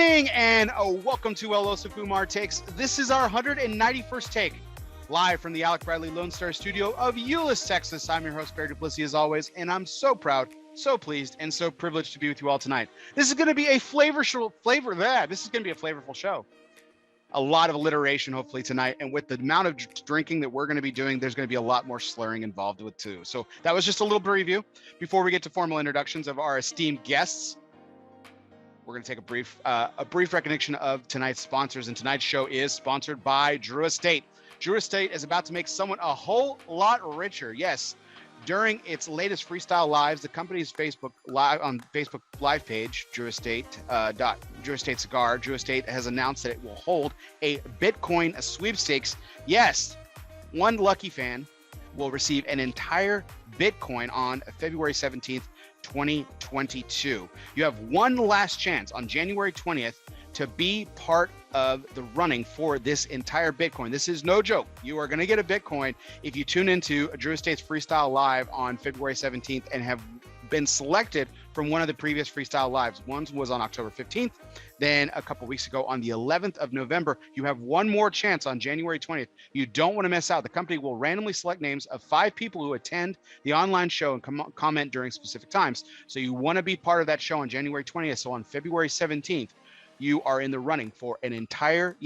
evening and welcome to ELOSOFUMARTAKES. This is our 191st take, live from the Alec Bradley Lone Star studio of Euless, Texas. I'm your host, Barry Duplessis, as always, and I'm so proud, so pleased, and so privileged to be with you all tonight. This is going to be a flavorful show. A lot of alliteration, hopefully, tonight, and with the amount of drinking that we're going to be doing, there's going to be a lot more slurring involved with too. So that was just a little preview before we get to formal introductions of our esteemed guests. We're going to take a brief recognition of tonight's sponsors, and tonight's show is sponsored by Drew Estate. Drew Estate is about to make someone a whole lot richer. Yes, during its latest freestyle lives, the company's Facebook live page, Drew Estate Cigar, Drew Estate has announced that it will hold a Bitcoin sweepstakes. Yes, one lucky fan will receive an entire Bitcoin on February 17th. 2022. You have one last chance on January 20th to be part of the running for this entire Bitcoin. This is no joke. You are going to get a Bitcoin if you tune into Drew Estate's Freestyle Live on February 17th and have been selected from one of the previous Freestyle Lives. One was on October 15th. Then a couple weeks ago on the 11th of November, you have one more chance on January 20th. You don't want to miss out. The company will randomly select names of 5 people who attend the online show and comment during specific times. So you want to be part of that show on January 20th. So on February 17th, you are in the running for an entire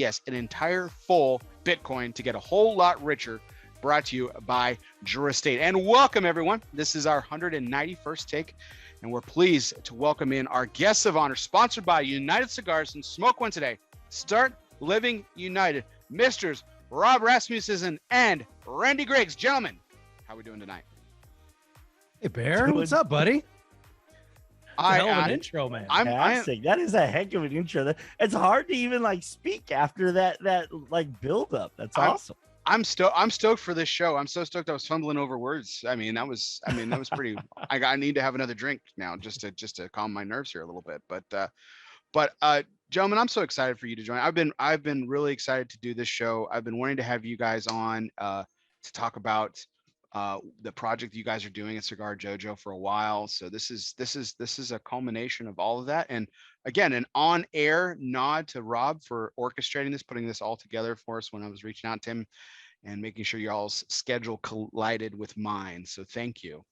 full Bitcoin to get a whole lot richer, brought to you by Drew Estate. And welcome, everyone. This is our 191st take, and we're pleased to welcome in our guests of honor, sponsored by United Cigars, and smoke one today. Start living united. Misters Rob Rasmussen and Randy Griggs. Gentlemen, how are we doing tonight? Hey, Bear. What's up, buddy? Hell of an intro, man. That is a heck of an intro. It's hard to even like speak after that like build up. That's awesome. I'm stoked for this show. I'm so stoked. I was fumbling over words. That was pretty. I need to have another drink now just to calm my nerves here a little bit. But gentlemen, I'm so excited for you to join. I've been really excited to do this show. I've been wanting to have you guys on to talk about the project you guys are doing at Cigar Dojo for a while. So this is a culmination of all of that. And again, an on-air nod to Rob for orchestrating this, putting this all together for us when I was reaching out to him and making sure y'all's schedule collided with mine. So thank you.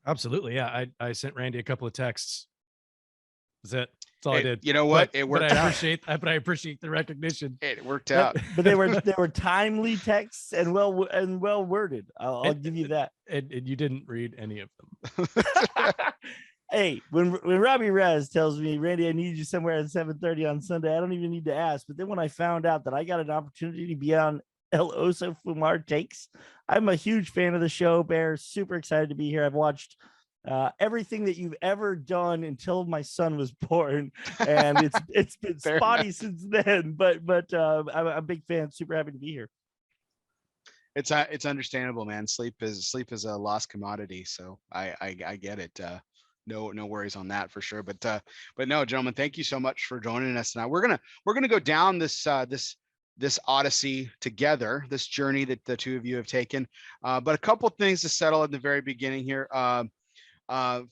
Absolutely. Yeah. I sent Randy a couple of texts. That's it. That's all I did. You know what? It worked out. I appreciate the recognition. It worked out. But they were timely texts and well worded. I'll give you that. And you didn't read any of them. Hey, when Robbie Rez tells me, Randy, I need you somewhere at 7:30 on Sunday, I don't even need to ask. But then when I found out that I got an opportunity to be on ELOSOFUMARTAKES, I'm a huge fan of the show, Bear. Super excited to be here. I've watched everything that you've ever done until my son was born, and it's been spotty since then. But I'm a big fan. Super happy to be here. It's understandable, man. Sleep is a lost commodity, so I get it. No worries on that for sure. But no, gentlemen, thank you so much for joining us tonight. We're gonna go down this odyssey together, this journey that the two of you have taken. But a couple things to settle at the very beginning here.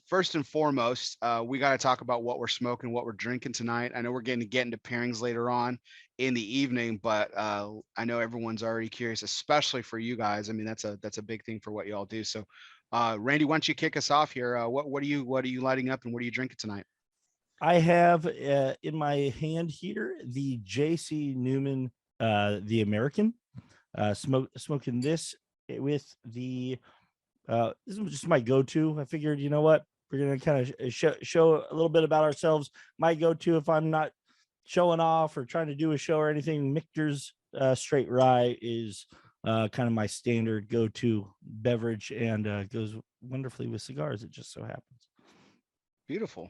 First and foremost, we got to talk about what we're smoking, what we're drinking tonight. I know we're getting to get into pairings later on in the evening, but I know everyone's already curious, especially for you guys. That's a big thing for what you all do. So Randy, why don't you kick us off here? What are you lighting up and what are you drinking tonight? I have in my hand here the JC Newman, the American, smoking this with the this is just my go-to. I figured, you know what, we're gonna kind of show a little bit about ourselves. My go-to, if I'm not showing off or trying to do a show or anything, Michter's straight rye is kind of my standard go-to beverage, and goes wonderfully with cigars. It just so happens. Beautiful.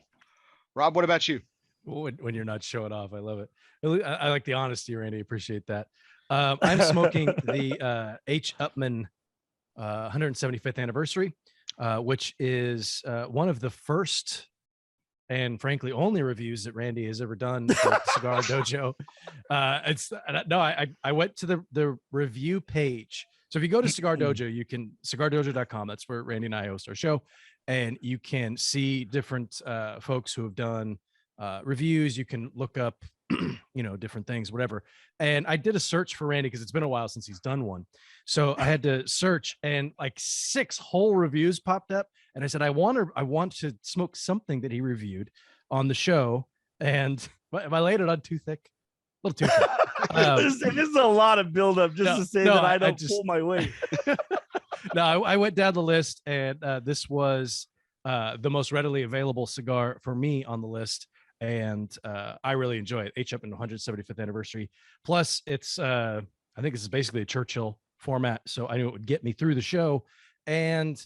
Rob, what about you? When you're not showing off, I love it. I like the honesty, Randy. Appreciate that. I'm smoking the H. Upmann 175th anniversary, which is one of the first and frankly only reviews that Randy has ever done for Cigar Dojo. I went to the review page. So if you go to Cigar Dojo, you can cigardojo.com. That's where Randy and I host our show, and you can see different folks who have done reviews. You can look up different things, whatever. And I did a search for Randy because it's been a while since he's done one. So I had to search, and like 6 whole reviews popped up. And I said, I want to smoke something that he reviewed on the show. And have I laid it on too thick? A little too thick. This is a lot of buildup just to say that I don't pull my weight. No, I went down the list, and this was the most readily available cigar for me on the list. And I really enjoy it. H-Upmann 175th anniversary. Plus, it's I think this is basically a Churchill format, so I knew it would get me through the show. And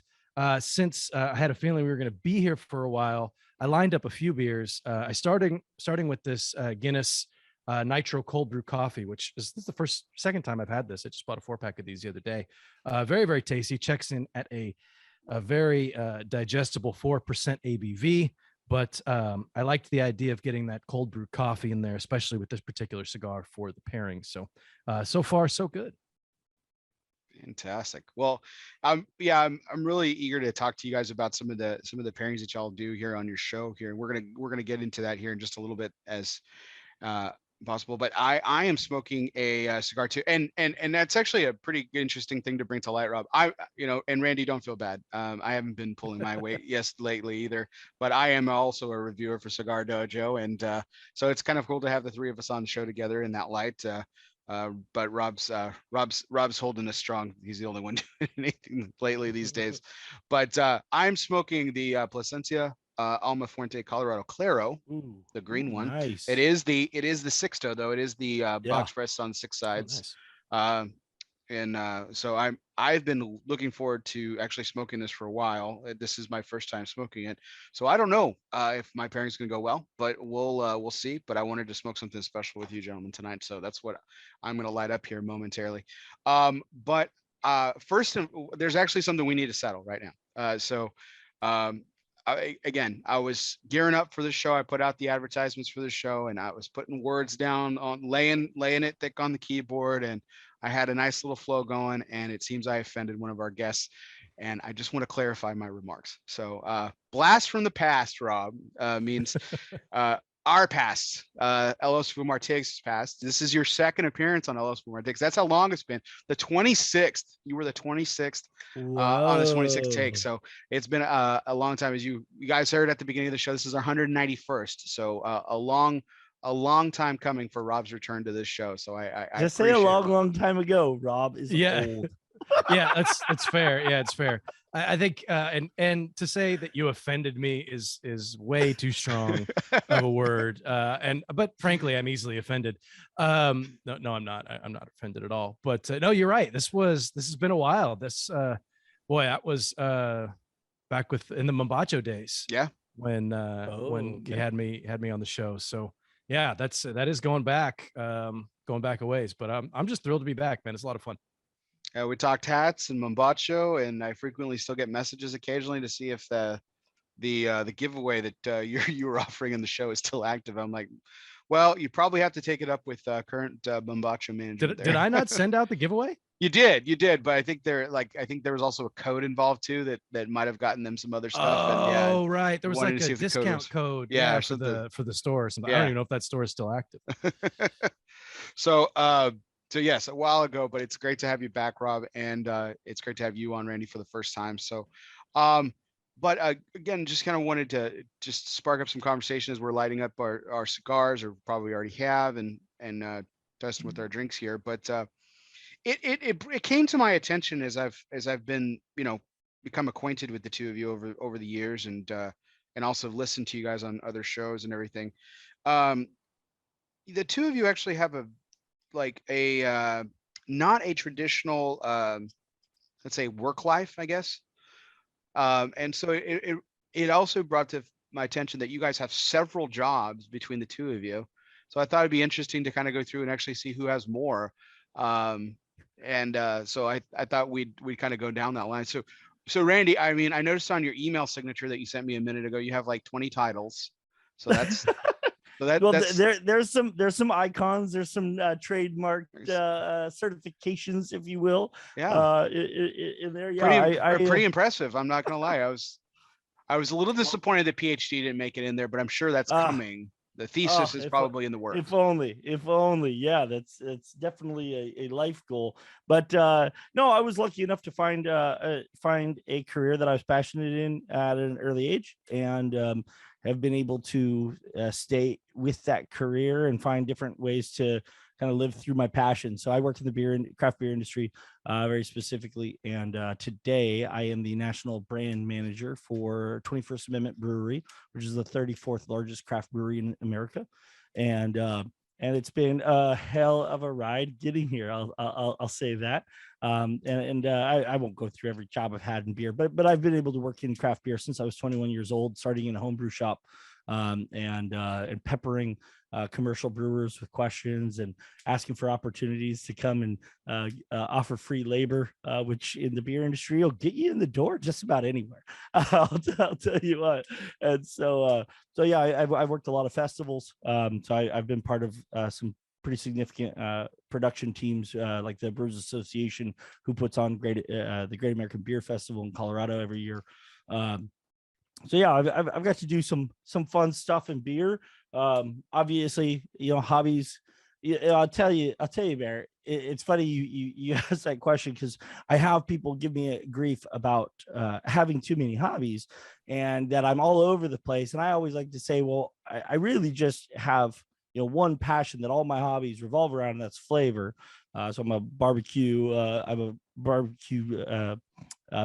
since I had a feeling we were going to be here for a while, I lined up a few beers. Starting with this Guinness Nitro cold brew coffee, which is this is the second time I've had this. I just bought a 4-pack of these the other day. Very, very tasty. Checks in at a very digestible 4% ABV. But I liked the idea of getting that cold brew coffee in there, especially with this particular cigar for the pairing. So, so far, so good. Fantastic. Well, I'm really eager to talk to you guys about some of the pairings that y'all do here on your show here. And we're gonna get into that here in just a little bit as possible. But I am smoking a cigar too, and that's actually a pretty interesting thing to bring to light, Rob. And Randy, don't feel bad. I haven't been pulling my weight lately either, but I am also a reviewer for Cigar Dojo, and so it's kind of cool to have the three of us on the show together in that light. But Rob's holding us strong. He's the only one doing anything lately these days. But I'm smoking the Plasencia Alma Fuente Colorado Claro, the green one. Nice. It is the Sixto though. It is the box pressed on 6 sides. Oh, nice. So I've been looking forward to actually smoking this for a while. This is my first time smoking it, so I don't know if my pairing's gonna go well, but we'll see. But I wanted to smoke something special with you gentlemen tonight, so that's what I'm gonna light up here momentarily. But first, there's actually something we need to settle right now. I was gearing up for the show. I put out the advertisements for the show, and I was putting words down on laying it thick on the keyboard, and I had a nice little flow going, and it seems I offended one of our guests, and I just want to clarify my remarks. So blast from the past, Rob, means our past, ELOSOFUMARTAKES past. This is your second appearance on ELOSOFUMARTAKES. That's how long it's been. The 26th. You were the 26th on the 26th take. So it's been a long time. As you guys heard at the beginning of the show, this is our 191st. So a long time coming for Rob's return to this show. So I just say a long time ago. Rob is old. Yeah, that's fair. Yeah, it's fair. I think and to say that you offended me is way too strong of a word. But frankly, I'm easily offended. No, I'm not. I'm not offended at all. But no, you're right. This has been a while. That was back in the Mombacho days. Yeah. When you had me on the show. So yeah, that is going back a ways. But I'm just thrilled to be back, man. It's a lot of fun. We talked hats and Mombacho, and I frequently still get messages occasionally to see if the giveaway that you were offering in the show is still active. I'm like, well, you probably have to take it up with current Mombacho manager. Did I not send out the giveaway? You did, but I think there was also a code involved too that might have gotten them some other stuff. Oh, right, there was like a discount code. Yeah, for the store or something. Yeah. I don't even know if that store is still active. So yes, a while ago, but it's great to have you back, Rob, and it's great to have you on, Randy, for the first time. So, but again, just kind of wanted to just spark up some conversation as we're lighting up our cigars, or probably already have, and testing with our drinks here. But it came to my attention as I've been become acquainted with the two of you over the years, and also listened to you guys on other shows and everything. The two of you actually have not a traditional let's say work life, I guess, and so it also brought to my attention that you guys have several jobs between the two of you. So I thought it'd be interesting to kind of go through and actually see who has more, and so I thought we'd kind of go down that line. So Randy, I mean, I noticed on your email signature that you sent me a minute ago, you have like 20 titles, so that's there's some icons, there's some trademark certifications, if you will. Yeah, in there. Yeah, pretty impressive. I'm not gonna lie. I was a little disappointed that PhD didn't make it in there, but I'm sure that's coming. The thesis is probably in the works. If only. Yeah, that's definitely a life goal. But no, I was lucky enough to find a career that I was passionate in at an early age, and have been able to stay with that career and find different ways to kind of live through my passion. So I work in the craft beer industry, very specifically. And today I am the national brand manager for 21st Amendment Brewery, which is the 34th largest craft brewery in America. And it's been a hell of a ride getting here. I'll say that. I won't go through every job I've had in beer, but I've been able to work in craft beer since I was 21 years old, starting in a homebrew shop, and peppering commercial brewers with questions and asking for opportunities to come and offer free labor, which in the beer industry will get you in the door just about anywhere. I'll tell you what. And so yeah, I've worked a lot of festivals. So I've been part of some pretty significant production teams, like the Brewers Association, who puts on the Great American Beer Festival in Colorado every year. So yeah, I've got to do some fun stuff in beer. Obviously, hobbies. I'll tell you, Bear. It's funny you asked that question, because I have people give me grief about having too many hobbies and that I'm all over the place. And I always like to say, well, I really just have one passion that all my hobbies revolve around, and that's flavor. So I'm a barbecue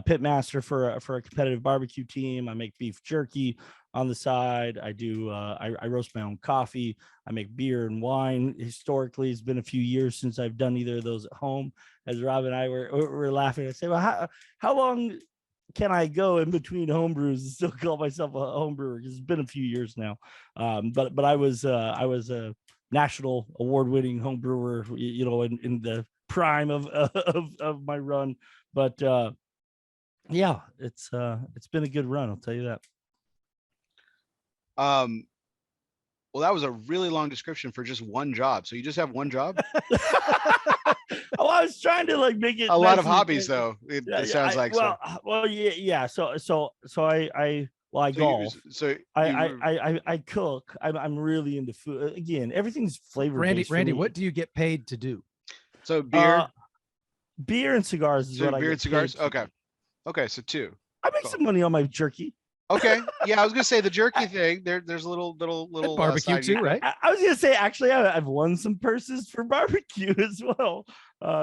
pit master for a competitive barbecue team. I make beef jerky on the side. I roast my own coffee. I make beer and wine. Historically, it's been a few years since I've done either of those at home. As Rob and I were laughing, I say, well, how long can I go in between homebrews and still call myself a homebrewer? Because it's been a few years now. But I was a national award-winning homebrewer, in the prime of my run. But yeah, it's been a good run, I'll tell you that. Well, that was a really long description for just one job. So you just have one job? Oh, I was trying to make it a lot of hobbies, though. It sounds like. Yeah. So I golf. I cook. I'm really into food. Again, everything's flavor. Randy, what do you get paid to do? So beer and cigars is what I get. Beer and cigars. Okay. So two. I make some money on my jerky. Okay. Yeah, I was gonna say the jerky thing. There's a little barbecue too, right? I was gonna say, actually, I've won some purses for barbecue as well.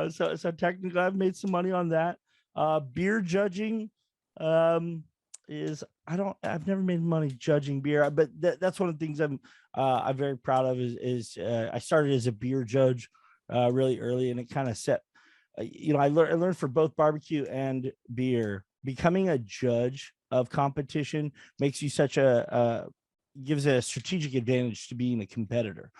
So technically, I've made some money on that. Beer judging I've never made money judging beer, but that's one of the things I'm very proud of. Is I started as a beer judge really early, and it kind of set. I learned for both barbecue and beer. Becoming a judge of competition makes you gives a strategic advantage to being a competitor.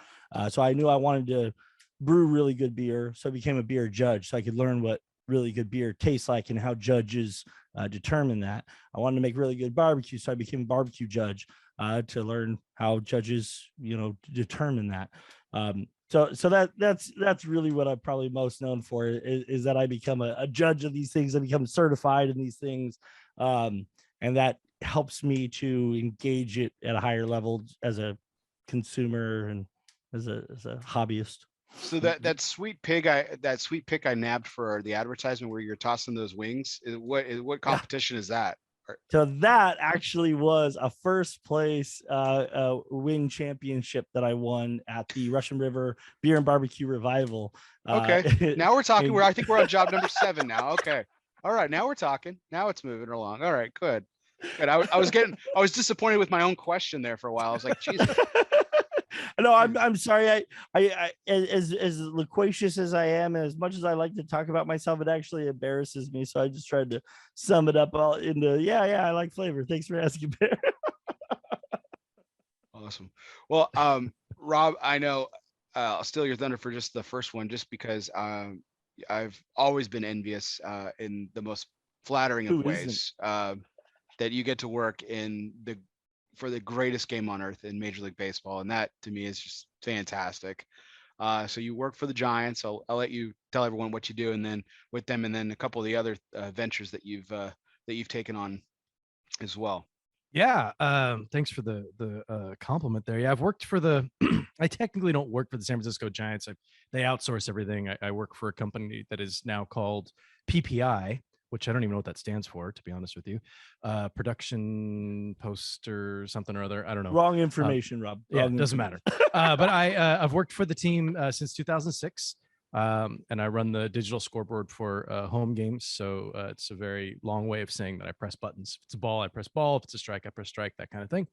So I knew I wanted to brew really good beer, so I became a beer judge, so I could learn what really good beer tastes like and how judges determine that. I wanted to make really good barbecue, so I became a barbecue judge to learn how judges determine that. So that's really what I'm probably most known for, is that I become a judge of these things. I become certified in these things, and that helps me to engage it at a higher level as a consumer and as a hobbyist. So that sweet pick I nabbed for the advertisement where you're tossing those wings, what competition is that? So that actually was a first place wing championship that I won at the Russian River Beer and Barbecue Revival. Okay, now we're talking. I think we're on job number 7 now. Okay, all right, now we're talking. Now it's moving along. All right, good. I was disappointed with my own question there for a while. I was like, Jesus. No, I'm sorry. I as loquacious as I am, and as much as I like to talk about myself, it actually embarrasses me. So I just tried to sum it up all into I like flavor. Thanks for asking, Bear. Awesome. Well, Rob, I know I'll steal your thunder for just the first one, just because I've always been envious in the most flattering of ways that you get to work for the greatest game on earth in Major League Baseball, and that to me is just fantastic. So you work for the Giants. I'll let you tell everyone what you do, and then with them, and then a couple of the other ventures that you've taken on as well. Yeah, thanks for the compliment there. Yeah, I've worked for the I technically don't work for the San Francisco Giants. They outsource everything. I work for a company that is now called PPI, which I don't even know what that stands for, to be honest with you. Production poster something or other. I don't know. Wrong information, Rob. Yeah, Wrong doesn't matter. But I've worked for the team since 2006. And I run the digital scoreboard for home games. So it's a very long way of saying that I press buttons. If it's a ball, I press ball. If it's a strike, I press strike, that kind of thing.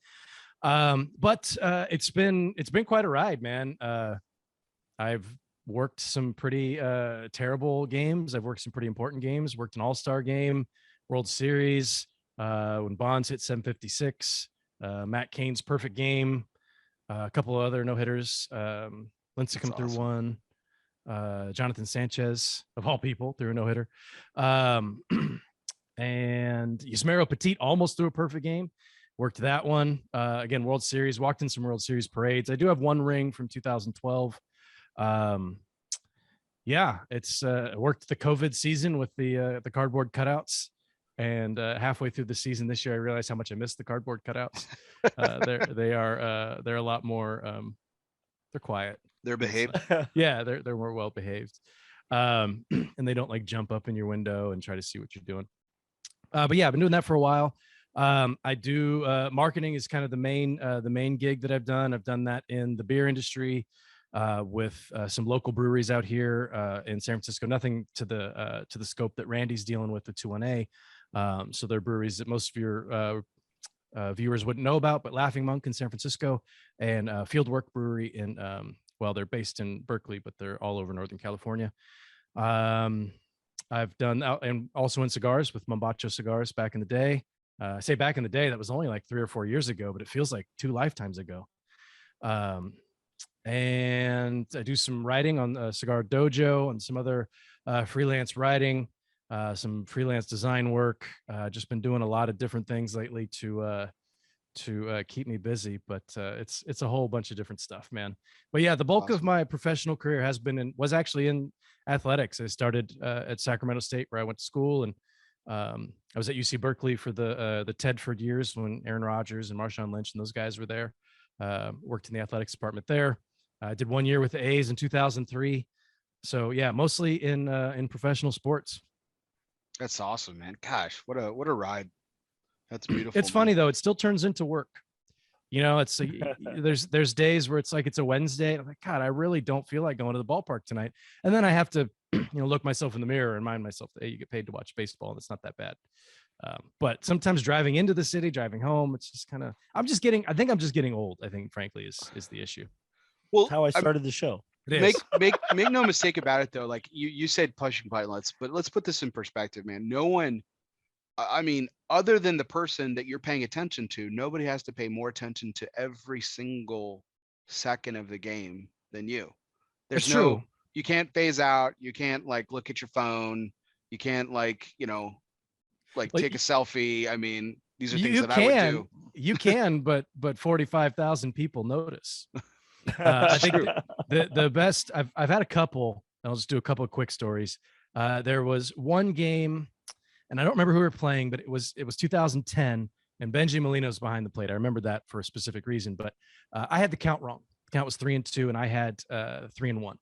But it's been quite a ride, man. I've worked some pretty terrible games. I've worked some pretty important games, worked an all-star game, World Series, when Bonds hit 756, Matt Cain's perfect game, a couple of other no-hitters. Lincecum threw one. Jonathan Sanchez, of all people, threw a no-hitter. And Yusmeiro Petit almost threw a perfect game. Worked that one. Again, World Series, walked in some World Series parades. I do have one ring from 2012. Yeah, it's worked the COVID season with the cardboard cutouts. And halfway through the season this year, I realized how much I missed the cardboard cutouts. They're a lot more, they're quiet. They're behaved. Yeah, they're more well behaved, and they don't like jump up in your window and try to see what you're doing. But yeah, I've been doing that for a while. I do marketing is kind of the main gig that I've done. I've done that in the beer industry with some local breweries out here in San Francisco. Nothing to the scope that Randy's dealing with the 21A. So they're breweries that most of your viewers wouldn't know about, but Laughing Monk in San Francisco and Fieldwork Brewery in well, they're based in Berkeley, but they're all over Northern California. I've done out and also in cigars with Mombacho Cigars back in the day. I say back in the day, that was only like 3 or 4 years ago, but it feels like 2 lifetimes ago. And I do some writing on Cigar Dojo and some other freelance writing, some freelance design work. Just been doing a lot of different things lately to keep me busy, but it's a whole bunch of different stuff, man. But yeah, the bulk of my professional career was actually in athletics. I started at Sacramento State, where I went to school, and I was at UC Berkeley for the Tedford years when Aaron Rodgers and Marshawn Lynch and those guys were there. Worked in the athletics department there. I did 1 year with the A's in 2003. So yeah, mostly in professional sports. That's awesome, man. Gosh, what a ride. That's beautiful. It's funny though, it still turns into work. You know, it's there's days where it's like it's a Wednesday. And I'm like, God, I really don't feel like going to the ballpark tonight. And then I have to, look myself in the mirror and remind myself that, hey, you get paid to watch baseball, and it's not that bad. But sometimes driving into the city, driving home, it's just kind of, I think I'm just getting old. I think, frankly, is the issue. Well, that's how I started the show. Make no mistake about it though. Like you said, pushing pilots, but let's put this in perspective, man. No one, I mean, other than the person that you're paying attention to, nobody has to pay more attention to every single second of the game than you. There's true. You can't phase out. You can't like look at your phone. You can't take a selfie. I mean, these are things that I would do. You can, but 45,000 people notice. I think the best, I've had a couple. I'll just do a couple of quick stories. There was one game, and I don't remember who we were playing, but it was 2010, and Benji Molino's behind the plate. I remember that for a specific reason, but I had the count wrong. The count was 3-2, and I had 3-1.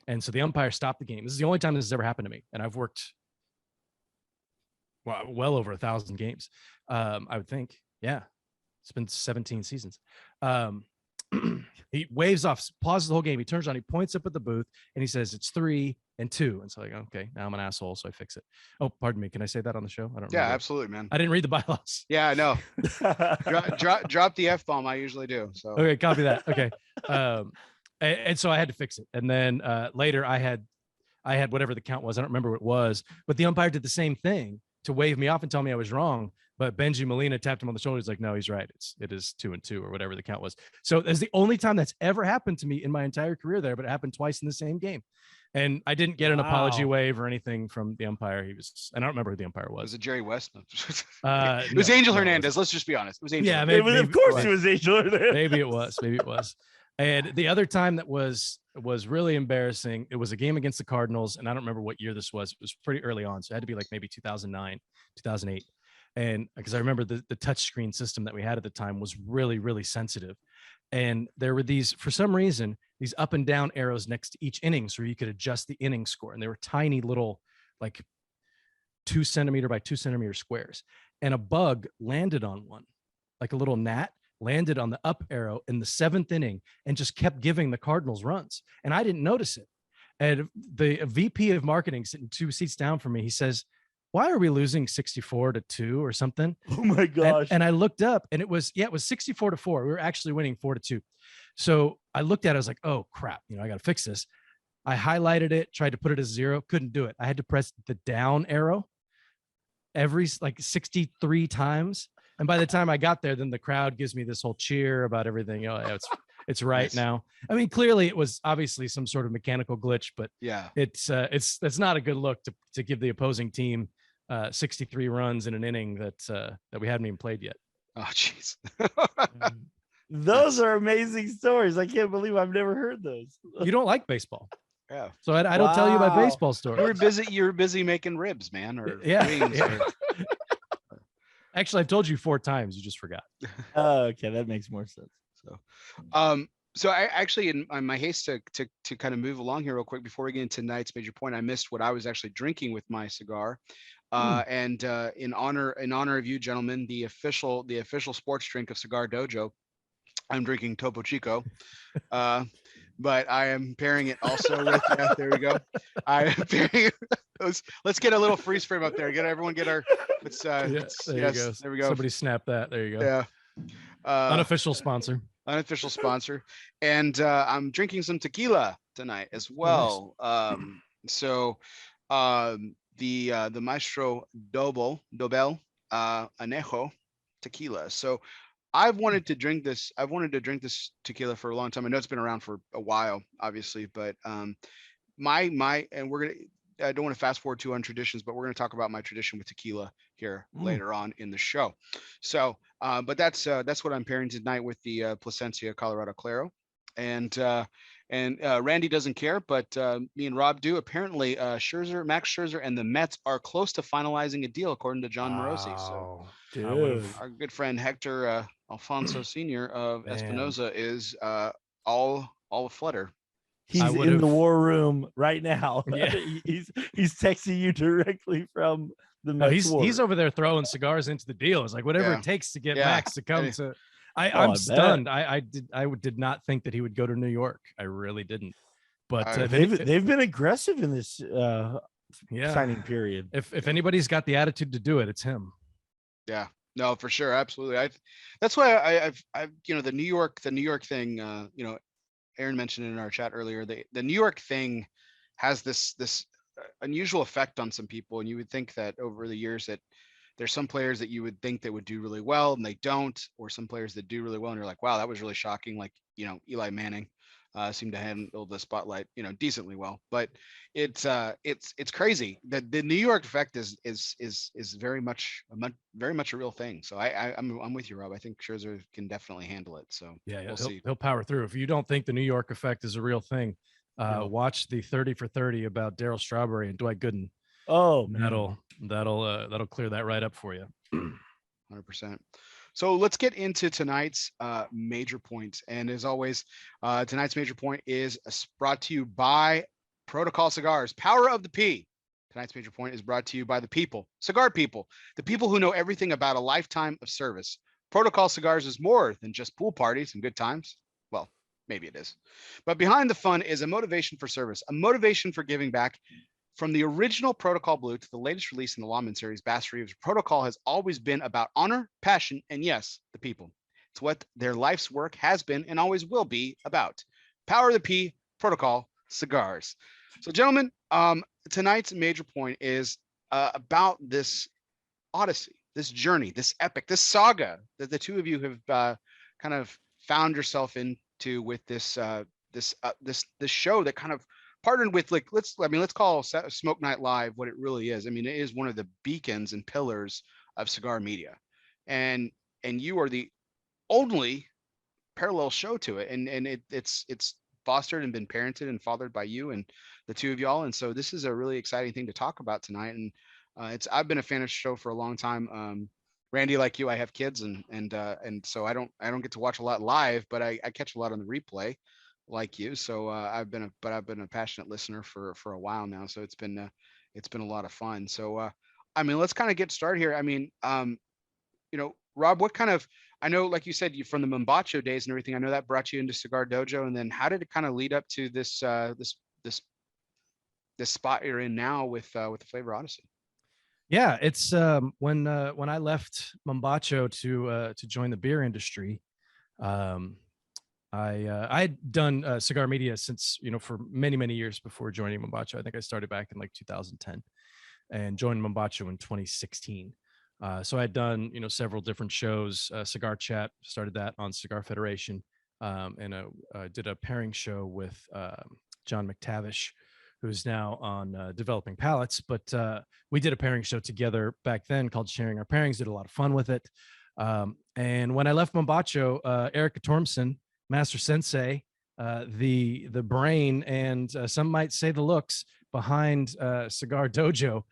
And so the umpire stopped the game. This is the only time this has ever happened to me. And I've worked well over 1,000 games. I would think. Yeah. It's been 17 seasons. He waves off, pauses the whole game. He turns around, he points up at the booth, and he says, it's 3-2. And so I go, okay, now I'm an asshole, so I fix it. Oh, pardon me. Can I say that on the show? I don't know. Yeah, absolutely, man. I didn't read the bylaws. Yeah, I know. drop the F-bomb. I usually do. So okay, copy that. Okay. And so I had to fix it. And then later I had whatever the count was. I don't remember what it was, but the umpire did the same thing to wave me off and tell me I was wrong. But Benji Molina tapped him on the shoulder. He's like, no, he's right. It is 2-2 or whatever the count was. So that's the only time that's ever happened to me in my entire career there, but it happened twice in the same game. And I didn't get an apology wave or anything from the umpire. I don't remember who the umpire was. Was it Jerry West? It was Angel Hernandez. Let's just be honest. It was Angel. Yeah, maybe, of course it was Angel Hernandez. Maybe it was. And the other time that was really embarrassing, it was a game against the Cardinals, and I don't remember what year this was. It was pretty early on, so it had to be like maybe 2009, 2008. And because I remember the touch screen system that we had at the time was really, really sensitive. And there were these, for some reason, these up and down arrows next to each inning, so you could adjust the inning score. And they were tiny little, like 2 centimeter by 2 centimeter squares. And a bug landed on one, like a little gnat landed on the up arrow in the 7th inning and just kept giving the Cardinals runs. And I didn't notice it. And the VP of marketing sitting 2 seats down from me, he says, "Why are we losing 64-2 or something?" Oh my gosh. And I looked up and it was 64-4. We were actually winning 4-2. So I looked at it, I was like, oh crap, I got to fix this. I highlighted it, tried to put it as 0, couldn't do it. I had to press the down arrow every 63 times. And by the time I got there, then the crowd gives me this whole cheer about everything. Oh, yeah, it's right Nice. now. I mean, clearly it was obviously some sort of mechanical glitch, but Yeah, it's not a good look to give the opposing team 63 runs in an inning that we hadn't even played yet. oh jeez. Those are amazing stories. I can't believe I've never heard those. You don't like baseball, Yeah, so I don't tell you my Wow. baseball you story. were busy. You were busy making ribs, man, or Yeah. wings. Yeah. Or, Actually, I've told you 4 times. You just forgot. Oh, okay, that makes more sense. so I actually, in my haste to kind of move along here real quick before we get into tonight's major point, I missed what I was actually drinking with my cigar. And in honor of you gentlemen, the official sports drink of Cigar Dojo, I'm drinking Topo Chico. But I am pairing it also with there we go. I am pairing let's get a little freeze frame up there. Everyone get our There you go. there we go. Somebody snap that. There you go. Yeah. Unofficial sponsor. Unofficial sponsor. And I'm drinking some tequila tonight as well. So the Maestro Dobel Anejo tequila. So I've wanted to drink this tequila for a long time. I know it's been around for a while, obviously, but and I don't want to fast forward to on traditions, but we're going to talk about my tradition with tequila here later on in the show. So, but that's what I'm pairing tonight with the Plasencia Colorado Claro, and Randy doesn't care, but me and Rob do. Apparently, Max Scherzer, and the Mets are close to finalizing a deal, according to John Morosi. So, Dude. our good friend Hector Alfonso Sr. of Man. Espinoza is all aflutter. He's I in would've- the war room right now. Yeah. he's texting you directly from the No, Mets he's over there throwing cigars into the deal. It's like whatever Yeah. it takes to get Yeah. Max to come And- to. I I'm bet. stunned. I did not think that he would go to New York. I really didn't. But They've been aggressive in this yeah, signing period. if anybody's got the attitude to do it, it's him. Yeah, no, for sure, absolutely. That's why I've the New York thing. Aaron mentioned it in our chat earlier. The New York thing has this unusual effect on some people, and you would think that over the years that there's some players that you would think they would do really well and they don't, or some players that do really well and you're like, wow, that was really shocking. Like Eli Manning seemed to handle the spotlight decently well, but it's crazy that the New York effect is very much a real thing. So I'm with you, Rob. I think Scherzer can definitely handle it. So Yeah, we'll see. he'll power through. If you don't think the New York effect is a real thing, watch the 30 for 30 about Darryl Strawberry and Dwight Gooden. Oh, man. That'll clear that right up for you. 100%. So let's get into tonight's major point. And as always, tonight's major point is brought to you by Protocol Cigars, Power of the P. Tonight's major point is brought to you by the people, cigar people, the people who know everything about a lifetime of service. Protocol Cigars is more than just pool parties and good times. Well, maybe it is. But behind the fun is a motivation for service, a motivation for giving back. From the original Protocol Blue to the latest release in the Lawman series, Bass Reeves, Protocol has always been about honor, passion, and yes, the people. It's what their life's work has been and always will be about. Power of the P, Protocol Cigars. So, gentlemen, tonight's major point is about this odyssey, this journey, this epic, this saga that the two of you have kind of found yourself into with this show that kind of partnered with, like, let's call Smoke Night Live what it really is. I mean, it is one of the beacons and pillars of cigar media, and you are the only parallel show to it, and it's fostered and been parented and fathered by you and the two of y'all. And so this is a really exciting thing to talk about tonight. And I've been a fan of the show for a long time. Randy, like you, I have kids, and so I don't get to watch a lot live, but I catch a lot on the replay, like you. So I've been a passionate listener for a while now. So it's been a lot of fun. So I mean, let's kind of get started here. I mean, Rob, what kind of, I know, like you said, you from the Mombacho days and everything. I know that brought you into Cigar Dojo, and then how did it kind of lead up to this this spot you're in now with the Flavor Odyssey? Yeah, it's when I left Mombacho to join the beer industry. Um, I had done Cigar Media since, for many years before joining Mombacho. I think I started back in like 2010 and joined Mombacho in 2016. So I had done, several different shows. Cigar Chat, started that on Cigar Federation, and I did a pairing show with John McTavish, who's now on Developing Palates. But we did a pairing show together back then called Sharing Our Pairings. Did a lot of fun with it. And when I left Mombacho, Erica Tormson, Master Sensei, the brain, and some might say the looks behind Cigar Dojo,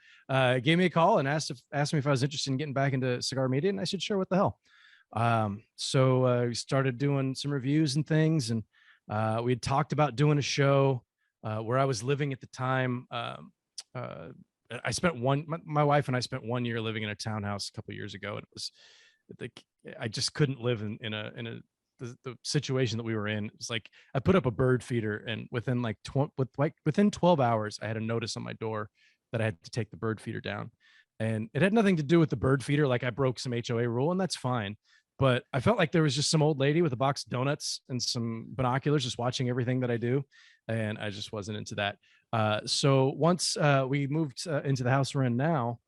gave me a call and asked me if I was interested in getting back into Cigar Media, and I said, sure, what the hell. So we started doing some reviews and things, and we had talked about doing a show where I was living at the time. I spent my wife and I spent 1 year living in a townhouse a couple of years ago, and it was I just couldn't live in the situation that we were in. It was like I put up a bird feeder, and within within 12 hours, I had a notice on my door that I had to take the bird feeder down. And it had nothing to do with the bird feeder. Like, I broke some HOA rule, and that's fine. But I felt like there was just some old lady with a box of donuts and some binoculars just watching everything that I do. And I just wasn't into that. So once we moved into the house we're in now,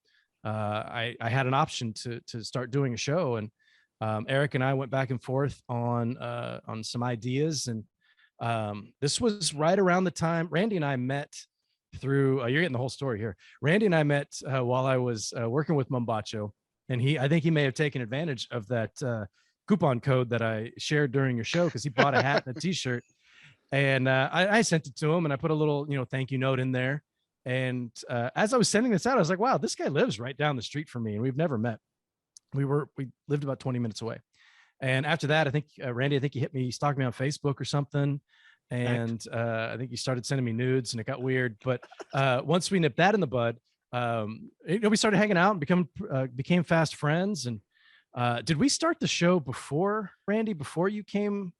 I had an option to start doing a show. And Eric and I went back and forth on some ideas. And this was right around the time Randy and I met through, you're getting the whole story here. Randy and I met while I was working with Mombacho, and I think he may have taken advantage of that coupon code that I shared during your show, because he bought a hat and a t-shirt, and I sent it to him, and I put a little, thank you note in there. And as I was sending this out, I was like, wow, this guy lives right down the street from me, and we've never met. We lived about 20 minutes away. And after that, I think Randy, he hit me, stalked me on Facebook or something. And I think he started sending me nudes, and it got weird. But once we nipped that in the bud, we started hanging out and became fast friends. And did we start the show before, Randy, before you came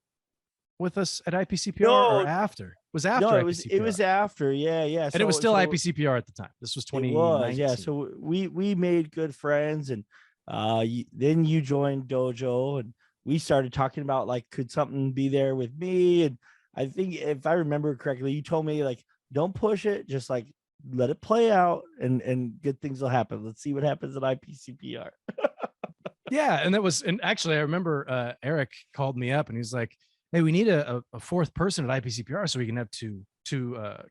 with us at IPCPR, or after? It was after. No, IPCPR. it was after. Yeah. And it was still IPCPR at the time. This was 2019. Yeah. So we made good friends, and then you joined Dojo, and we started talking about, like, could something be there with me? And I think, if I remember correctly, you told me, like, don't push it, just like let it play out, and good things will happen. Let's see what happens at IPCPR. Yeah, and actually I remember Eric called me up, and he's like, hey, we need a fourth person at IPCPR so we can have two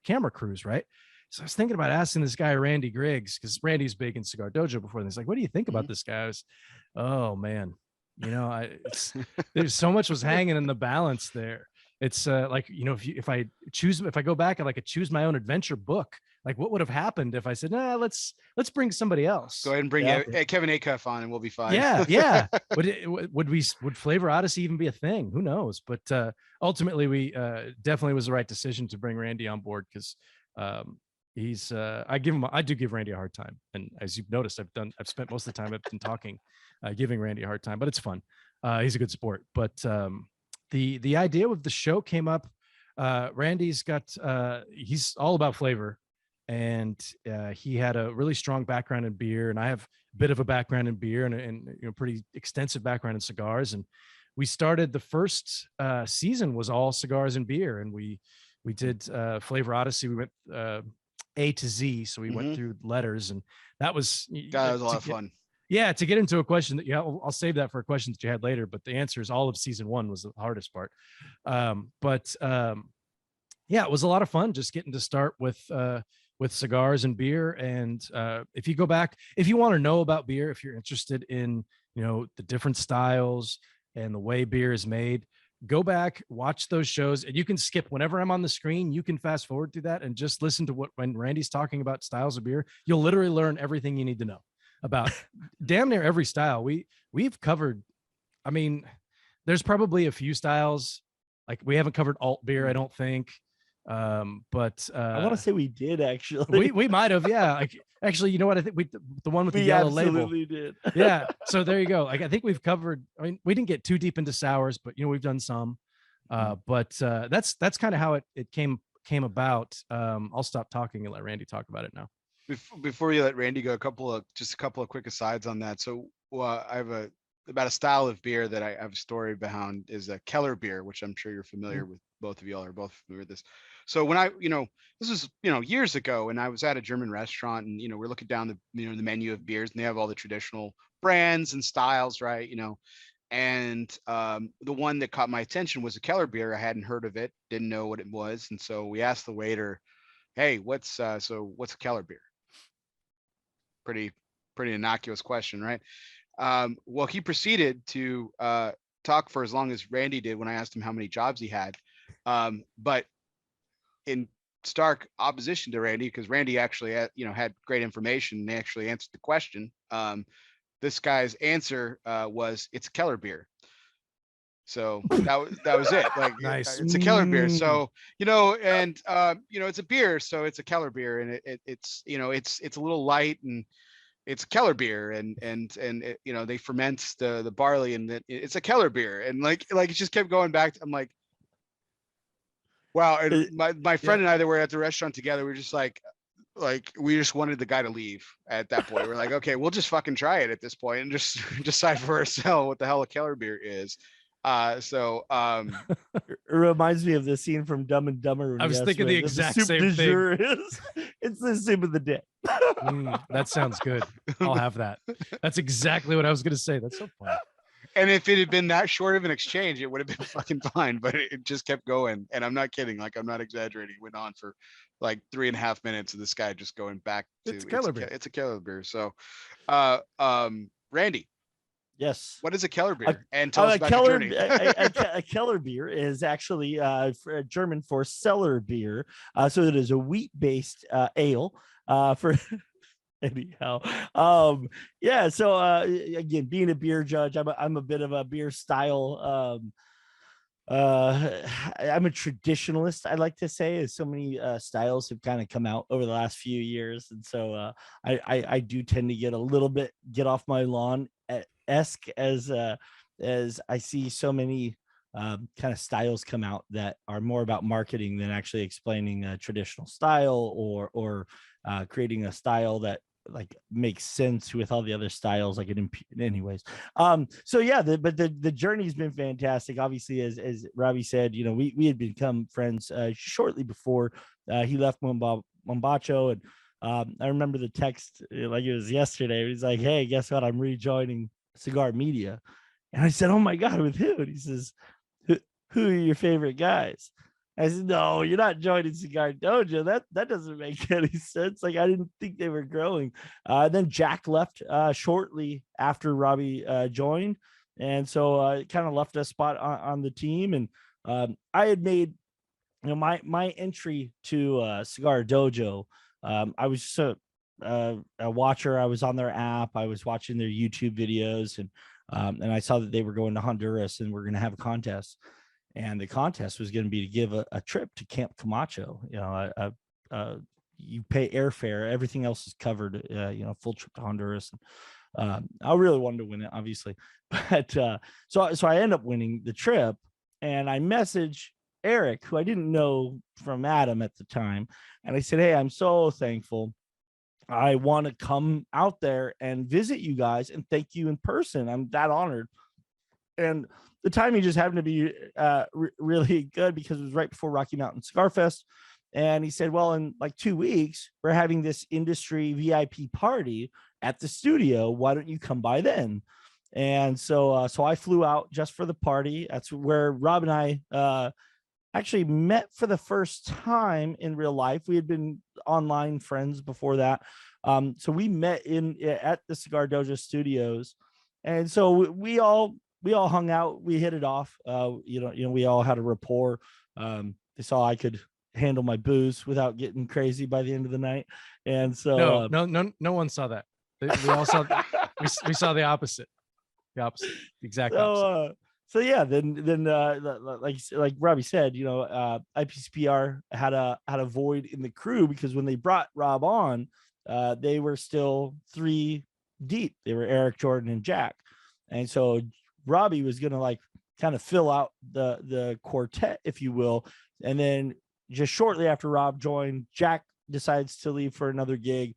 camera crews, right? So I was thinking about asking this guy Randy Griggs, because Randy's big in Cigar Dojo before. And he's like, what do you think about this guy? I was, oh man, there's so much was hanging in the balance there. It's like, if I go back and, like, I choose my own adventure book, like, what would have happened if I said, nah, let's bring somebody else. Go ahead and bring Kevin Acuff on, and we'll be fine. Yeah. Would Flavor Odyssey even be a thing? Who knows? But ultimately, we definitely was the right decision to bring Randy on board, because I do give Randy a hard time. And as you've noticed, I've spent most of the time I've been talking, giving Randy a hard time, but it's fun. He's a good sport. But the idea of the show came up. Randy's he's all about flavor, and he had a really strong background in beer, and I have a bit of a background in beer, and pretty extensive background in cigars. And we started, the first season was all cigars and beer, and we did Flavor Odyssey. We went A to Z, so we went through letters, and that was a lot of fun. Yeah, to get into a question that I'll save that for a question that you had later, but the answer is all of season one was the hardest part. Yeah, it was a lot of fun just getting to start with cigars and beer. And if you go back, if you want to know about beer, if you're interested in the different styles and the way beer is made, go back, watch those shows, and you can skip whenever I'm on the screen. You can fast forward through that and just listen to when Randy's talking about styles of beer. You'll literally learn everything you need to know. about damn near every style. We've covered, I mean, there's probably a few styles like we haven't covered alt beer, I don't think. But I want to say we did actually. we might have, yeah. Like actually, you know what? I think the one with the yellow label. Absolutely did. Yeah. So there you go. Like I think we've covered. I mean, we didn't get too deep into sours, but you know we've done some. But that's kind of how it came about. I'll stop talking and let Randy talk about it now. Before you let Randy go, a couple of quick asides on that. So I have about a style of beer that I have a story behind is a Keller beer, which I'm sure you're familiar with. Both of y'all are both familiar with this. So when this was, years ago, and I was at a German restaurant, and we're looking down the the menu of beers, and they have all the traditional brands and styles, right? And the one that caught my attention was a Keller beer. I hadn't heard of it, didn't know what it was, and so we asked the waiter, "Hey, what's a Keller beer?" Pretty innocuous question, right? Well, he proceeded to talk for as long as Randy did when I asked him how many jobs he had. But in stark opposition to Randy, because Randy actually had great information and they actually answered the question. This guy's answer was, "It's a Keller beer." So that was it. Like, nice. It's a Keller beer. So and it's a beer, so it's a Keller beer, and it's it's a little light, and it's Keller beer, and it, they ferment the barley, and it's a Keller beer, and like it just kept going back. I'm like, wow. And my friend and I that were at the restaurant together, we were just like we just wanted the guy to leave at that point. We're like, okay, we'll just fucking try it at this point and just decide for ourselves what the hell a Keller beer is. It reminds me of the scene from Dumb and Dumber. I was thinking the exact same thing. It's the soup of the day. That sounds good. I'll have that. That's exactly what I was going to say. That's so funny. And if it had been that short of an exchange, it would have been fucking fine, but it just kept going. And I'm not kidding. Like, I'm not exaggerating. It went on for like 3.5 minutes of this guy just going back to it's Keller beer. It's a Keller beer. So, Randy. Yes. What is a Keller beer? And tell us about your journey. A Keller beer is actually German for cellar beer. So it is a wheat-based ale for anyhow. Yeah. So again, being a beer judge, I'm a bit of a beer style. I'm a traditionalist, I like to say, as so many styles have kind of come out over the last few years, and so I do tend to get off my lawn esque as I see so many kind of styles come out that are more about marketing than actually explaining a traditional style or creating a style that like makes sense with all the other styles, like anyways. So yeah, but the journey's been fantastic. Obviously, as Robbie said, we had become friends shortly before he left Mombacho, and I remember the text like it was yesterday. He's like, "Hey, guess what? I'm rejoining Cigar Media," and I said, "Oh my God, with who?" And he says, "Who are your favorite guys?" I said, "No, you're not joining Cigar Dojo. That doesn't make any sense. Like, I didn't think they were growing." Then Jack left shortly after Robbie joined, and so it kind of left a spot on the team. And I had made, my entry to Cigar Dojo. I was just a watcher. I was on their app. I was watching their YouTube videos, and I saw that they were going to Honduras and we're going to have a contest. And the contest was going to be to give a trip to Camp Camacho. You pay airfare, everything else is covered. Full trip to Honduras. I really wanted to win it, obviously, but so I end up winning the trip, and I message Eric, who I didn't know from Adam at the time, and I said, "Hey, I'm so thankful. I want to come out there and visit you guys and thank you in person. I'm that honored." And the timing just happened to be really good because it was right before Rocky Mountain Cigar Fest. And he said, "Well, in like 2 weeks, we're having this industry VIP party at the studio. Why don't you come by then?" And so I flew out just for the party. That's where Rob and I actually met for the first time in real life. We had been online friends before that. So we met at the Cigar Dojo studios. And so we all hung out. We hit it off. We all had a rapport. They saw I could handle my booze without getting crazy by the end of the night. And so no one saw that. We all saw we saw the opposite. The exact opposite. So yeah, then like Robbie said, IPCPR had a void in the crew because when they brought Rob on, they were still 3 deep. They were Eric, Jordan, and Jack, and so Robbie was gonna like kind of fill out the quartet, if you will, and then just shortly after Rob joined, Jack decides to leave for another gig.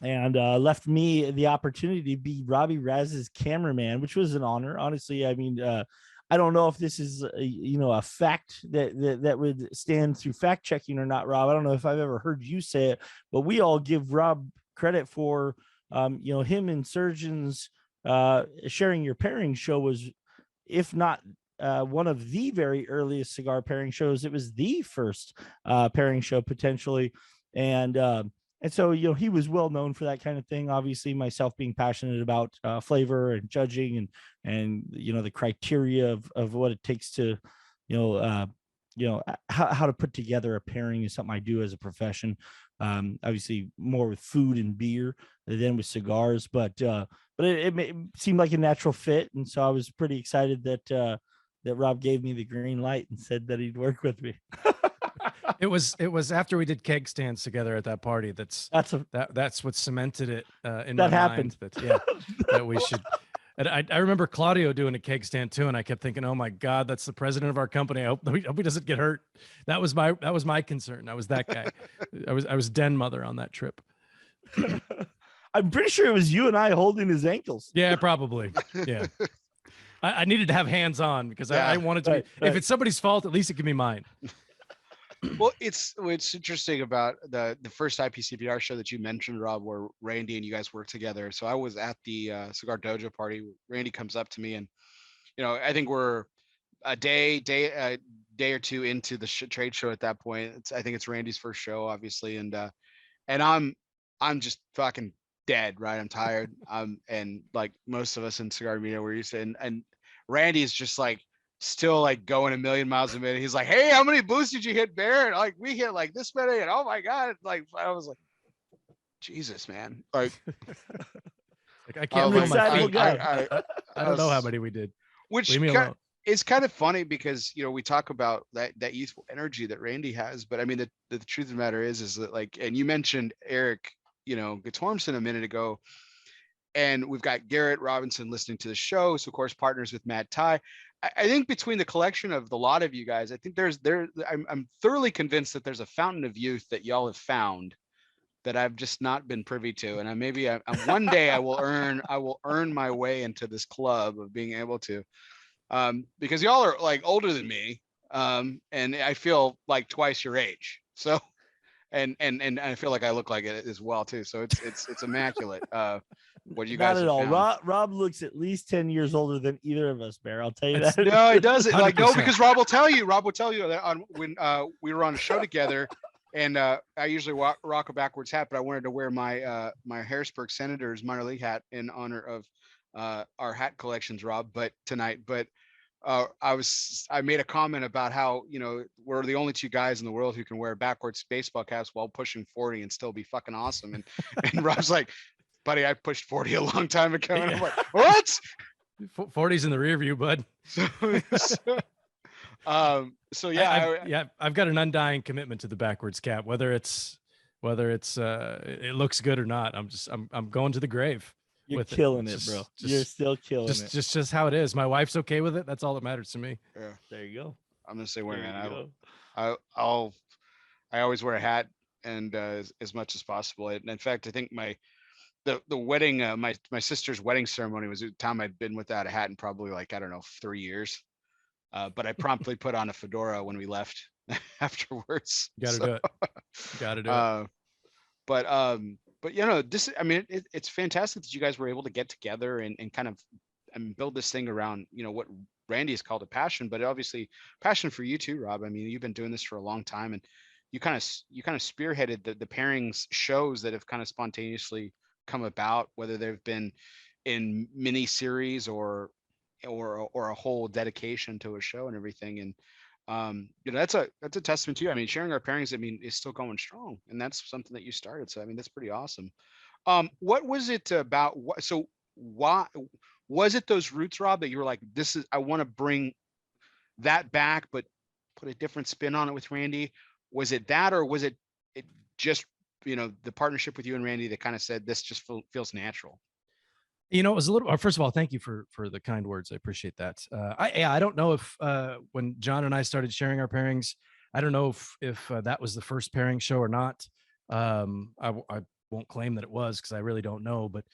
And left me the opportunity to be Robbie Raz's cameraman, which was an honor. Honestly, I mean, I don't know if this is a fact that would stand through fact checking or not, Rob. I don't know if I've ever heard you say it, but we all give Rob credit for him and Surgeons sharing your pairing show was, if not one of the very earliest cigar pairing shows, it was the first pairing show potentially, and so, he was well known for that kind of thing. Obviously, myself being passionate about flavor and judging and the criteria of what it takes to, how to put together a pairing is something I do as a profession. Obviously, more with food and beer than with cigars, but it seemed like a natural fit, and so I was pretty excited that Rob gave me the green light and said that he'd work with me. It was after we did keg stands together at that party. That's what cemented it in my mind. That we should. And I remember Claudio doing a keg stand too, and I kept thinking, "Oh my God, that's the president of our company. I hope he doesn't get hurt." That was my concern. I was that guy. I was den mother on that trip. I'm pretty sure it was you and I holding his ankles. Yeah, probably. Yeah. I needed to have hands on because I wanted to. Right. If it's somebody's fault, at least it can be mine. Well, what's interesting about the first IPCPR show that you mentioned, Rob, where Randy and you guys worked together. So I was at the Cigar Dojo party. Randy comes up to me, and I think we're a day or two into the trade show at that point. I think it's Randy's first show, obviously, and I'm just fucking dead, right? I'm tired. And like most of us in Cigar Media, we're used to, and Randy's just like still like going a million miles a minute. He's like, "Hey, how many boosts did you hit, Bear?" And like, we hit like this many, and oh my God, like I was like, Jesus, man, like I can't feel my feet. I don't know how many we did. Which is kind of funny because we talk about that youthful energy that Randy has, but I mean the truth of the matter is that like, and you mentioned Eric, Gatormson a minute ago, and we've got Garrett Robinson listening to the show, so of course partners with Matt Ty. I think between the collection of the lot of you guys, I think I'm thoroughly convinced that there's a fountain of youth that y'all have found that I've just not been privy to, and one day I will earn my way into this club of being able to, because y'all are like older than me, and I feel like twice your age, so and I feel like I look like it as well too, so it's immaculate. What you guys not at all. Rob looks at least 10 years older than either of us, Bear. I'll tell you that. No, it doesn't. 100%. Like, no, because Rob will tell you that when we were on a show together, and I usually rock a backwards hat, but I wanted to wear my my Harrisburg Senators minor league hat in honor of our hat collections, Rob. But tonight, I made a comment about how we're the only two guys in the world who can wear backwards baseball caps while pushing 40 and still be fucking awesome. And Rob's like, "Buddy, I pushed 40 a long time ago." And I'm like, "What? 40's in the rear view, bud." So yeah, I've got an undying commitment to the backwards cap, whether it's it looks good or not. I'm going to the grave. You're killing it, bro. You're still killing it. Just how it is. My wife's okay with it. That's all that matters to me. Yeah. There you go. I'm gonna say, I always wear a hat, and as much as possible. And in fact, I think the wedding, my sister's wedding ceremony was a time I'd been without a hat in probably like, I don't know, 3 years. But I promptly put on a fedora when we left afterwards. Got to do it. Got to do it. But this, I mean, it's fantastic that you guys were able to get together and kind of build this thing around, what Randy has called a passion, but obviously passion for you too, Rob. I mean, you've been doing this for a long time, and you kind of spearheaded the pairings shows that have kind of spontaneously come about, whether they've been in mini series or a whole dedication to a show and everything. And that's a testament to you. I mean, sharing our pairings, is still going strong, and that's something that you started. So I mean, that's pretty awesome. What was it about? So why was it those roots, Rob, that you were like, this is, I want to bring that back, but put a different spin on it with Randy? Was it that, or was it just, the partnership with you and Randy that kind of said this just feels natural? It was a little. First of all, thank you for the kind words. I appreciate that. I don't know if when John and I started sharing our pairings, I don't know if that was the first pairing show or not. I won't claim that it was because I really don't know. But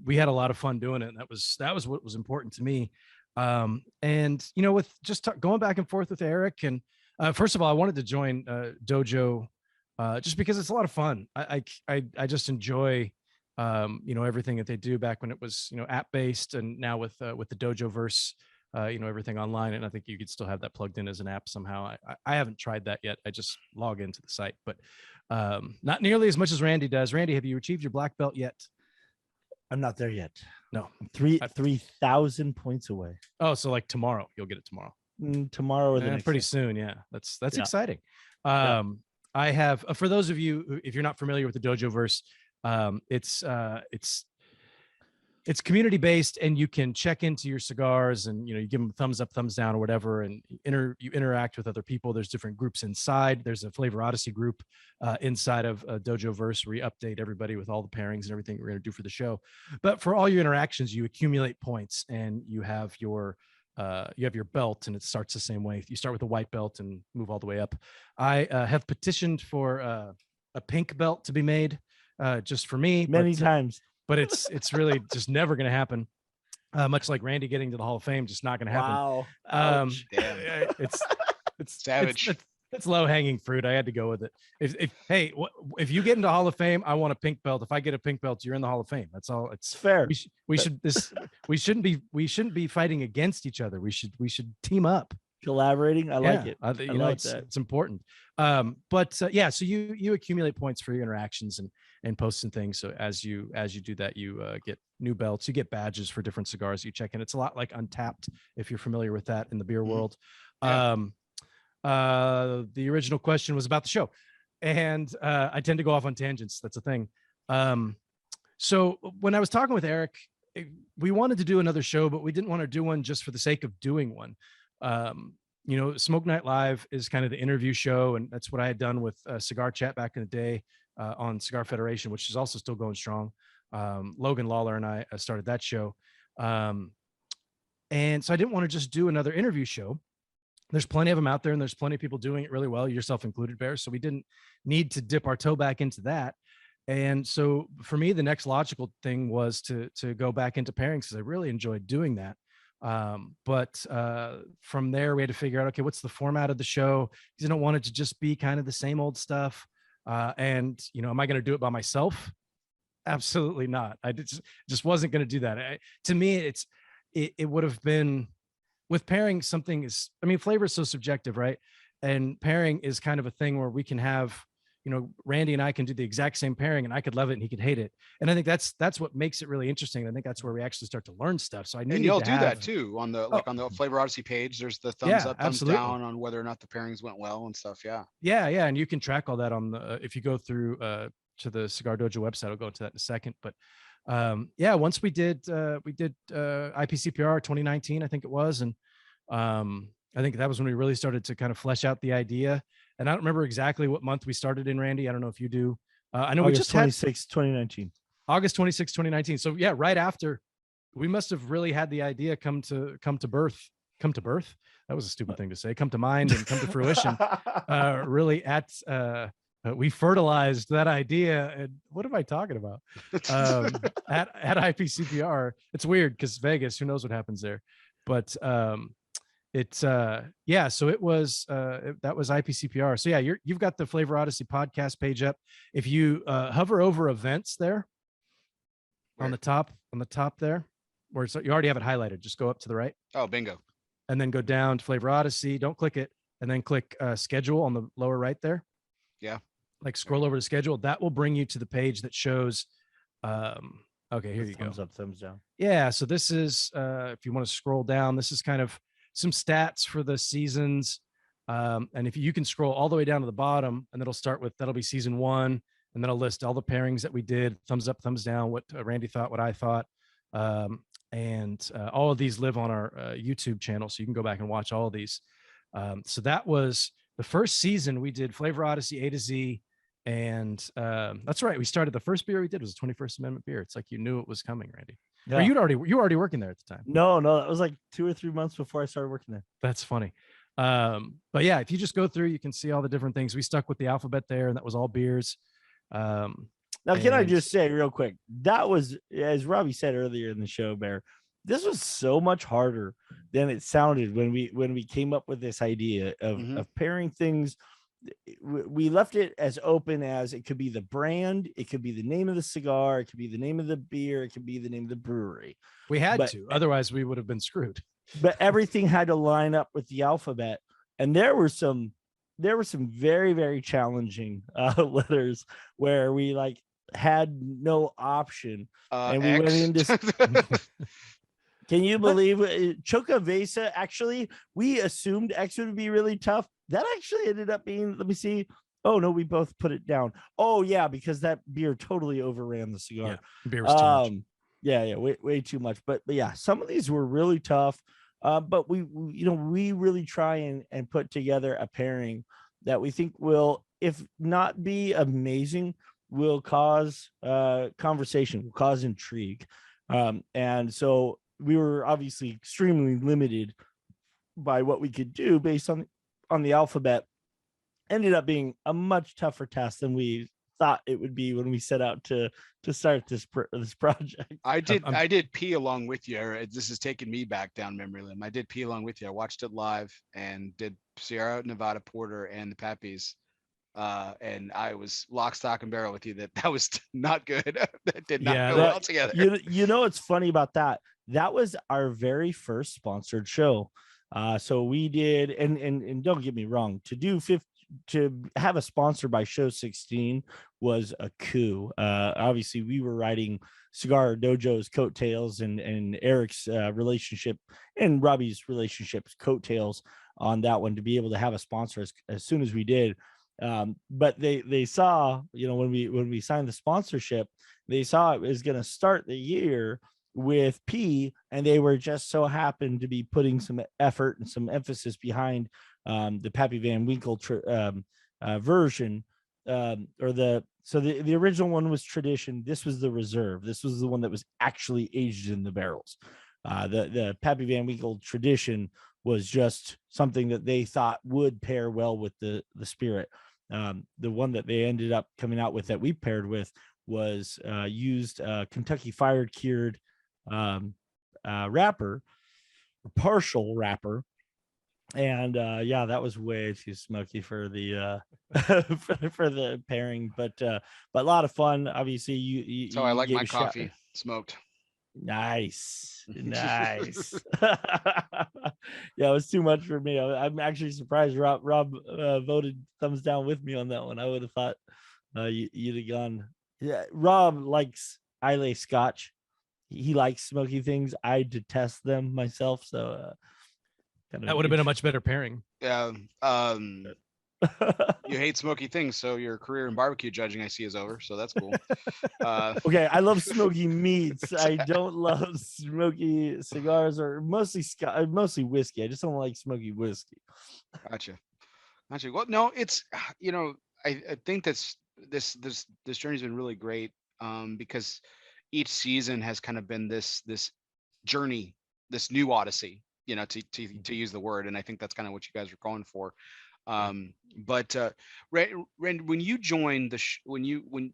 we had a lot of fun doing it, and that was what was important to me. And with just going back and forth with Eric, and first of all, I wanted to join Dojo just because it's a lot of fun. I just enjoy everything that they do back when it was, app based, and now with the Dojo verse, everything online. And I think you could still have that plugged in as an app somehow. I haven't tried that yet. I just log into the site, but not nearly as much as Randy does. Randy, have you achieved your black belt yet? I'm not there yet. No, 3,000 points away. Oh, so like tomorrow, you'll get it tomorrow. Tomorrow or the next pretty day. soon. Yeah, that's Yeah. exciting. Yeah. I have, for those of you, if you're not familiar with the Dojo verse, it's community based, and you can check into your cigars, and you give them thumbs up, thumbs down, or whatever, and you interact with other people. There's different groups inside. There's a Flavor Odyssey group inside of Dojo verse, where you update everybody with all the pairings and everything we're going to do for the show. But for all your interactions, you accumulate points, and you have your belt, and it starts the same way. You start with a white belt and move all the way up. I have petitioned for a pink belt to be made, just for me, many times, but it's really just never going to happen. Much like Randy getting to the Hall of Fame, just not going to happen. Wow. Damn. It's Savage. It's low hanging fruit. I had to go with it. If you get into Hall of Fame, I want a pink belt. If I get a pink belt, you're in the Hall of Fame. That's all. It's fair. We shouldn't be fighting against each other. We should team up. Collaborating. I like it. It's important. So you accumulate points for your interactions and posts and things. So as you do that, you get new belts, you get badges for different cigars you check in. It's a lot like Untapped, if you're familiar with that in the beer world. Yeah. The original question was about the show, and I tend to go off on tangents. That's a thing. So when I was talking with Eric, we wanted to do another show, but we didn't want to do one just for the sake of doing one. Smoke Night Live is kind of the interview show, and that's what I had done with Cigar Chat back in the day on Cigar Federation, which is also still going strong. Logan Lawler and I started that show. And so I didn't want to just do another interview show. There's plenty of them out there, and there's plenty of people doing it really well, yourself included, Bear. So we didn't need to dip our toe back into that. And so for me, the next logical thing was to go back into pairings, because I really enjoyed doing that. But from there, we had to figure out, okay, what's the format of the show? Because I don't want it to just be kind of the same old stuff. And am I going to do it by myself? Absolutely not. I just wasn't going to do that. To me, it would have been, with pairing, flavor is so subjective, right? And pairing is kind of a thing where we can have, Randy and I can do the exact same pairing, and I could love it and he could hate it. And I think that's what makes it really interesting. I think that's where we actually start to learn stuff. So and you'll do that too on the Flavor Odyssey page. There's the thumbs up, thumbs down on whether or not the pairings went well and stuff. Yeah. And you can track all that on the if you go through to the Cigar Dojo website. I'll go into that in a second. But once we did IPCPR 2019, I think it was, and I think that was when we really started to kind of flesh out the idea. And I don't remember exactly what month we started in, Randy. I don't know if you do. I know August we just 26, 2019. August 26, 2019. So yeah, right after, we must have really had the idea come to birth. Come to birth? That was a stupid thing to say. Come to mind and come to fruition. Really we fertilized that idea. And what am I talking about? At IPCPR. It's weird because Vegas, who knows what happens there. But so it was that was IPCPR. So yeah, you've got the Flavor Odyssey podcast page up. If you hover over events there, on the top there, where you already have it highlighted, just go up to the right. Oh, bingo. And then go down to Flavor Odyssey. Don't click it, and then click schedule on the lower right there. Yeah. Like scroll over to schedule. That will bring you to the page that shows. Okay, here you go. Thumbs up, thumbs down. Yeah. So this is if you want to scroll down, this is kind of some stats for the seasons. And if you can scroll all the way down to the bottom, and that'll be season 1, and and then I'll list all the pairings that we did, thumbs up, thumbs down, what Randy thought, what I thought. And all of these live on our YouTube channel, so you can go back and watch all of these. So that was the first season. We did Flavor Odyssey A to Z, and that's right. We started, the first beer we did was a 21st Amendment beer. It's like you knew it was coming, Randy. Yeah. Or you were already working there at the time. No, that was like 2 or 3 months before I started working there. That's funny. But yeah, if you just go through, you can see all the different things. We stuck with the alphabet there, and that was all beers. Now, can I just say real quick, that was, as Robbie said earlier in the show, Bear, this was so much harder than it sounded when we came up with this idea of pairing things. We left it as open as it could be the brand, it could be the name of the cigar, it could be the name of the beer, it could be the name of the brewery. We had to, otherwise we would have been screwed. But everything had to line up with the alphabet, and there were some very, very challenging letters where we like had no option, and we went into. Can you believe Chocavesa? Actually, we assumed X would be really tough. That actually ended up being, let me see. Oh no, we both put it down. Oh yeah, because that beer totally overran the cigar. Yeah, beer was too much. Yeah, way too much. But yeah, some of these were really tough. But we really try and put together a pairing that we think will, if not be amazing, will cause conversation, will cause intrigue. And so we were obviously extremely limited by what we could do based on the alphabet. Ended up being a much tougher task than we thought it would be when we set out to start this project. I did pee along with you. This is taking me back down memory lane. I did pee along with you. I watched it live and did Sierra Nevada Porter and the Pappies. And I was lock, stock, and barrel with you that was not good. That did not go well together. You know what's funny about that? That was our very first sponsored show. So we did, and don't get me wrong, to have a sponsor by show 16 was a coup. Obviously we were riding Cigar Dojo's coattails and Eric's relationship and Robbie's relationships coattails on that one to be able to have a sponsor as soon as we did. But they saw, when we signed the sponsorship, they saw it was going to start the year with P, and they were just so happened to be putting some effort and some emphasis behind the Pappy Van Winkle version, the original one was Tradition. This was the Reserve. This was the one that was actually aged in the barrels. The Pappy Van Winkle Tradition was just something that they thought would pair well with the spirit. The one that they ended up coming out with that we paired with was used Kentucky Fire Cured wrapper, partial wrapper. And that was way too smoky for the for the pairing, but a lot of fun. Obviously, you so I like my coffee smoked. Nice. Yeah, it was too much for me. I'm actually surprised Rob voted thumbs down with me on that one. I would have thought you'd have gone. Yeah, Rob likes Islay Scotch. He likes smoky things. I detest them myself, so that would have been a much better pairing. Yeah. You hate smoky things, so your career in barbecue judging, I see, is over. So that's cool. Okay, I love smoky meats. I don't love smoky cigars, or mostly whiskey. I just don't like smoky whiskey. Gotcha. Well, no, it's I think this journey's been really great because each season has kind of been this journey, this new odyssey, to use the word, and I think that's kind of what you guys are going for. But Rand, when you joined when you went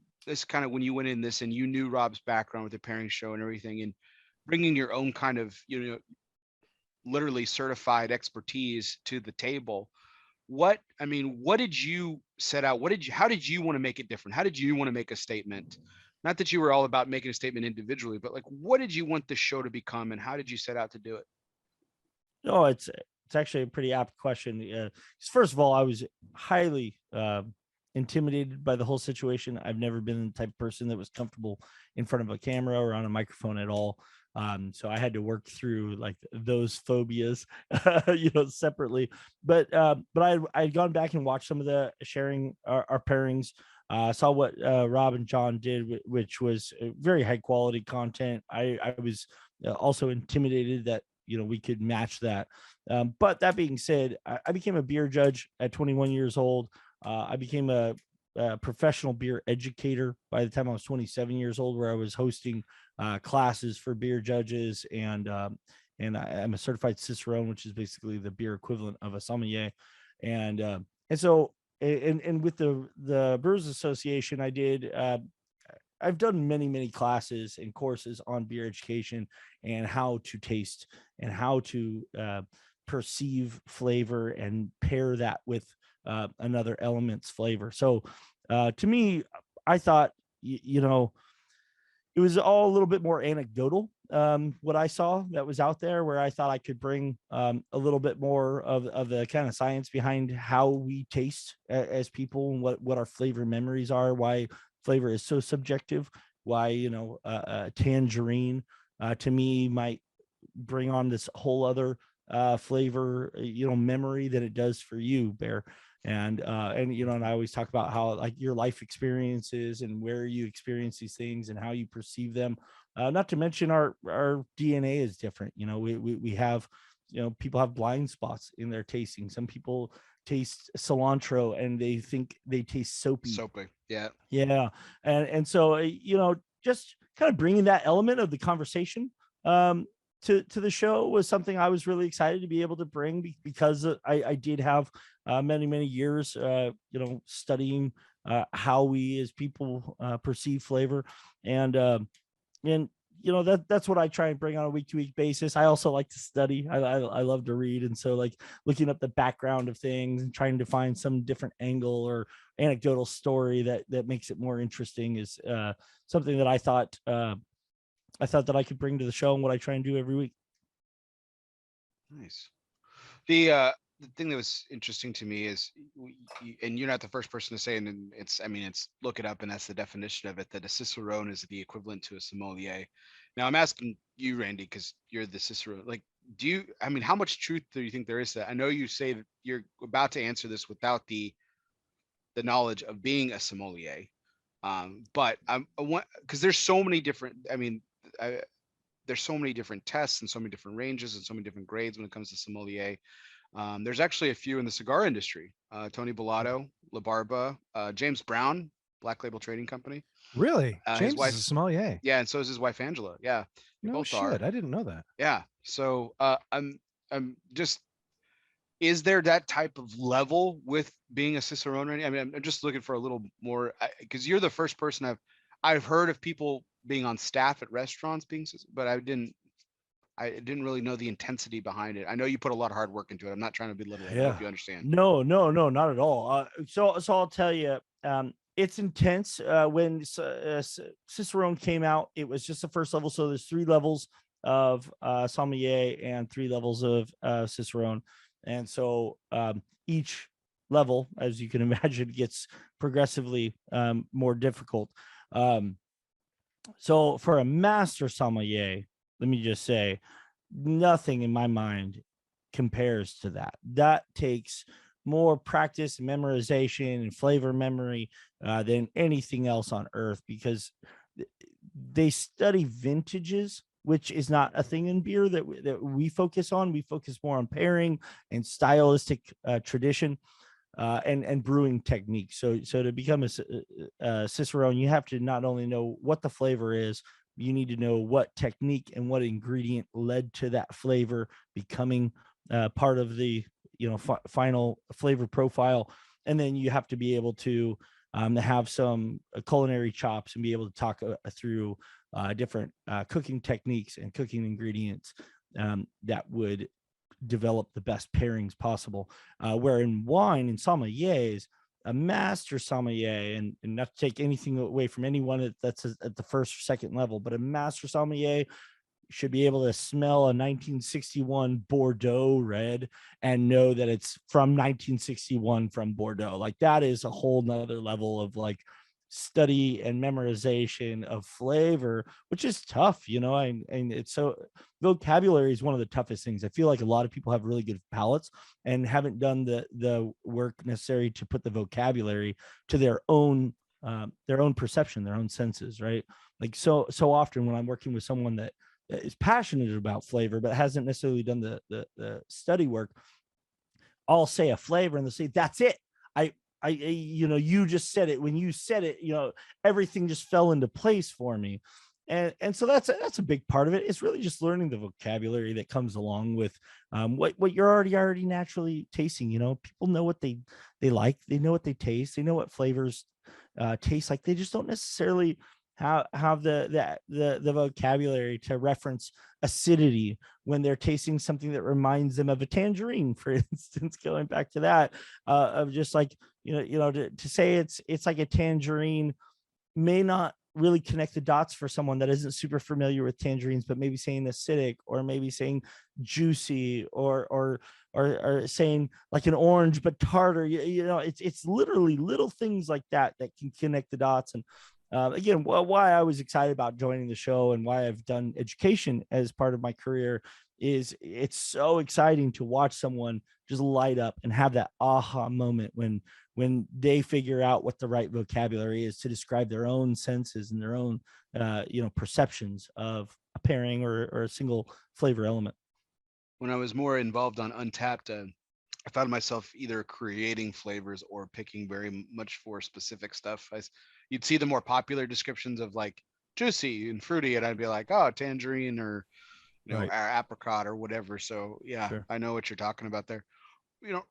in this and you knew Rob's background with the pairing show and everything, and bringing your own kind of literally certified expertise to the table, what did you set out? How did you want to make it different? How did you want to make a statement? Not that you were all about making a statement individually, but like, what did you want the show to become, and how did you set out to do it? No, it's actually a pretty apt question. First of all, I was highly intimidated by the whole situation. I've never been the type of person that was comfortable in front of a camera or on a microphone at all. So I had to work through like those phobias, separately. But I'd gone back and watched some of the sharing our pairings. Saw what Rob and John did, which was very high quality content. I was also intimidated that we could match that. But that being said, I became a beer judge at 21 years old. I became a professional beer educator by the time I was 27 years old, where I was hosting classes for beer judges, and I'm a certified cicerone, which is basically the beer equivalent of a sommelier. And so with the Brewers Association, I've done many classes and courses on beer education and how to taste and how to perceive flavor and pair that with another element's flavor. So to me, I thought, it was all a little bit more anecdotal, what I saw that was out there, where I thought I could bring a little bit more of the kind of science behind how we taste as people, and what our flavor memories are, why flavor is so subjective, why a tangerine to me might bring on this whole other flavor memory than it does for you, Bear. And I always talk about how, like, your life experiences and where you experience these things and how you perceive them. Not to mention our DNA is different. We have, people have blind spots in their tasting. Some people taste cilantro and they think they taste soapy. Yeah. And so just kind of bringing that element of the conversation to the show was something I was really excited to be able to bring, because I did have many years studying how we as people perceive flavor, and that's what I try and bring on a week-to-week basis. I also like to study. I love to read, and so, like, looking up the background of things and trying to find some different angle or anecdotal story that makes it more interesting is something that I thought that I could bring to the show, and what I try and do every week. Nice. The thing that was interesting to me is, and you're not the first person to say, and it's look it up, and that's the definition of it, that a cicerone is the equivalent to a sommelier. Now I'm asking you, Randy, because you're the cicerone. Like, how much truth do you think there is to that? I know you say that you're about to answer this without the knowledge of being a sommelier, but because there's so many different. There's so many different tests and so many different ranges and so many different grades when it comes to sommelier. There's actually a few in the cigar industry. Tony Bellotto, La Barba, James Brown, Black Label Trading Company. Really? His James wife, is a sommelier. Yeah, and so is his wife Angela. Yeah, No shit, I didn't know that. Yeah, so I'm just, is there that type of level with being a cicerone? I'm just looking for a little more, because you're the first person I've heard of people being on staff at restaurants but I didn't really know the intensity behind it. I know you put a lot of hard work into it. I'm not trying to belittle it. I hope you understand. No, not at all. So I'll tell you, it's intense. When Cicerone came out, it was just the first level. So there's 3 levels of sommelier and 3 levels of Cicerone. And so each level, as you can imagine, gets progressively more difficult. So for a master sommelier, let me just say, nothing in my mind compares to that. That takes more practice, memorization, and flavor memory than anything else on earth, because they study vintages, which is not a thing in beer that we focus on. We focus more on pairing and stylistic tradition and brewing technique. So to become a cicerone, you have to not only know what the flavor is, you need to know what technique and what ingredient led to that flavor becoming part of the final flavor profile. And then you have to be able to have some culinary chops and be able to talk through different cooking techniques and cooking ingredients that would develop the best pairings possible. Where in wine and sommeliers, a master sommelier, and not to take anything away from anyone that's at the first or second level, but a master sommelier should be able to smell a 1961 Bordeaux red and know that it's from 1961 from Bordeaux. Like, that is a whole nother level of like study and memorization of flavor, which is tough, and it's so, vocabulary is one of the toughest things. I feel like a lot of people have really good palates and haven't done the work necessary to put the vocabulary to their own their own perception, their own senses, right? Like so often when I'm working with someone that is passionate about flavor but hasn't necessarily done the study work, I'll say a flavor and they'll say, that's it. You just said it. When you said it, everything just fell into place for me. And so that's a big part of it. It's really just learning the vocabulary that comes along with what you're already naturally tasting. People know what they like, they know what they taste, they know what flavors taste like. They just don't necessarily have the vocabulary to reference acidity when they're tasting something that reminds them of a tangerine, for instance. Going back to that, of just like to say it's like a tangerine may not really connect the dots for someone that isn't super familiar with tangerines, but maybe saying acidic, or maybe saying juicy, or saying like an orange but tartar. It's literally little things like that can connect the dots. And again, why I was excited about joining the show and why I've done education as part of my career is it's so exciting to watch someone just light up and have that aha moment when they figure out what the right vocabulary is to describe their own senses and their own perceptions of a pairing or a single flavor element. When I was more involved on Untapped, I found myself either creating flavors or picking very much for specific stuff. You'd see the more popular descriptions of like juicy and fruity, and I'd be like, oh, tangerine, or Right. or apricot or whatever. So yeah, Sure. I know what you're talking about there.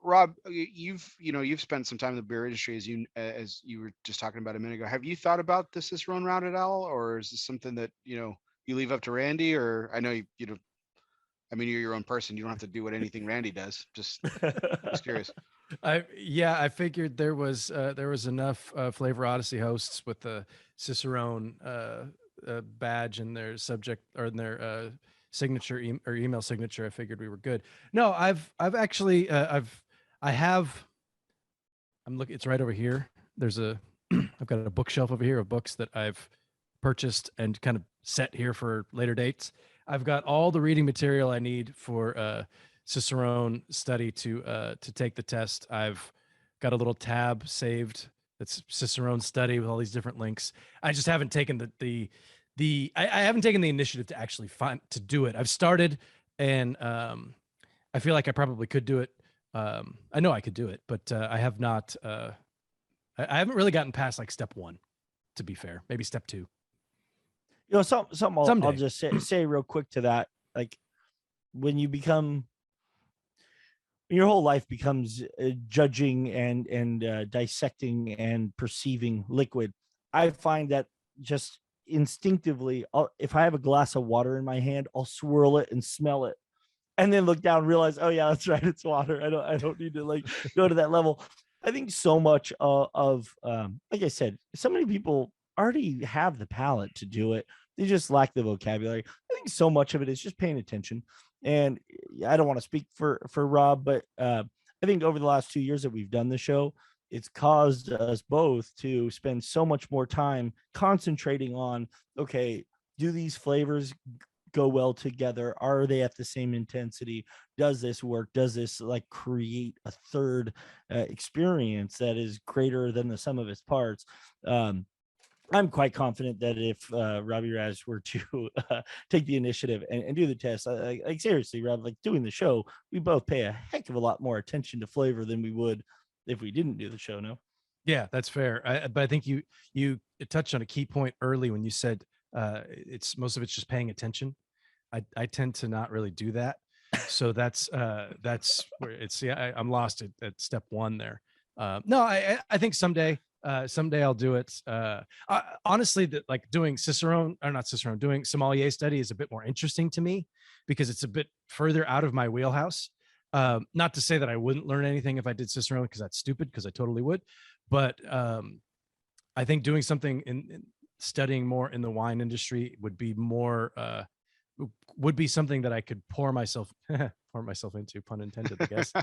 Rob, you've spent some time in the beer industry, as you were just talking about a minute ago. Have you thought about the Cicerone route at all, or is this something that you leave up to Randy? Or I know I mean, you're your own person. You don't have to do anything Randy does. Just curious. I figured there was enough Flavor Odyssey hosts with the Cicerone badge in their subject, or in their signature or email signature. I figured we were good. No, I've actually I'm looking. It's right over here. There's I've got a bookshelf over here of books that I've purchased and kind of set here for later dates. I've got all the reading material I need for Cicerone study to take the test. I've got a little tab saved that's Cicerone study with all these different links. I just haven't taken I haven't taken the initiative to actually to do it. I've started, and I feel like I probably could do it. I know I could do it, but I have not. I haven't really gotten past like step 1, to be fair. Maybe step 2. Something I'll just say real quick to that. Like when your whole life becomes judging and dissecting and perceiving liquid, I find that just instinctively, if I have a glass of water in my hand, I'll swirl it and smell it, and then look down and realize, oh yeah, that's right, it's water. I don't need to like go to that level. I think so much of like I said, so many people already have the palate to do it. They just lack the vocabulary. I think so much of it is just paying attention. And I don't want to speak for Rob, but I think over the last 2 years that we've done the show, it's caused us both to spend so much more time concentrating on, okay, do these flavors go well together? Are they at the same intensity? Does this work? Does this like create a third experience that is greater than the sum of its parts? I'm quite confident that if Robbie Raz were to take the initiative and do the test, like seriously, Rob, like doing the show, we both pay a heck of a lot more attention to flavor than we would if we didn't do the show. No? Yeah, that's fair. But I think you touched on a key point early when you said it's most of it's just paying attention. I tend to not really do that, so that's where it's. Yeah, I'm lost at step 1 there. No, I think someday I'll do it. Honestly, like doing doing sommelier study is a bit more interesting to me because it's a bit further out of my wheelhouse. Not to say that I wouldn't learn anything if I did Cicerone, because that's stupid, because I totally would. But I think doing something in studying more in the wine industry would be something that I could pour myself into, pun intended, I guess,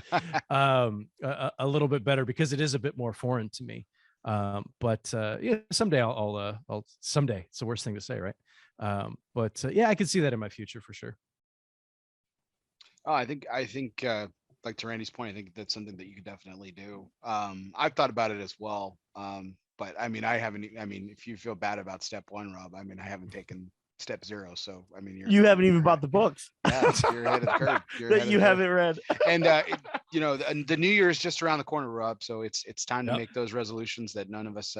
a little bit better, because it is a bit more foreign to me. But yeah, someday I'll someday. It's the worst thing to say, right? But yeah, I can see that in my future for sure. Oh, I think like to Randy's point, I think that's something that you could definitely do. I've thought about it as well. but I mean, I haven't. I mean, if you feel bad about step one, Rob, I mean, I haven't taken step zero. So I mean, You haven't even bought the books. Yeah, you're ahead of the curve. That you haven't read. And you know, the new year is just around the corner, Rob. So it's time to make those resolutions that none of us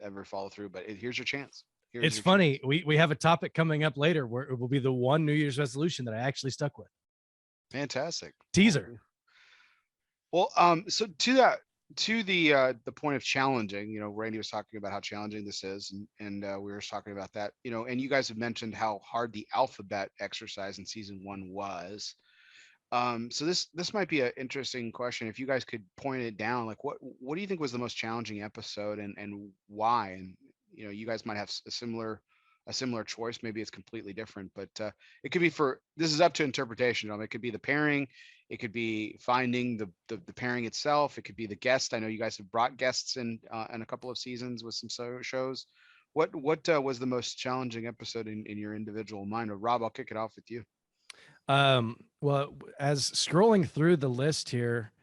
ever follow through. But here's your chance. It's funny. We have a topic coming up later where it will be the one New Year's resolution that I actually stuck with. Fantastic. Teaser. Well, so to the point of challenging, you know, Randy was talking about how challenging this is, and we were talking about that, you know, and you guys have mentioned how hard the alphabet exercise in season 1 was. So this might be an interesting question. If you guys could point it down, like what do you think was the most challenging episode, and why? And you know, you guys might have a similar choice. Maybe it's completely different, but it could be this is up to interpretation. It could be the pairing, it could be finding the pairing itself, it could be the guest. I know you guys have brought guests in a couple of seasons with some shows. What was the most challenging episode in your individual mind? Or Rob, I'll kick it off with you. Well, as scrolling through the list here,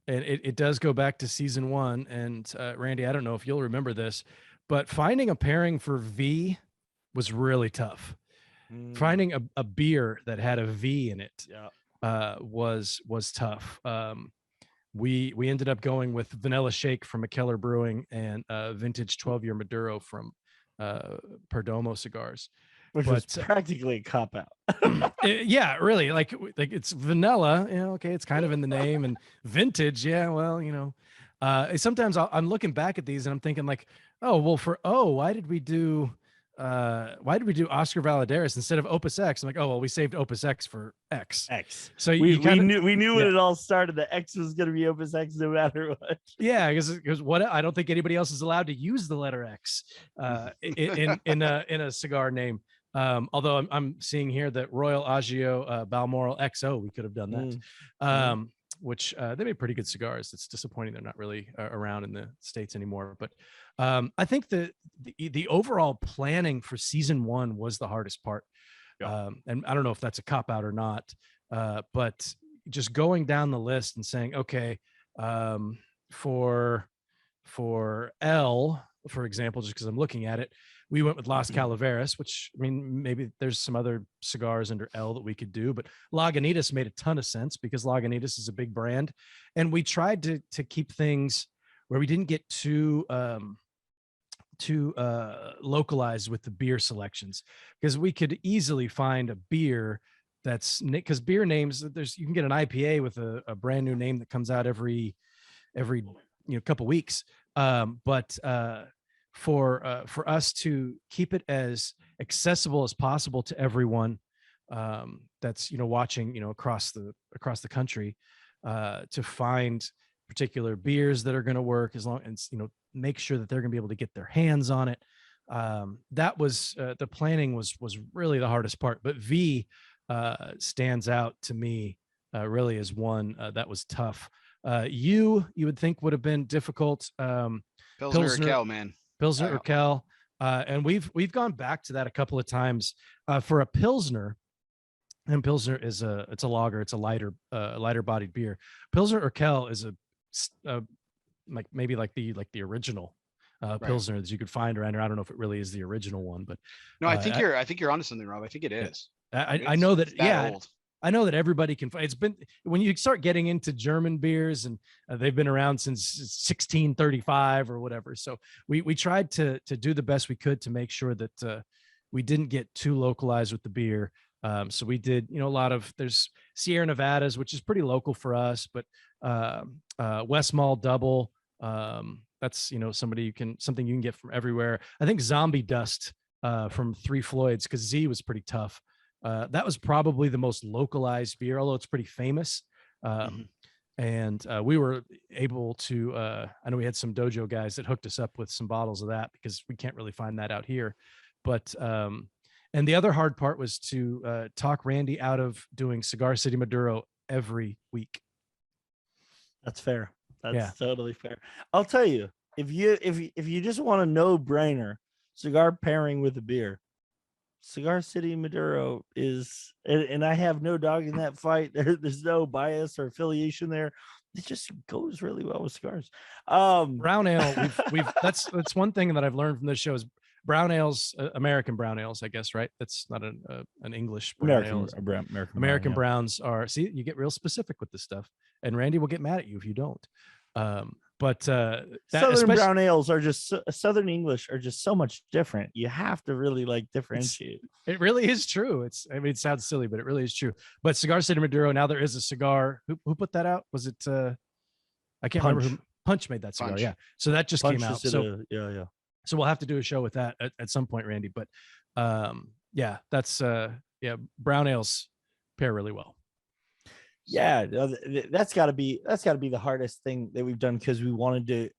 and it does go back to season 1, and Randy, I don't know if you'll remember this, but finding a pairing for V was really tough. Finding a beer that had a V in it was tough. We ended up going with Vanilla Shake from McKellar Brewing and vintage 12-year Maduro from Perdomo Cigars, which was practically a cop out. Yeah, really. Like it's vanilla. You know, okay, it's kind of in the name, and vintage. Yeah, well, you know, sometimes I'm looking back at these and I'm thinking like, oh, well, why did we do Oscar Valadares instead of Opus X? I'm like, oh, well, we saved Opus X for X. So we knew when it all started that X was going to be Opus X no matter what. Yeah, because I don't think anybody else is allowed to use the letter X in a cigar name. Although I'm seeing here that Royal Agio Balmoral XO, we could have done that. Which they made pretty good cigars. It's disappointing they're not really around in the States anymore. But I think the overall planning for season 1 was the hardest part. And I don't know if that's a cop out or not, but just going down the list and saying, okay, for L, for example, just because I'm looking at it, we went with Las Calaveras, which, I mean, maybe there's some other cigars under L that we could do, but Lagunitas made a ton of sense because Lagunitas is a big brand. And we tried to keep things where we didn't get too localized with the beer selections, because we could easily find a beer because beer names, you can get an IPA with a brand new name that comes out every couple weeks. But for us to keep it as accessible as possible to everyone that's watching across the country, to find particular beers that are going to work, as long as make sure that they're going to be able to get their hands on it. That was the planning was really the hardest part. But V stands out to me really as one that was tough. You would think would have been difficult. Pilsner or Kel, man. Pilsner or Kel. And we've gone back to that a couple of times for a Pilsner. And Pilsner is it's a lager. It's a lighter bodied beer. Pilsner or Kel is maybe like the original Pilsner that you could find around here. I don't know if it really is the original one, but no, I think you're onto something, Rob. I think it is. I know that. Old. I know that everybody can. It's been, when you start getting into German beers, and they've been around since 1635 or whatever. So we tried to do the best we could to make sure that we didn't get too localized with the beer. So we did, a lot of, there's Sierra Nevadas, which is pretty local for us, but Westmalle Double, that's something you can get from everywhere. I think Zombie Dust from Three Floyds, because Z was pretty tough. That was probably the most localized beer, although it's pretty famous. And we were able to, I know we had some dojo guys that hooked us up with some bottles of that, because we can't really find that out here. But, and the other hard part was to talk Randy out of doing Cigar City Maduro every week. That's fair. That's totally fair. I'll tell you, if you just want a no-brainer cigar pairing with a beer, Cigar City Maduro is, and I have no dog in that fight. There's no bias or affiliation there. it just goes really well with cigars. Brown ale, that's one thing that I've learned from this show is brown ales, American brown ales, I guess, right? That's not an English brown ale. American browns are, see, you get real specific with this stuff, and Randy will get mad at you if you don't. Southern brown ales are just Southern English are just so much different. You have to really like differentiate. It really is true. I mean, it sounds silly, but it really is true. But Cigar City Maduro, now there is a cigar. Who put that out? Was it I can't remember who. Punch made that cigar. Punch. Yeah. So that just came out. So yeah. So we'll have to do a show with that at some point, Randy. But yeah, that's brown ales pair really well. Yeah, that's got to be the hardest thing that we've done, because we wanted to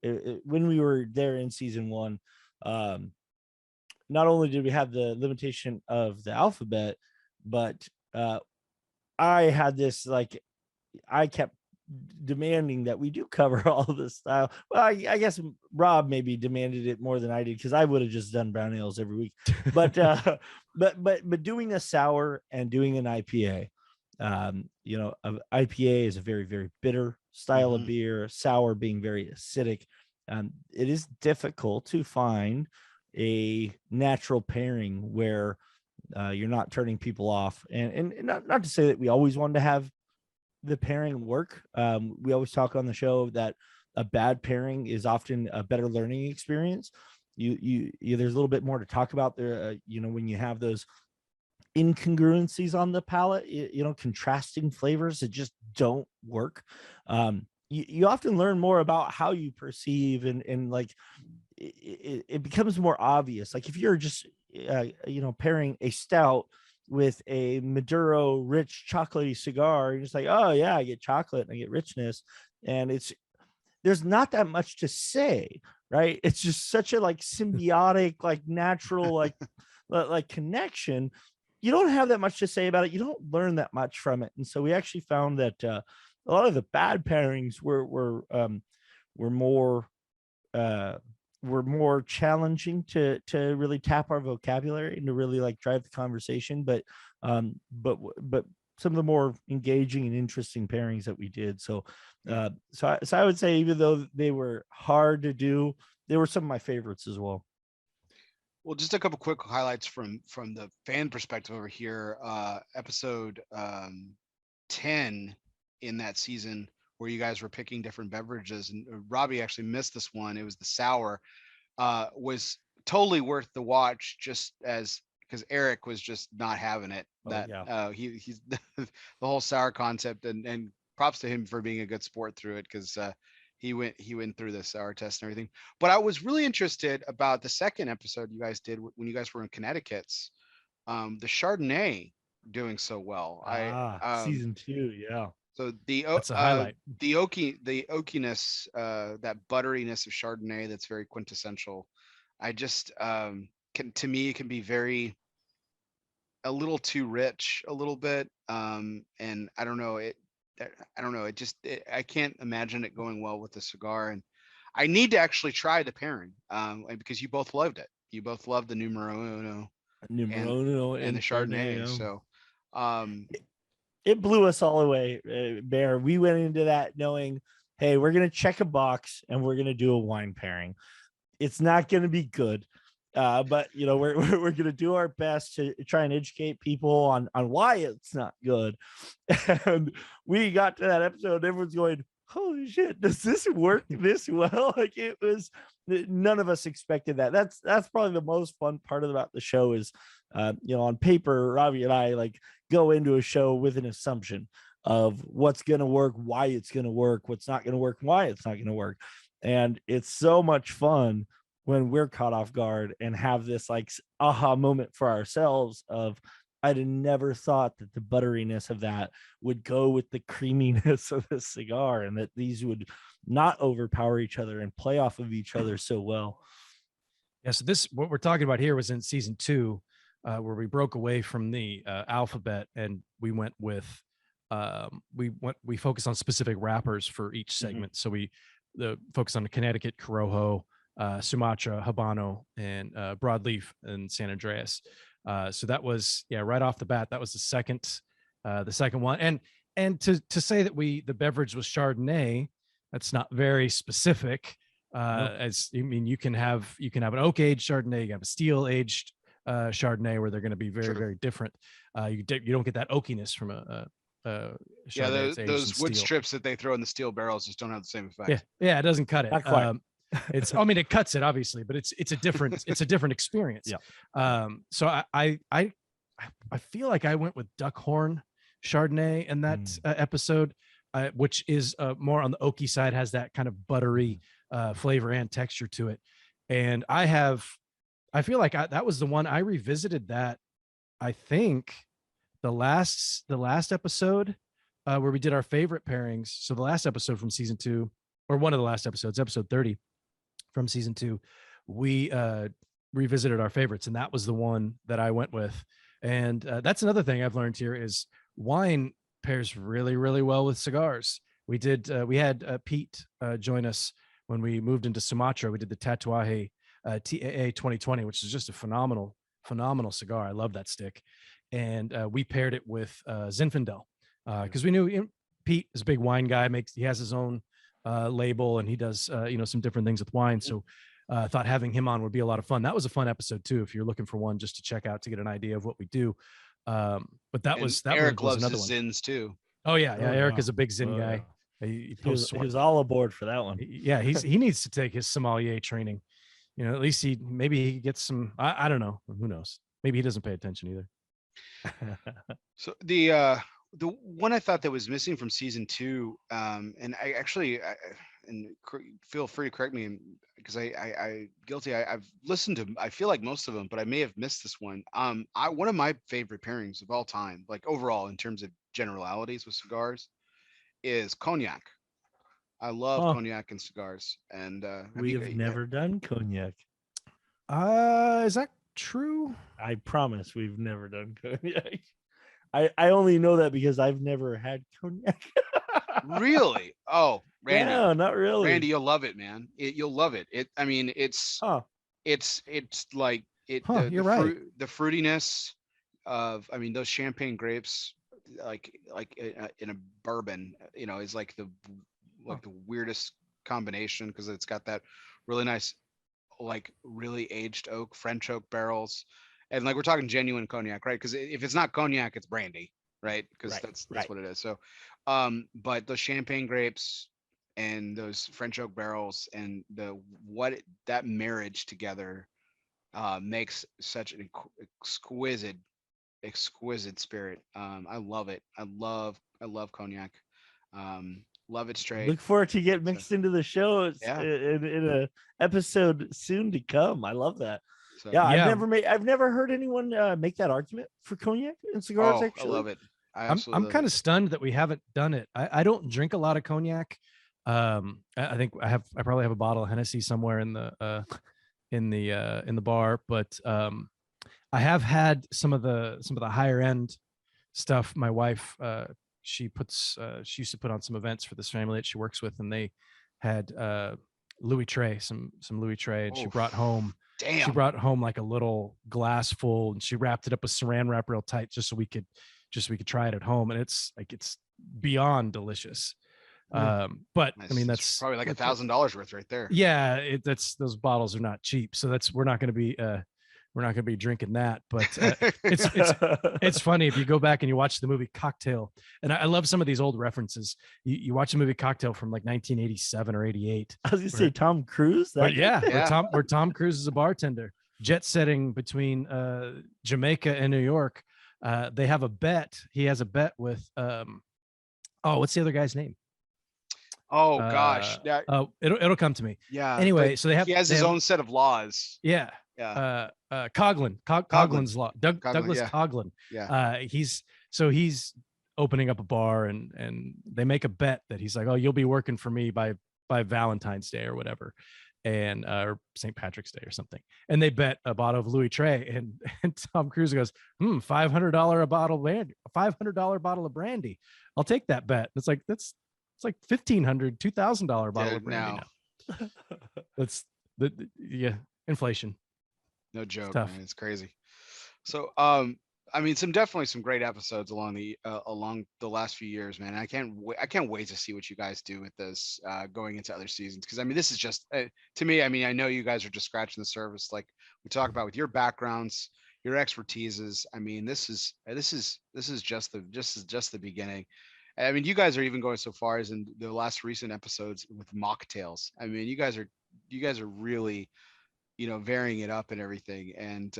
when we were there in season 1. Not only did we have the limitation of the alphabet, but I had this, like, I kept demanding that we do cover all of this style. Well, I guess Rob maybe demanded it more than I did, because I would have just done brown ales every week. But but doing a sour and doing an IPA, IPA is a very, very bitter style of beer, sour being very acidic. It is difficult to find a natural pairing where you're not turning people off, and not to say that we always wanted to have the pairing work. We always talk on the show that a bad pairing is often a better learning experience. You there's a little bit more to talk about there, when you have those incongruencies on the palate, contrasting flavors that just don't work. You often learn more about how you perceive, and like it becomes more obvious. Like if you're just pairing a stout with a Maduro rich chocolatey cigar, you're just like, oh yeah, I get chocolate and I get richness, and there's not that much to say, right? It's just such a like symbiotic, like natural, like connection. You don't have that much to say about it. You don't learn that much from it. And so we actually found that a lot of the bad pairings were more challenging to really tap our vocabulary and to really like drive the conversation. But some of the more engaging and interesting pairings that we did. So I would say, even though they were hard to do, they were some of my favorites as well. Well, just a couple quick highlights from the fan perspective over here. Episode 10 in that season, where you guys were picking different beverages, and Robbie actually missed this one. It was the sour. Was totally worth the watch, just as because Eric was just not having it. He's the whole sour concept, and props to him for being a good sport through it, because he went through the sour test and everything. But I was really interested about the second episode you guys did when you guys were in Connecticut's, the Chardonnay doing so well. Season 2, yeah. So the oakiness, that butteriness of Chardonnay, that's very quintessential. I just to me it can be a little too rich, a little bit, and I don't know it. I can't imagine it going well with the cigar, and I need to actually try the pairing, because you both loved it. You both loved the numero uno and the Chardonnay. Yeah. So it blew us all away, Bear. We went into that knowing, hey, we're going to check a box and we're going to do a wine pairing. It's not going to be good. But we're going to do our best to try and educate people on why it's not good. And we got to that episode, and everyone's going, holy shit, does this work this well? Like, it was, none of us expected that. That's probably the most fun part about the show is, on paper, Robbie and I like go into a show with an assumption of what's going to work, why it's going to work, what's not going to work, why it's not going to work. And it's so much fun when we're caught off guard and have this like aha moment for ourselves of, I'd have never thought that the butteriness of that would go with the creaminess of the cigar, and that these would not overpower each other and play off of each other so well. Yeah. So what we're talking about here was in season 2, where we broke away from the alphabet, and we went with we focused on specific wrappers for each segment. So we focused on the Connecticut, Corojo, Sumatra, Habano, and Broadleaf and San Andreas. So that was, right off the bat, that was the second one. And to say that the beverage was Chardonnay, That's not very specific. As I mean, you can have an oak aged Chardonnay, you can have a steel aged Chardonnay, where they're going to be very, very different. You don't get that oakiness from a Chardonnay. Those wood strips that they throw in the steel barrels just don't have the same effect. Yeah, it doesn't cut it. Not quite. I mean, it cuts it obviously, but it's a different experience. Yeah. So I feel like I went with Duckhorn Chardonnay in that episode, which is more on the oaky side, has that kind of buttery flavor and texture to it. And I feel like that was the one I revisited that, I think the last episode where we did our favorite pairings. So the last episode from season 2, or one of the last episodes, episode 30 from season 2, we revisited our favorites, and that was the one that I went with. And that's another thing I've learned here is wine pairs really, really well with cigars. We had Pete join us when we moved into Sumatra. We did the Tatuaje TAA 2020, which is just a phenomenal cigar. I love that stick. And we paired it with Zinfandel because we knew Pete is a big wine guy. He has his own label, and he does some different things with wine. So thought having him on would be a lot of fun. That was a fun episode too, if you're looking for one just to check out to get an idea of what we do. But Eric was loves another his one. Zins too. Oh yeah, Eric is a big Zin Oh, guy. yeah. He was all aboard for that one. Yeah, he needs to take his sommelier training. At least maybe he gets some. I don't know. Who knows? Maybe he doesn't pay attention either. So the one I thought that was missing from season 2, and I actually, feel free to correct me because I guilty. I've listened to, I feel like most of them, but I may have missed this one. One of my favorite pairings of all time, like overall in terms of generalities with cigars, is cognac. I love cognac and cigars, and we have never done cognac. Is that true? I promise we've never done cognac. I only know that because I've never had cognac. Really? Oh, Randy. No, not really. Randy, you'll love it, man. You'll love it. I mean, it's like you're right. The fruitiness of, I mean, those champagne grapes, like in a bourbon, is like the weirdest combination, because it's got that really nice, like really aged oak, French oak barrels. And like, we're talking genuine cognac, right? Because if it's not cognac, it's brandy, right? Because that's what it is. So, but those champagne grapes and those French oak barrels and that marriage together makes such an exquisite spirit. I love it. I love cognac. Love it straight. Look forward to get mixed into the show in a episode soon to come. I love that. So, I've never heard anyone make that argument for cognac and cigars. Actually, I love it. I'm kind of stunned that we haven't done it. I don't drink a lot of cognac. I think I probably have a bottle of Hennessy somewhere in the bar, but I have had some of the higher end stuff. My wife, she used to put on some events for this family that she works with, and they had Louis Trey, some Louis Trey, and she brought home. Damn. She brought home like a little glass full, and she wrapped it up with saran wrap real tight, just so we could try it at home. And it's beyond delicious. But nice. I mean, that's probably like $1,000 worth right there. Yeah, those bottles are not cheap, so we're not going to be drinking that. But it's funny if you go back and you watch the movie Cocktail, and I love some of these old references. You watch the movie Cocktail from like 1987 or 88. I was gonna say Tom Cruise. Where Tom Cruise is a bartender, jet setting between Jamaica and New York. They have a bet. He has a bet with what's the other guy's name? Oh gosh. It'll come to me. Yeah. Anyway, so he has his own set of laws. Yeah. Yeah. Coughlin's law. Douglas yeah. Coughlin. Yeah. He's opening up a bar, and they make a bet that he's like, oh, you'll be working for me by Valentine's Day or whatever, and or St. Patrick's Day or something. And they bet a bottle of Louis Trey, and Tom Cruise goes, $500 a bottle of brandy, $500 bottle of brandy. I'll take that bet. It's like it's like $1,500, $2,000 bottle of brandy now. That's inflation. No joke, man. It's crazy. So I mean, definitely some great episodes along the last few years, man. I can't wait to see what you guys do with this going into other seasons. Because I mean, this is just to me. I mean, I know you guys are just scratching the surface, like we talk about with your backgrounds, your expertises. I mean, this is just the beginning. I mean, you guys are even going so far as in the last recent episodes with mocktails. I mean, you guys are really, varying it up and everything, and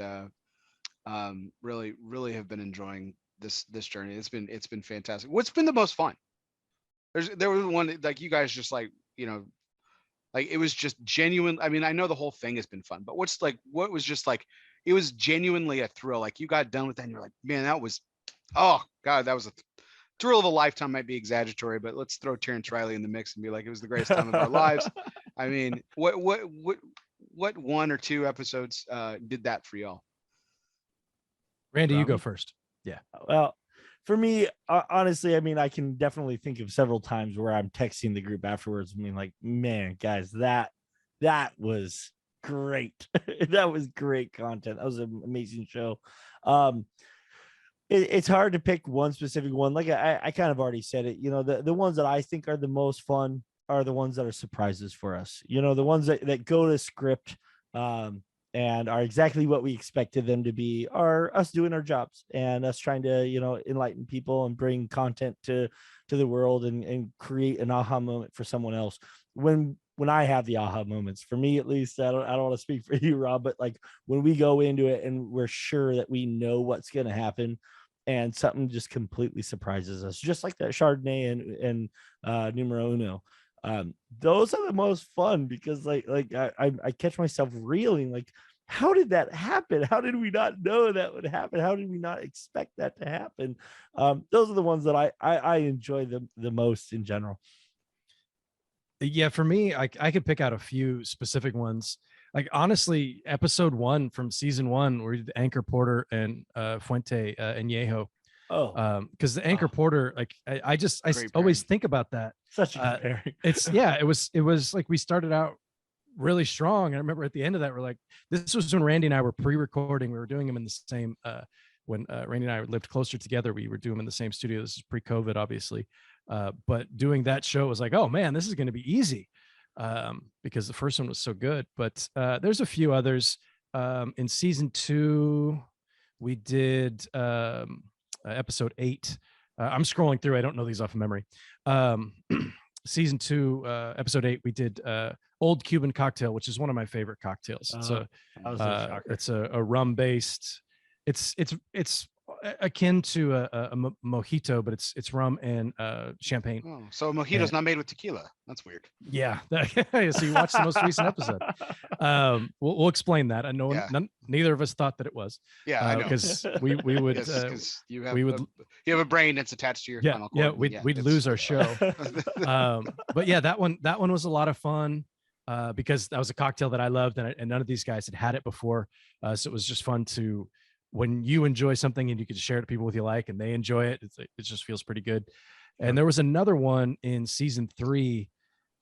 really have been enjoying this journey. It's been fantastic. What's been the most fun? There was one like you guys just like, like it was just genuine. I mean, I know the whole thing has been fun, but what was just like, it was genuinely a thrill. Like you got done with that and you're like, man, that was, oh God, that was a thrill of a lifetime. Might be exaggeratory, but let's throw Terrence Riley in the mix and be like, it was the greatest time of our lives. I mean, what one or two episodes did that for y'all? Randy, you go first. Yeah. Well, for me, honestly, I mean, I can definitely think of several times where I'm texting the group afterwards. I mean, like, man, guys, that was great. That was great content. That was an amazing show. It's hard to pick one specific one. Like I kind of already said it. The ones that I think are the most fun are the ones that are surprises for us. The ones that go to script. And are exactly what we expected them to be, are us doing our jobs and us trying to, enlighten people and bring content to the world and create an aha moment for someone else. When I have the aha moments, for me at least, I don't want to speak for you, Rob, but like when we go into it and we're sure that we know what's going to happen and something just completely surprises us, just like that Chardonnay and numero uno. Those are the most fun because like I catch myself reeling, like, how did that happen? How did we not know that would happen? How did we not expect that to happen? Those are the ones that I enjoy the most in general. Yeah, for me, I could pick out a few specific ones. Like honestly, episode 1 from season 1, where we did Anchor Porter and Fuente and Yeho. Oh, because the Anchor Porter, like I always think about that. Such a good pairing. It was like we started out really strong. And I remember at the end of that, we're like, this was when Randy and I were pre-recording. We were doing them in the same when Randy and I lived closer together. We were doing them in the same studio. This is pre-COVID, obviously. But doing that show was like, oh man, this is going to be easy because the first one was so good. But there's a few others. In season 2, we did episode 8. I'm scrolling through. I don't know these off of memory. Season 2, episode 8, we did Old Cuban Cocktail, which is one of my favorite cocktails. It's a rum based. It's akin to a mojito, but it's rum and champagne. Oh, so a mojito's not made with tequila. That's weird. Yeah. So you watched the most recent episode. We'll explain that. I know neither of us thought that it was. Yeah, I know. Because we would yes, you have a brain that's attached to your spinal cord. We'd lose our show. But yeah, that one was a lot of fun. Because that was a cocktail that I loved, and none of these guys had it before, so it was just fun to, when you enjoy something and you can share it to people with you like, and they enjoy it, it just feels pretty good. And there was another one in season 3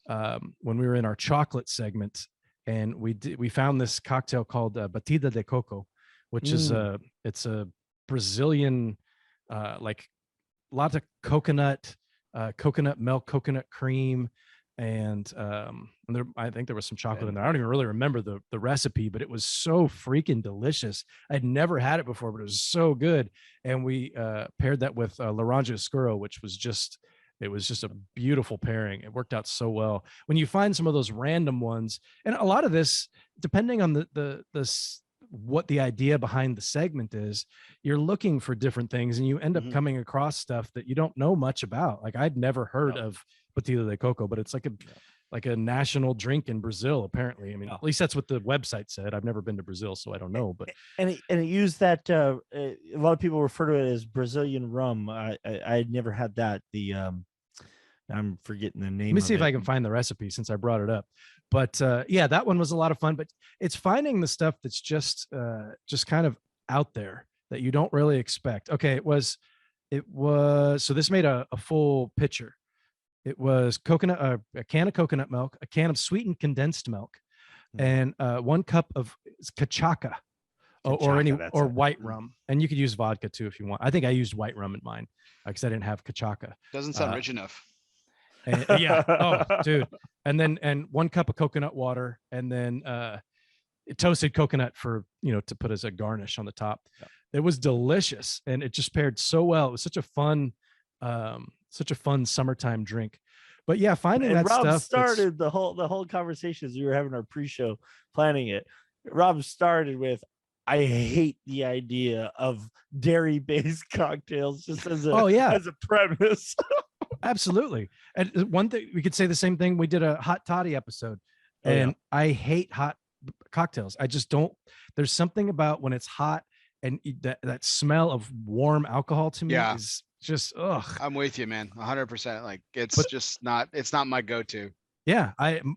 when we were in our chocolate segment, and we found this cocktail called Batida de Coco, which is it's a Brazilian like lots of coconut milk, coconut cream. And I think there was some chocolate in there. I don't even really remember the recipe, but it was so freaking delicious. I'd never had it before, but it was so good. And we paired that with Laranja Oscuro, which was just a beautiful pairing. It worked out so well. When you find some of those random ones, and a lot of this, depending on the what the idea behind the segment is, you're looking for different things, and you end up coming across stuff that you don't know much about. Like I'd never heard of Batida de Coco, but it's like a national drink in Brazil, apparently. I mean, at least that's what the website said. I've never been to Brazil, so I don't know. But it used that. A lot of people refer to it as Brazilian rum. I never had that. I'm forgetting the name. Let me see if I can find the recipe since I brought it up. But yeah, that one was a lot of fun. But it's finding the stuff that's just kind of out there that you don't really expect. Okay, it was. So this made a full pitcher. It was coconut, a can of coconut milk, a can of sweetened condensed milk, and 1 cup of cachaca, or white rum, and you could use vodka too if you want. I think I used white rum in mine because I didn't have cachaca. Doesn't sound rich enough. And, yeah. Oh, dude. And 1 cup of coconut water, and then toasted coconut for, to put as a garnish on the top. Yeah. It was delicious, and it just paired so well. It was such a fun summertime drink. But yeah, finding that Rob stuff started the whole conversation as we were having our pre-show planning it. Rob started with, I hate the idea of dairy-based cocktails just as a premise. Absolutely. And one thing, we could say the same thing. We did a hot toddy episode, and I hate hot cocktails. I just don't. There's something about when it's hot and that smell of warm alcohol to me is just ugh. I'm with you, man. 100%. Like it's not my go-to. Yeah,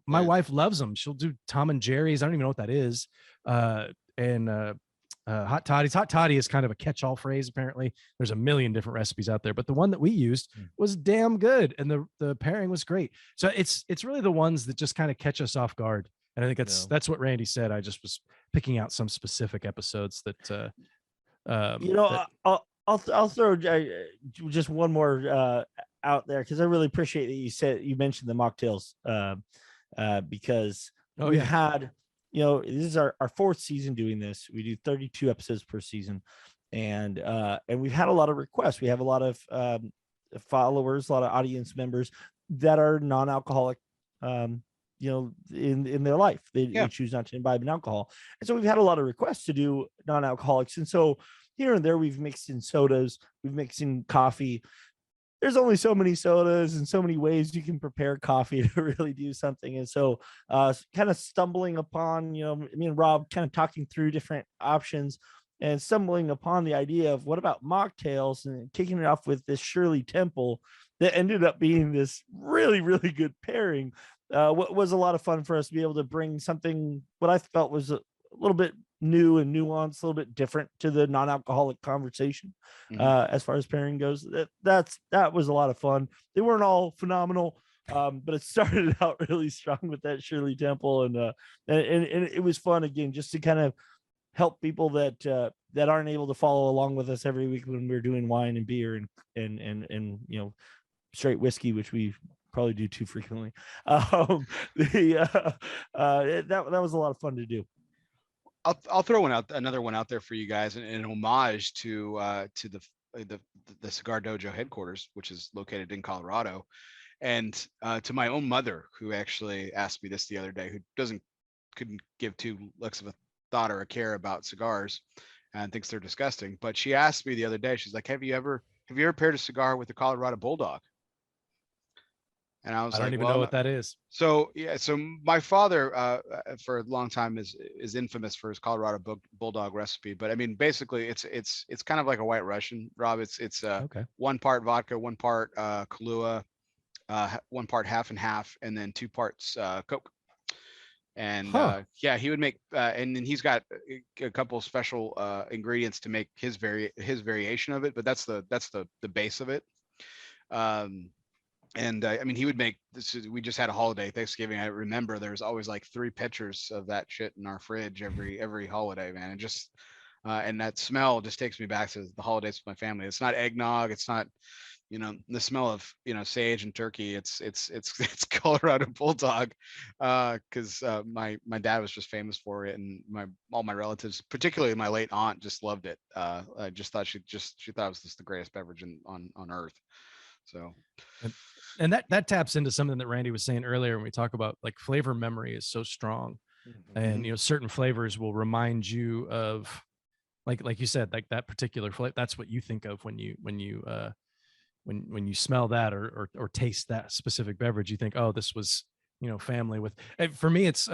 my wife loves them. She'll do Tom and Jerry's. I don't even know what that is. And hot toddies. Hot toddy is kind of a catch-all phrase. Apparently, there's a million different recipes out there, but the one that we used was damn good, and the pairing was great. So it's really the ones that just kind of catch us off guard. And I think that's what Randy said. I just was picking out some specific episodes that I'll throw just one more out there, because I really appreciate that you mentioned the mocktails, because we've had, this is our 4th season doing this. We do 32 episodes per season, and we've had a lot of requests. We have a lot of followers, a lot of audience members that are non-alcoholic, in their life. They choose not to imbibe in alcohol. And so we've had a lot of requests to do non-alcoholics. And so here and there, we've mixed in sodas, we've mixed in coffee. There's only so many sodas and so many ways you can prepare coffee to really do something. And so kind of stumbling upon, me and Rob kind of talking through different options and stumbling upon the idea of what about mocktails, and kicking it off with this Shirley Temple that ended up being this really, really good pairing. What was a lot of fun for us to be able to bring something, what I felt was a little bit new and nuanced, a little bit different to the non-alcoholic conversation. As far as pairing goes, that was a lot of fun. They weren't all phenomenal, but it started out really strong with that Shirley Temple, and it was fun again, just to kind of help people that aren't able to follow along with us every week when we're doing wine and beer and straight whiskey, which we probably do too frequently. That was a lot of fun to do. I'll throw another one out there for you guys, in homage to the Cigar Dojo headquarters, which is located in Colorado, and to my own mother, who actually asked me this the other day, who couldn't give 2 licks of a thought or a care about cigars, and thinks they're disgusting. But she asked me the other day, she's like, "Have you ever paired a cigar with a Colorado Bulldog?" And I was like, I don't even know what that is. So my father, for a long time, is infamous for his Colorado Bulldog recipe. But I mean, basically, it's kind of like a White Russian, Rob. It's 1 part vodka, 1 part Kahlua, 1 part half and half, and then 2 parts Coke. And he would make, and then he's got a couple special ingredients to make his variation of it. But that's the base of it. And I mean, he would make this. We just had a holiday, Thanksgiving. I remember there was always like 3 pitchers of that shit in our fridge every holiday, man. And just and that smell just takes me back to the holidays with my family. It's not eggnog. It's not, the smell of sage and turkey. It's Colorado Bulldog, because my dad was just famous for it, and all my relatives, particularly my late aunt, just loved it. I just thought she thought it was just the greatest beverage on earth. So. And that taps into something that Randy was saying earlier when we talk about, like, flavor memory is so strong, and certain flavors will remind you of, like you said, like that particular flavor. That's what you think of when you smell that or taste that specific beverage. You think, oh, this was family with. For me, it's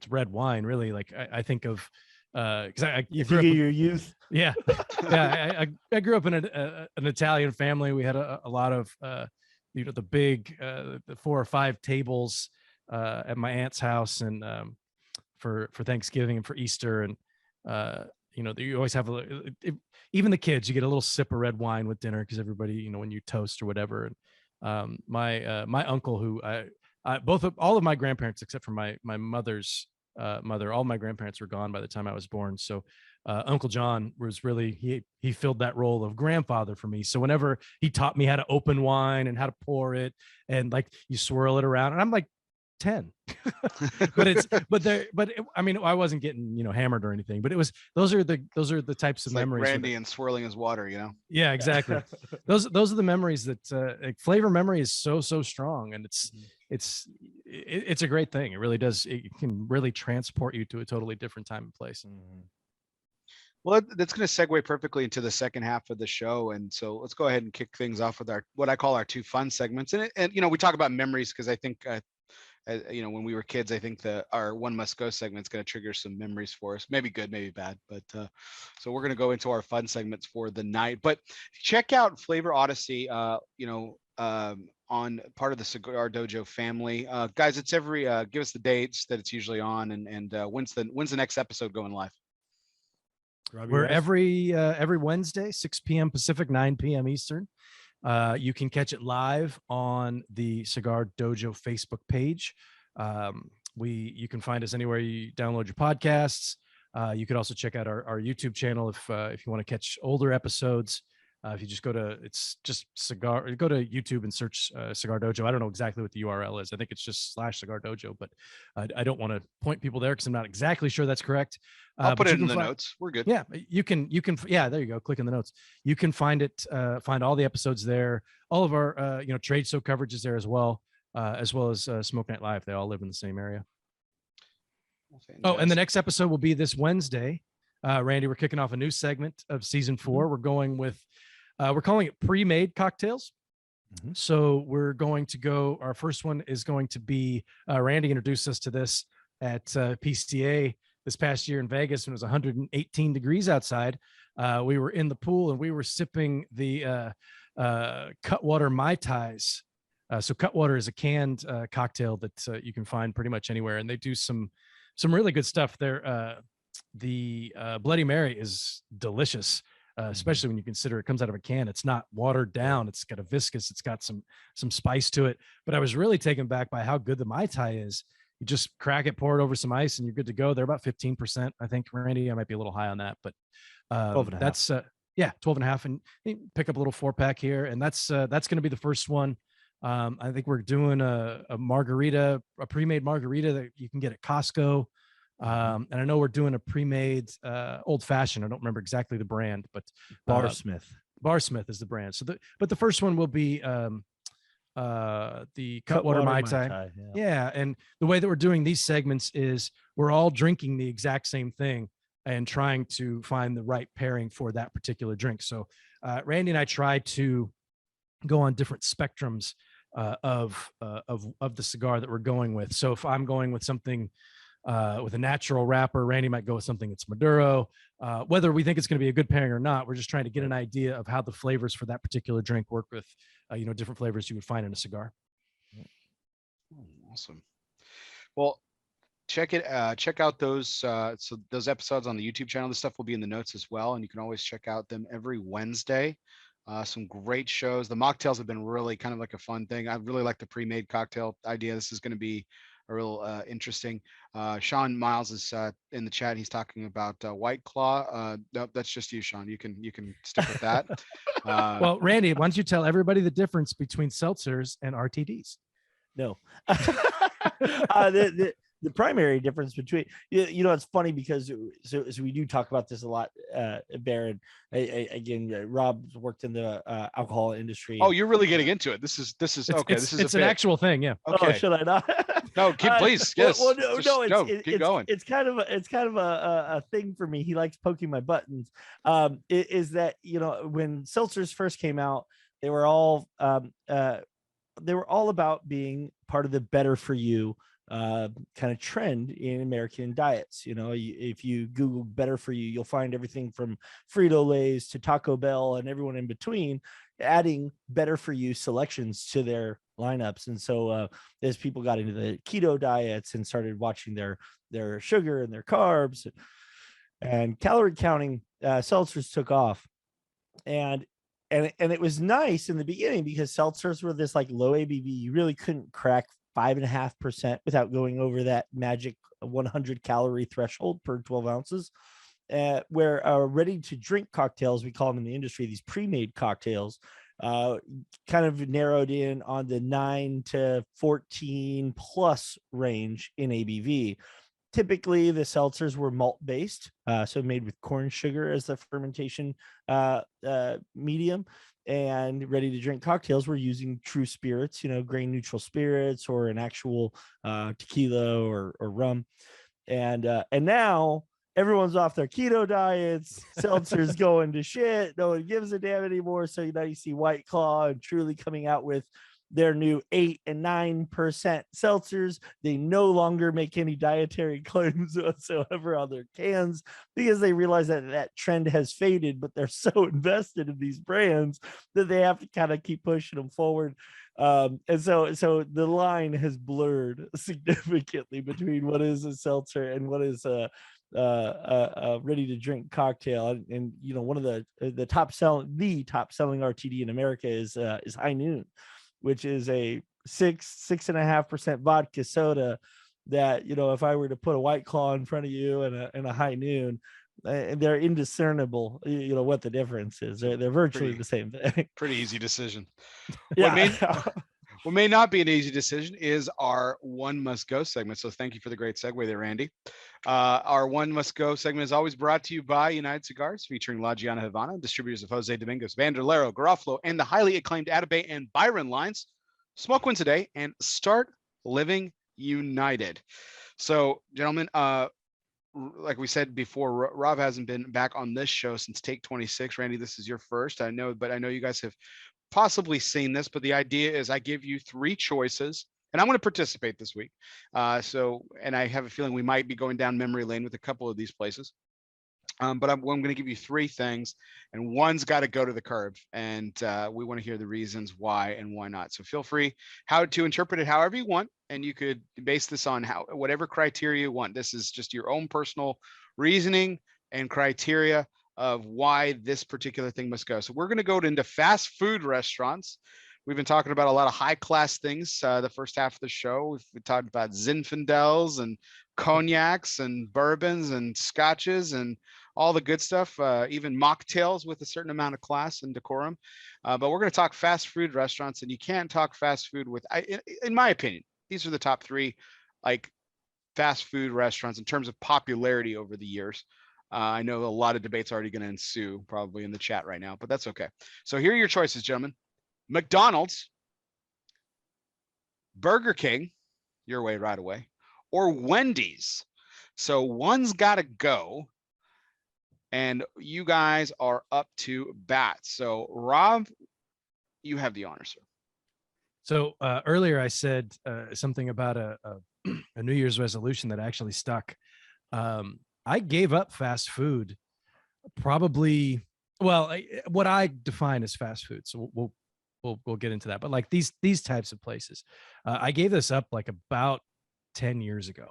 red wine, really. Like I think of. Because you grew up your youth. Yeah. I grew up in an Italian family. We had a lot of the big the 4 or 5 tables at my aunt's house, and for Thanksgiving and for Easter, and you always have even the kids, you get a little sip of red wine with dinner, because everybody, when you toast or whatever. And my uncle, who all of my grandparents except for my mother's mother. All my grandparents were gone by the time I was born. So Uncle John was really, he filled that role of grandfather for me. So whenever he taught me how to open wine and how to pour it, and like you swirl it around, and I'm like 10, I mean, I wasn't getting, hammered or anything, but those are the types of It's like memories. Randy and swirling his water, Yeah, exactly. those are the memories that like flavor memory is so strong, and it's a great thing. It really does. It can really transport you to a totally different time and place. Well, that's going to segue perfectly into the second half of the show. And so let's go ahead and kick things off with what I call our two fun segments. And we talk about memories because I think, when we were kids, I think our One Must Go segment is going to trigger some memories for us. Maybe good, maybe bad. But so we're going to go into our fun segments for the night. But check out Flavor Odyssey, on part of the Cigar Dojo family. Guys, it's give us the dates that it's usually on, and when's the next episode going live? We're every Wednesday, 6 p.m. Pacific, 9 p.m. Eastern. You can catch it live on the Cigar Dojo Facebook page. You can find us anywhere you download your podcasts. You could also check out our YouTube channel if you want to catch older episodes. If you just go to YouTube and search Cigar Dojo. I don't know exactly what the URL is. I think it's just /Cigar Dojo, but I don't want to point people there because I'm not exactly sure that's correct. I'll put it in the notes. We're good. Yeah, you can. Yeah, there you go. Click in the notes. You can find it. Find all the episodes there. All of our trade show coverage is there as well as Smoke Night Live. They all live in the same area. Oh, and the next episode will be this Wednesday. Randy, we're kicking off a new segment of season 4. We're going with. We're calling it pre-made cocktails. So we're going to go. Our first one is going to be. Randy introduced us to this at PCA this past year in Vegas when it was 118 degrees outside. We were in the pool and we were sipping the Cutwater Mai Tais. So Cutwater is a canned cocktail that you can find pretty much anywhere, and they do some really good stuff there. The Bloody Mary is delicious. Especially when you consider it comes out of a can. It's not watered down. It's got a viscous. It's got some spice to it. But I was really taken back by how good the Mai Tai is. You just crack it, pour it over some ice, and you're good to go. They're about 15%, I think, Randy. I might be a little high on that, but 12 and a that's 12 and a half, and you pick up a little 4-pack here, and that's going to be the first one. I think we're doing a margarita, a pre-made margarita that you can get at Costco. And I know we're doing a pre-made old fashioned. I don't remember exactly the brand, but Barsmith is the brand. So but the first one will be the Cutwater Mai Tai. Yeah. And the way that we're doing these segments is we're all drinking the exact same thing and trying to find the right pairing for that particular drink. So Randy and I try to go on different spectrums of the cigar that we're going with. So if I'm going with something with a natural wrapper, Randy might go with something that's Maduro. Whether we think it's going to be a good pairing or not, we're just trying to get an idea of how the flavors for that particular drink work with, different flavors you would find in a cigar. Awesome. Well, check out those those episodes on the YouTube channel. This stuff will be in the notes as well, and you can always check out them every Wednesday. Some great shows. The mocktails have been really kind of like a fun thing. I really like the pre-made cocktail idea. This is going to be a real interesting. Sean Miles is in the chat. He's talking about White Claw. No, that's just you, Sean. You can stick with that. Well, Randy, why don't you tell everybody the difference between seltzers and RTDs? No. The primary difference between, it's funny because so we do talk about this a lot, Baron. Again, Rob's worked in the alcohol industry. Oh, you're really getting into it. This is okay. It's an actual thing. Yeah. Okay. Oh, should I not? No, please. Yes. Well, keep going. It's kind of a thing for me. He likes poking my buttons. Is that when seltzers first came out, they were all about being part of the better for you kind of trend in American diets. If you Google better for you, you'll find everything from Frito-Lays to Taco Bell and everyone in between adding better for you selections to their lineups. And so as people got into the keto diets and started watching their sugar and their carbs and calorie counting, seltzers took off. And it was nice in the beginning because seltzers were this like low ABV. You really couldn't crack 5.5% without going over that magic 100 calorie threshold per 12 ounces. Where ready to drink cocktails, we call them in the industry, these pre-made cocktails, kind of narrowed in on the 9 to 14 plus range in ABV. Typically, the seltzers were malt based, so made with corn sugar as the fermentation medium. And ready to drink cocktails, we're using true spirits, grain neutral spirits or an actual tequila or rum. And now everyone's off their keto diets. Seltzer's going to shit. No one gives a damn anymore. So now you see White Claw and Truly coming out with their new 8 and 9% seltzers. They no longer make any dietary claims whatsoever on their cans because they realize that that trend has faded, but they're so invested in these brands that they have to kind of keep pushing them forward. And so the line has blurred significantly between what is a seltzer and what is a ready to drink cocktail. And one of the top selling RTD in America is High Noon, which is a 6.5% vodka soda that, if I were to put a White Claw in front of you and a High Noon, they're indiscernible, what the difference is. They're virtually the same thing. Pretty easy decision. Yeah. What may not be an easy decision is our One Must Go segment. So thank you for the great segue there, Randy. Our One Must Go segment is always brought to you by United Cigars, featuring La Giana Havana, distributors of Jose Domingos, Bandolero, Garofalo, and the highly acclaimed Atabey and Byron lines. Smoke one today and start living united. So, gentlemen, like we said before, Rob hasn't been back on this show since take 26. Randy, this is your first. I know you guys have possibly seen this, but the idea is I give you 3 choices and I'm going to participate this week. And I have a feeling we might be going down memory lane with a couple of these places. But I'm going to give you 3 things and one's got to go to the curb, and we want to hear the reasons why and why not. So feel free to interpret it however you want, and you could base this on whatever criteria you want. This is just your own personal reasoning and criteria of why this particular thing must go. So we're going to go into fast food restaurants. We've been talking about a lot of high class things the first half of the show. We've talked about Zinfandels and cognacs and bourbons and scotches and all the good stuff, even mocktails with a certain amount of class and decorum. But we're going to talk fast food restaurants, and you can't talk fast food in my opinion, these are the top 3 like fast food restaurants in terms of popularity over the years. I know a lot of debates are already going to ensue probably in the chat right now, but that's okay. So here are your choices, gentlemen. McDonald's, Burger King, your way right away, or Wendy's. So one's got to go, and you guys are up to bat. So Rob, you have the honor, sir. So earlier I said something about a New Year's resolution that actually stuck. I gave up fast food probably, what I define as fast food. So we'll get into that. But like these types of places, I gave this up like about 10 years ago.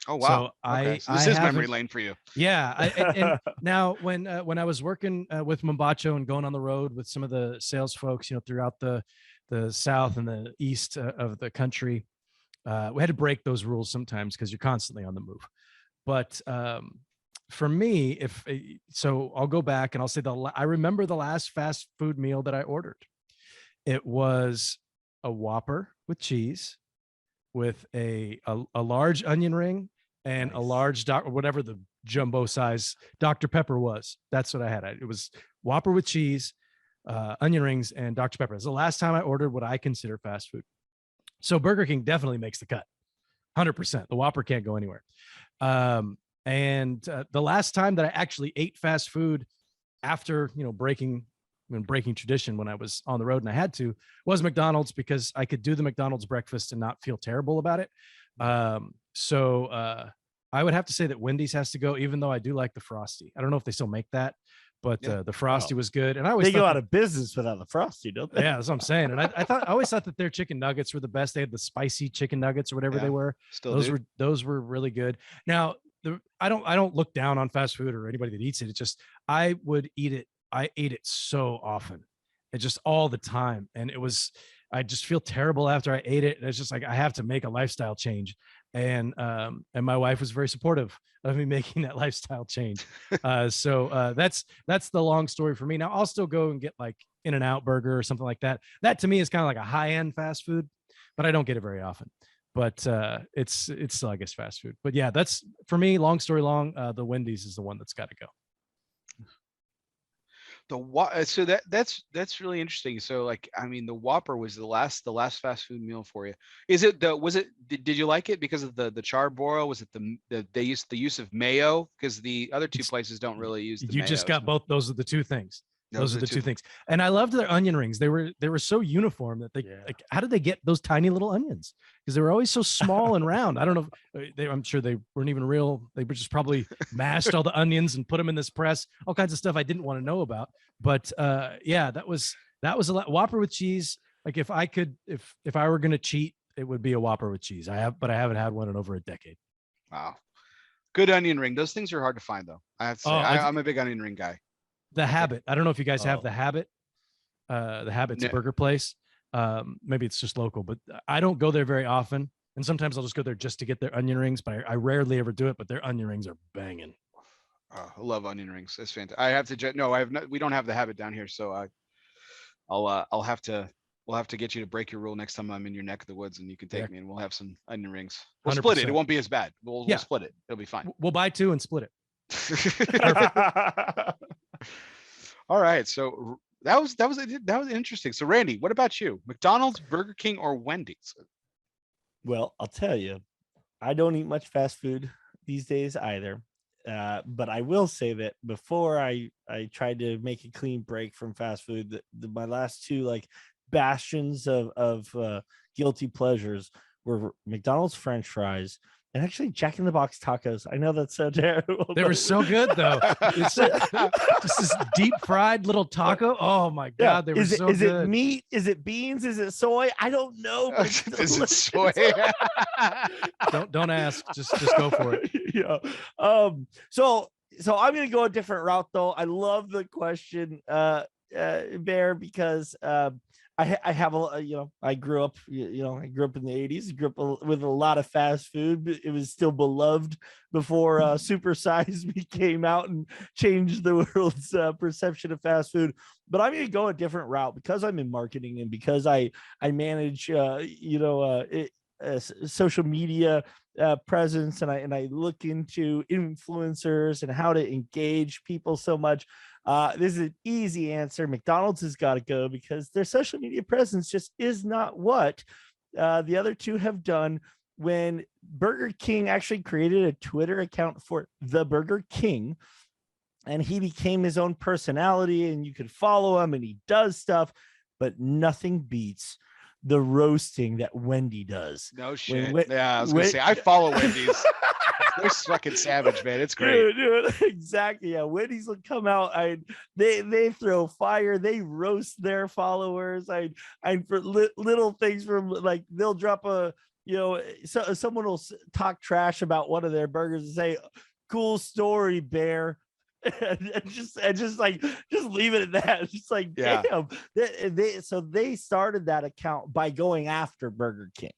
Oh, wow. So okay. So this is memory lane for you. Yeah. And now when I was working with Mombacho and going on the road with some of the sales folks, throughout the South and the East of the country, we had to break those rules sometimes because you're constantly on the move. But for me, so I'll go back and I'll say I remember the last fast food meal that I ordered. It was a Whopper with cheese, with a large onion ring and a large whatever the jumbo size Dr. Pepper was. That's what I had. It was Whopper with cheese, onion rings, and Dr. Pepper. It's the last time I ordered what I consider fast food. So Burger King definitely makes the cut, 100%. The Whopper can't go anywhere. And the last time that I actually ate fast food after, breaking tradition when I was on the road and I had to, was McDonald's, because I could do the McDonald's breakfast and not feel terrible about it. So I would have to say that Wendy's has to go, even though I do like the Frosty. I don't know if they still make that, but the Frosty was good. And I always they go out of business without the Frosty, don't they? Yeah, that's what I'm saying. And I always thought that their chicken nuggets were the best. They had the spicy chicken nuggets or whatever they were. Those were really good. Now, I don't look down on fast food or anybody that eats it. It's just I would eat it. I ate it so often, and just all the time. And it was I just feel terrible after I ate it. And it's just like, I have to make a lifestyle change. And my wife was very supportive of me making that lifestyle change. So that's the long story for me. Now I'll still go and get like In-N-Out burger or something like that. That to me is kind of like a high-end fast food, but I don't get it very often. But it's still, I guess, fast food. But yeah, that's for me. Long story long, the Wendy's is the one that's got to go. So that's really interesting. So like, I mean, the Whopper was the last fast food meal for you. Did you like it because of the charbroil? Was it the use of mayo? Because the other two places don't really use the You mayo, just got so. both. Those are the two things. Those are the two things. And I loved their onion rings. They were so uniform that like, how did they get those tiny little onions? Because they were always so small and round. I don't know. I'm sure they weren't even real. They were just probably mashed all the onions and put them in this press, all kinds of stuff I didn't want to know about. But yeah, that was a lot. Whopper with cheese. Like if I were going to cheat, it would be a Whopper with cheese. But I haven't had one in over a decade. Wow. Good onion ring. Those things are hard to find though. I have to say, I'm a big onion ring guy. The Habit. I don't know if you guys have the Habit. The Habit's a burger place. Maybe it's just local, but I don't go there very often. And sometimes I'll just go there just to get their onion rings, but I rarely ever do it. But their onion rings are banging. Oh, I love onion rings. It's fantastic. I have to. No, I have not. We don't have the Habit down here, so I'll have to. We'll have to get you to break your rule next time I'm in your neck of the woods, and you can take me, and we'll have some onion rings. We'll 100%. Split it. It won't be as bad. We'll split it. It'll be fine. We'll buy two and split it. All right, so that was interesting. So Randy, what about you? McDonald's, Burger King, or Wendy's? Well, I'll tell you, I don't eat much fast food these days either. But I will say that before I tried to make a clean break from fast food, my last two like bastions of guilty pleasures were McDonald's French fries and actually Jack in the Box tacos. I know that's so terrible. They were so good though. It's just this deep fried little taco. Oh my God, they were so good. Is it meat? Is it beans? Is it soy? I don't know. Is it soy? Don't ask. Just go for it. Yeah. So I'm gonna go a different route though. I love the question, Bear, because I have I grew up in the 80s. Grew up with a lot of fast food, but it was still beloved before Super Size Me came out and changed the world's perception of fast food. But I'm going to go a different route because I'm in marketing and because I manage social media presence, and I look into influencers and how to engage people so much. This is an easy answer. McDonald's has got to go because their social media presence just is not what the other two have done. When Burger King actually created a Twitter account for the Burger King, and he became his own personality, and you could follow him, and he does stuff, but nothing beats the roasting that Wendy does. No shit. I was gonna say I follow Wendy's. They're fucking savage, man. It's great. Dude, exactly. Yeah, Wendy's will come out. They throw fire. They roast their followers. For little things from like they'll drop someone will talk trash about one of their burgers and say, "Cool story, Bear." and just leave it at that. It's just like, damn. They started that account by going after Burger King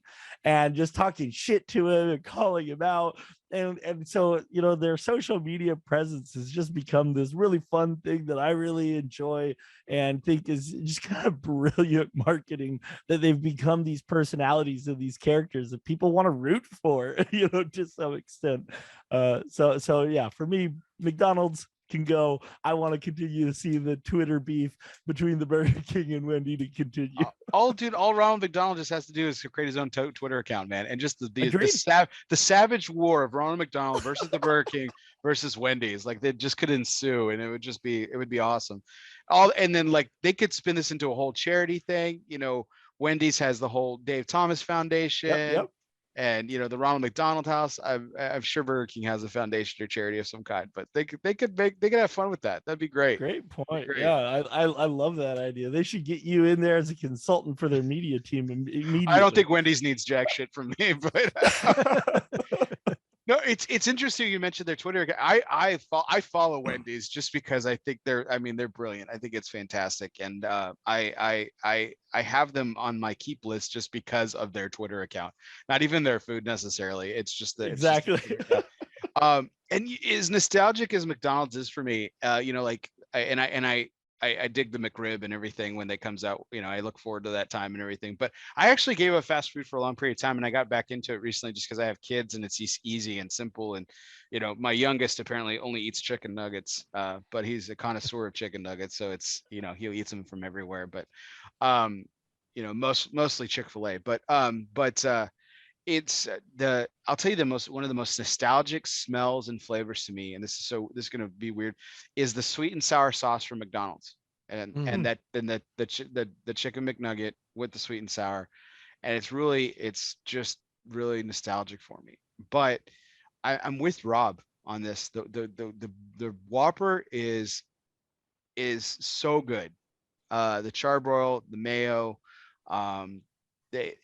and just talking shit to him and calling him out. And so, their social media presence has just become this really fun thing that I really enjoy and think is just kind of brilliant marketing, that they've become these personalities of these characters that people want to root for, to some extent. So yeah, for me, McDonald's can go. I want to continue to see the Twitter beef between the Burger King and Wendy to continue. All Ronald McDonald just has to do is to create his own Twitter account, man, and just the savage war of Ronald McDonald versus the Burger King versus Wendy's, like they just could ensue, and it would be awesome. And then like they could spin this into a whole charity thing. Wendy's has the whole Dave Thomas Foundation. Yep. And the Ronald McDonald House. I'm sure Burger King has a foundation or charity of some kind, but they could have fun with that. That'd be great. Great point. Great. Yeah, I love that idea. They should get you in there as a consultant for their media team immediately. I don't think Wendy's needs jack shit from me, but No, it's interesting you mentioned their Twitter account. I follow Wendy's just because I think they're brilliant. I think it's fantastic, and I have them on my keep list just because of their Twitter account. Not even their food necessarily. It's just the Exactly. It's just the Twitter account. And as nostalgic as McDonald's is for me, like I dig the McRib and everything when they comes out. I look forward to that time and everything. But I actually gave up fast food for a long period of time, and I got back into it recently just because I have kids and it's easy and simple. And my youngest apparently only eats chicken nuggets, but he's a connoisseur of chicken nuggets, so it's he eats them from everywhere. But mostly Chick-fil-A. But it's I'll tell you one of the most nostalgic smells and flavors to me, and this is going to be weird, is the sweet and sour sauce from McDonald's, and the chicken McNugget with the sweet and sour, and it's just really nostalgic for me. But I'm with Rob on this. The Whopper is so good. The charbroil, the mayo, they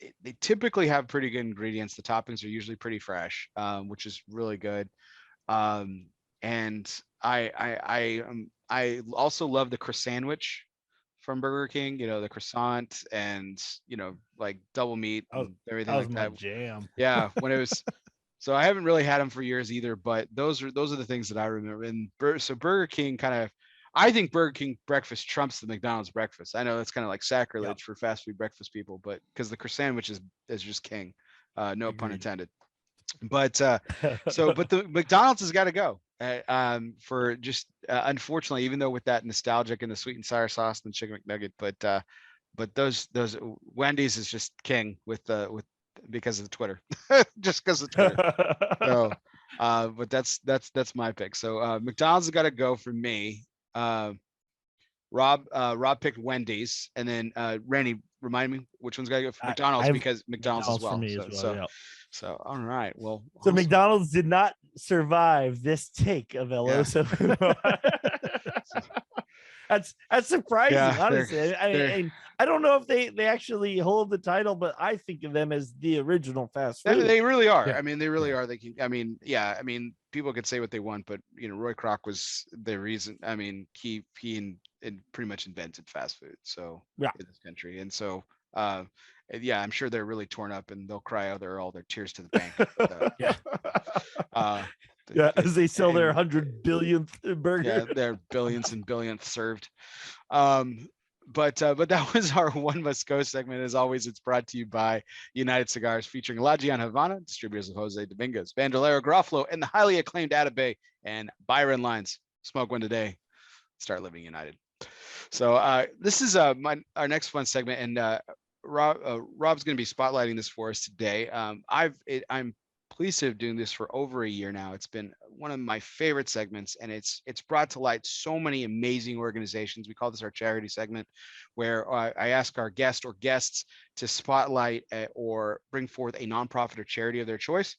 typically have pretty good ingredients. The toppings are usually pretty fresh, which is really good. And I also love the croissant sandwich from Burger King. The croissant and like double meat and everything like that. Jam. Yeah, when it was. So I haven't really had them for years either, but those are the things that I remember. And so Burger King I think Burger King breakfast trumps the McDonald's breakfast. I know that's kind of like sacrilege for fast food breakfast people, but because the croissant sandwich is just king, no pun intended. But but the McDonald's has got to go for just unfortunately, even though with that nostalgic and the sweet and sour sauce and the chicken McNugget, but those Wendy's is just king with because of the Twitter, just because of Twitter. So, but that's my pick. So McDonald's has got to go for me. Rob picked Wendy's, and then Randy, remind me which one's got to go for McDonald's, because McDonald's as well. For me as well. So all right, well, so awesome. McDonald's did not survive this take of Eloso. That's surprising, honestly. I don't know if they actually hold the title, but I think of them as the original fast food. They really are. Yeah. I mean, they really are. They can. I mean, people could say what they want, but Roy Kroc was the reason. I mean, he pretty much invented fast food. So in this country, and so I'm sure they're really torn up, and they'll cry out all their tears to the bank. But, as they sell their 100 billionth burger. Yeah, their billions and billionth served. But that was our One Must Go segment. As always, it's brought to you by United Cigars, featuring La Gian Havana, distributors of Jose Dominguez, Bandolero, Garofalo, and the highly acclaimed Atabey and Byron lines. Smoke one today, start living united. So this is our next fun segment, and Rob's going to be spotlighting this for us today. I'm pleased to have doing this for over a year now. It's been one of my favorite segments, and it's brought to light so many amazing organizations. We call this our charity segment, where I ask our guest or guests to spotlight or bring forth a nonprofit or charity of their choice.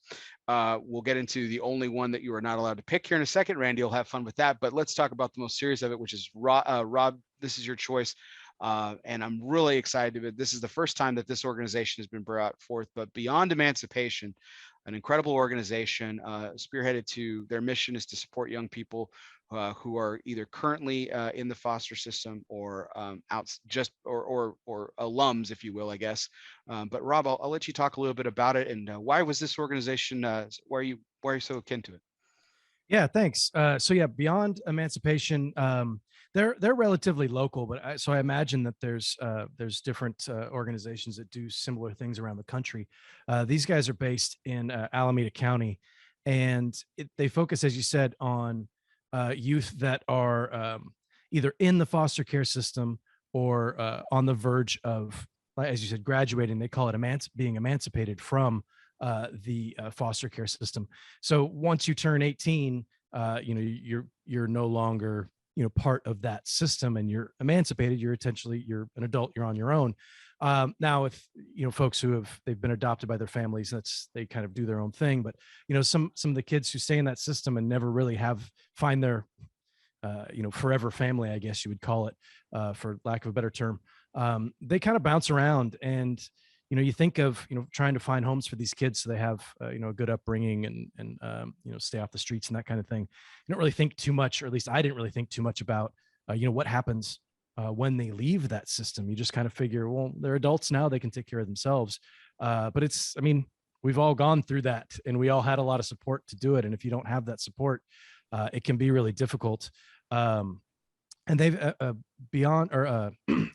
We'll get into the only one that you are not allowed to pick here in a second. Randy will have fun with that, but let's talk about the most serious of it, which is Rob. This is your choice. And I'm really excited. This is the first time that this organization has been brought forth, but Beyond Emancipation, an incredible organization spearheaded to their mission is to support young people who are either currently in the foster system or or alums, if you will, I guess. But Rob, I'll let you talk a little bit about it, and why was this organization? Why are you so akin to it? Yeah, thanks. So Beyond Emancipation, they're relatively local, but I imagine that there's different organizations that do similar things around the country. These guys are based in Alameda County, and they focus, as you said, on youth that are either in the foster care system or on the verge of, as you said, graduating. They call it being emancipated from the foster care system. So once you turn 18, you're no longer part of that system, and you're emancipated. You're an adult. You're on your own. Now, if folks they've been adopted by their families, they kind of do their own thing. But some of the kids who stay in that system and never really find their forever family, I guess you would call it, for lack of a better term. They kind of bounce around, and you think of, trying to find homes for these kids so they have, a good upbringing and stay off the streets and that kind of thing. You don't really think too much, or at least I didn't really think too much about, what happens when they leave that system. You just kind of figure, well, they're adults now, they can take care of themselves. But I mean, we've all gone through that, and we all had a lot of support to do it. And if you don't have that support, it can be really difficult. And they've Beyond, or I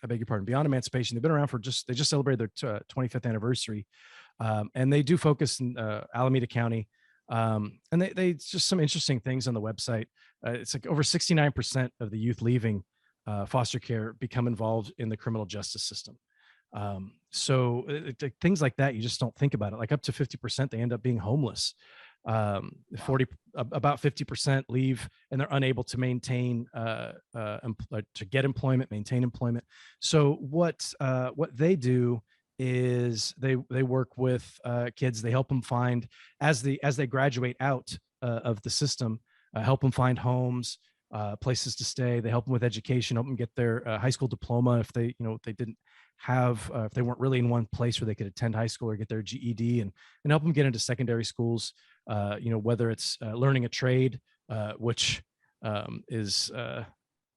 beg your pardon, Beyond Emancipation. They've been around they just celebrated their 25th anniversary, and they do focus in Alameda County. And they just some interesting things on the website. It's like over 69% of the youth leaving foster care become involved in the criminal justice system. So things like that, you just don't think about it. Like up to 50%, they end up being homeless. 40 about 50% leave, and they're unable to maintain to get employment, maintain employment. So what they do is they work with kids. They help them find, as they graduate out of the system, help them find homes, places to stay. They help them with education, help them get their high school diploma if they didn't have if they weren't really in one place where they could attend high school or get their GED, and help them get into secondary schools. Whether it's learning a trade, which is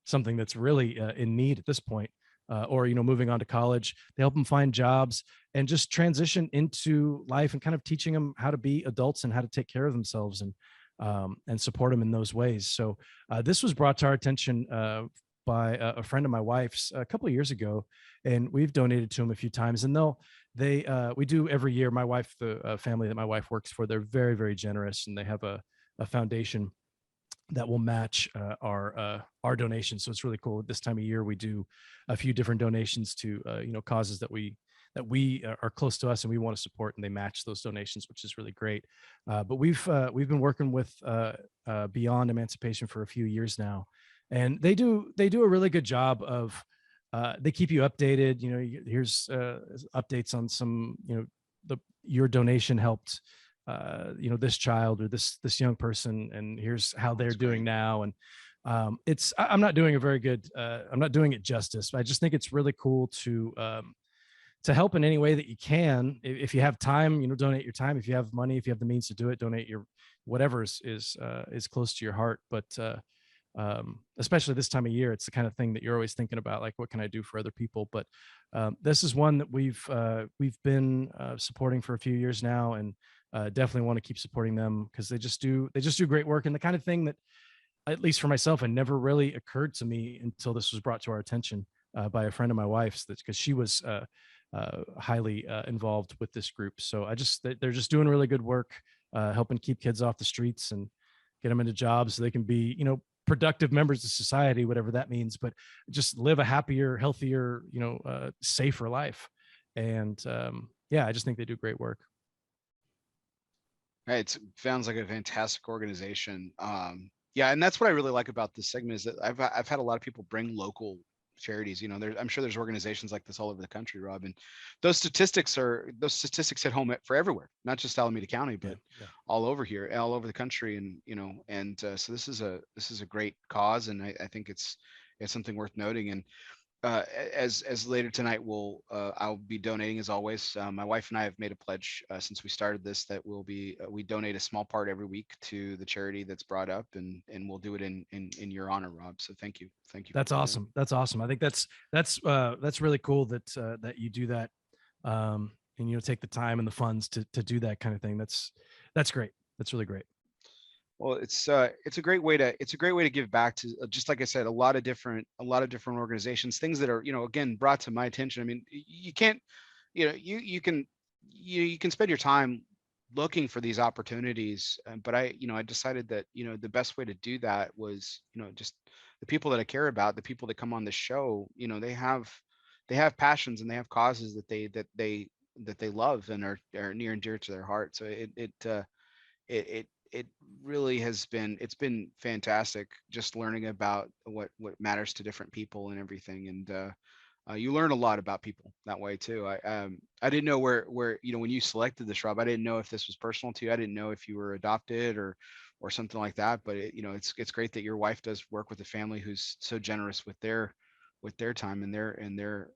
something that's really in need at this point, or moving on to college. They help them find jobs and just transition into life, and kind of teaching them how to be adults and how to take care of themselves, and support them in those ways. So this was brought to our attention by a friend of my wife's a couple of years ago, and we've donated to them a few times. And we do every year. My wife, the family that my wife works for, they're very, very generous, and they have a foundation that will match our donations. So it's really cool. This time of year, we do a few different donations to causes that we are close to us and we want to support, and they match those donations, which is really great. But we've been working with Beyond Emancipation for a few years now, and they do a really good job of they keep you updated. Here's updates on some, your donation helped this child or this young person, and here's how they're doing now. And I'm not doing I'm not doing it justice, but I just think it's really cool to help in any way that you can. If you have time, donate your time. If you have money, if you have the means to do it, donate your whatever is close to your heart. But especially this time of year, it's the kind of thing that you're always thinking about, like, what can I do for other people? But this is one that we've been supporting for a few years now, and definitely want to keep supporting them, because they just do great work, and the kind of thing that, at least for myself, it never really occurred to me until this was brought to our attention by a friend of my wife's, because she was highly involved with this group. So they're just doing really good work, helping keep kids off the streets and get them into jobs so they can be, productive members of society, whatever that means, but just live a happier, healthier, safer life. And I just think they do great work. Right. It sounds like a fantastic organization. And that's what I really like about this segment, is that I've had a lot of people bring local charities. I'm sure there's organizations like this all over the country, Rob, and those statistics hit home for everywhere, not just Alameda County, but all over here, all over the country. And so this is a great cause, and I think it's something worth noting. And as later tonight, I'll be donating, as always. My wife and I have made a pledge since we started this, that we donate a small part every week to the charity that's brought up, and we'll do it in your honor, Rob. So thank you. That's awesome. That's awesome. I think that's really cool that you do that, and take the time and the funds to do that kind of thing. That's great. That's really great. Well, it's a great way to give back to, just like I said, a lot of different organizations, things that are, again, brought to my attention. I mean, you can't, you can spend your time looking for these opportunities, but I decided that, the best way to do that was, just the people that I care about, the people that come on the show, they have passions, and they have causes that they love and are near and dear to their heart. So it really it's been fantastic, just learning about what matters to different people and everything. And you learn a lot about people that way too. I didn't know where when you selected this, Rob, I didn't know if this was personal to you. I didn't know if you were adopted or something like that. But it's great that your wife does work with a family who's so generous with their time and their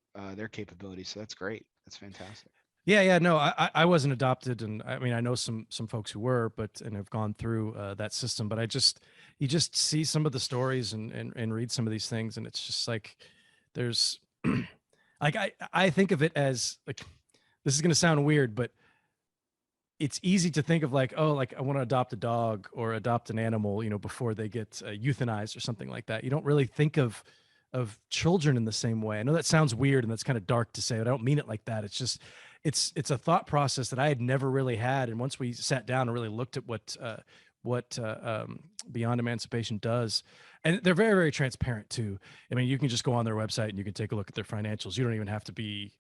capabilities. So that's great. That's fantastic. Yeah, no, I wasn't adopted, and I mean I know some folks who were, but and have gone through that system. But you just see some of the stories and read some of these things, and it's just like there's like I think of it as like, this is gonna sound weird, but it's easy to think of like, oh, like I want to adopt a dog or adopt an animal, before they get euthanized or something like that. You don't really think of children in the same way. I know that sounds weird and that's kind of dark to say, but I don't mean it like that. It's just it's a thought process that I had never really had. And once we sat down and really looked at what Beyond Emancipation does, and they're very, very transparent too. I mean, you can just go on their website and you can take a look at their financials. You don't even have to be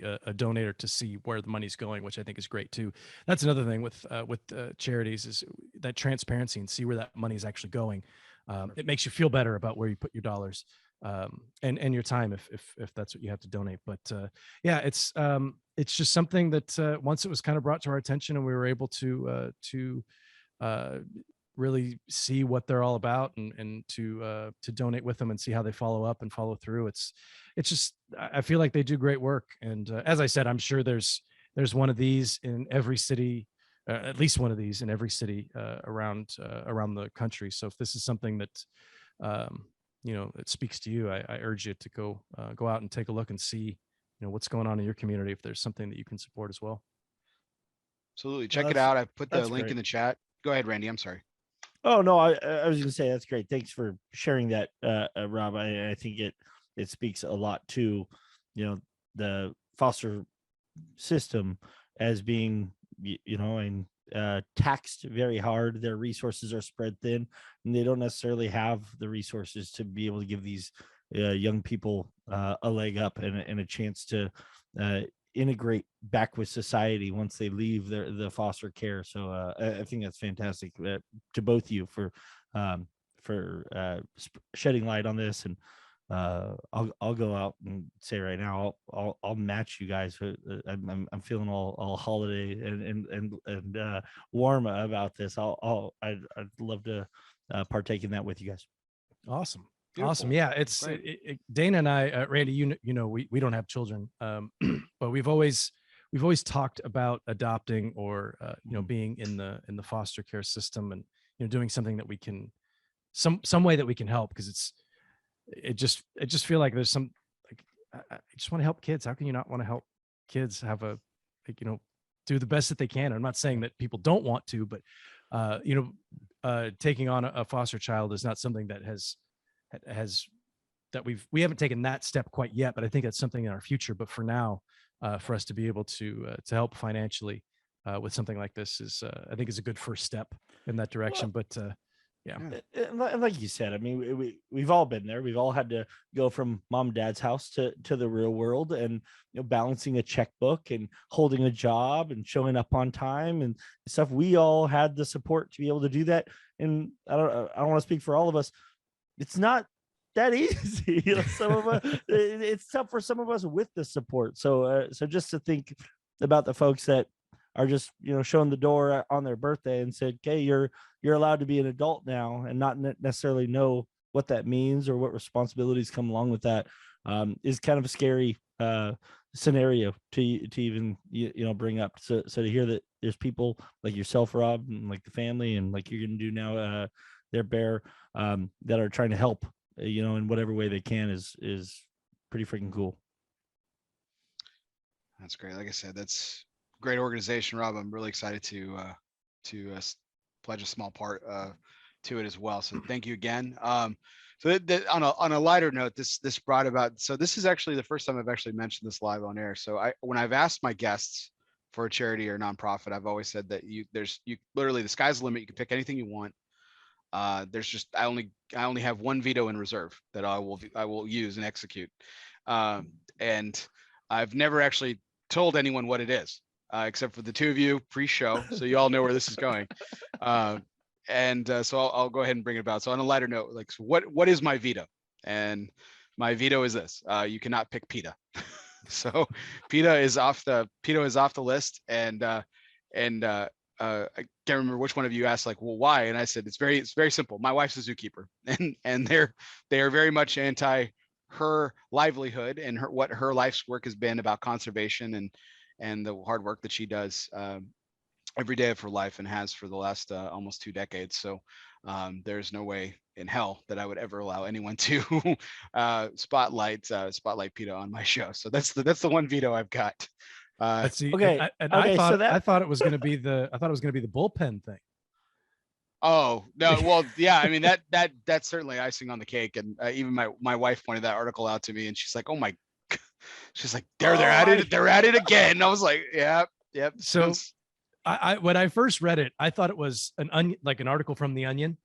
a donor to see where the money's going, which I think is great too. That's another thing with charities, is that transparency and see where that money is actually going. It makes you feel better about where you put your dollars, and your time if that's what you have to donate. But yeah, it's just something that once it was kind of brought to our attention and we were able to really see what they're all about, and to donate with them and see how they follow up and follow through. It's just, I feel like they do great work. And as I said, I'm sure there's one of these in every city, at least one of these in every city around the country. So if this is something that it speaks to you, I urge you to go out and take a look and see what's going on in your community, if there's something that you can support as well. Absolutely. Well, Check it out. I put the that's link great. in the chat. Go ahead, Randy. I'm sorry. Oh no, I was going to say that's great. Thanks for sharing that, Rob. I think it speaks a lot to, the foster system as being, and taxed very hard. Their resources are spread thin, and they don't necessarily have the resources to be able to give these young people a leg up and a chance to integrate back with society once they leave the foster care. So I think that's fantastic to both of you for shedding light on this. And I'll go out and say right now, I'll match you guys. I'm feeling all holiday and warm about this. I'd love to partake in that with you guys. Awesome. Beautiful. Awesome. Yeah, it's Dana and I, Randy, we don't have children, but we've always talked about adopting or being in the foster care system, and doing something that we can, some way that we can help, because it just feel like there's some, like, I just want to help kids. How can you not want to help kids have do the best that they can? I'm not saying that people don't want to, but taking on a foster child is not something that that we haven't taken that step quite yet, but I think that's something in our future. But for now, for us to be able to help financially with something like this is, I think, is a good first step in that direction. But yeah, and like you said, I mean, we've all been there. We've all had to go from mom and dad's house to the real world, and balancing a checkbook and holding a job and showing up on time and stuff. We all had the support to be able to do that. And I don't want to speak for all of us. It's not that easy. Some of us, it's tough for some of us with the support. So just to think about the folks that are just showing the door on their birthday and said, okay, you're allowed to be an adult now, and not necessarily know what that means or what responsibilities come along with that, is kind of a scary scenario to even bring up. So to hear that there's people like yourself, Rob, and like the family, and like you're gonna do now, their Bear, that are trying to help in whatever way they can is pretty freaking cool. That's great. Like I said, that's great organization, Rob. I'm really excited to pledge a small part to it as well. So thank you again. So on a lighter note, this brought about. So this is actually the first time I've actually mentioned this live on air. So when I've asked my guests for a charity or nonprofit, I've always said that you literally, the sky's the limit. You can pick anything you want. There's just, I only have one veto in reserve that I will use and execute. And I've never actually told anyone what it is, except for the two of you pre-show, so you all know where this is going. So I'll go ahead and bring it about. So on a lighter note, like, so what is my veto? And my veto is this: you cannot pick PETA. So PETA is off the list, and I can't remember which one of you asked, like, well, why? And I said it's very simple. My wife's a zookeeper, and they are very much anti her livelihood and what her life's work has been about conservation and the hard work that she does every day of her life and has for the last almost 2 decades. So there's no way in hell that I would ever allow anyone to spotlight PETA on my show. So that's the one veto I've got. Let's see. Okay. And Okay, so I thought it was going to be the bullpen thing. Oh no, well, yeah, I mean that's certainly icing on the cake, and even my wife pointed that article out to me, and she's like, "Oh my," she's like, "They're at it, they're at it again." And I was like, "Yep." So I when I first read it, I thought it was an article from the Onion,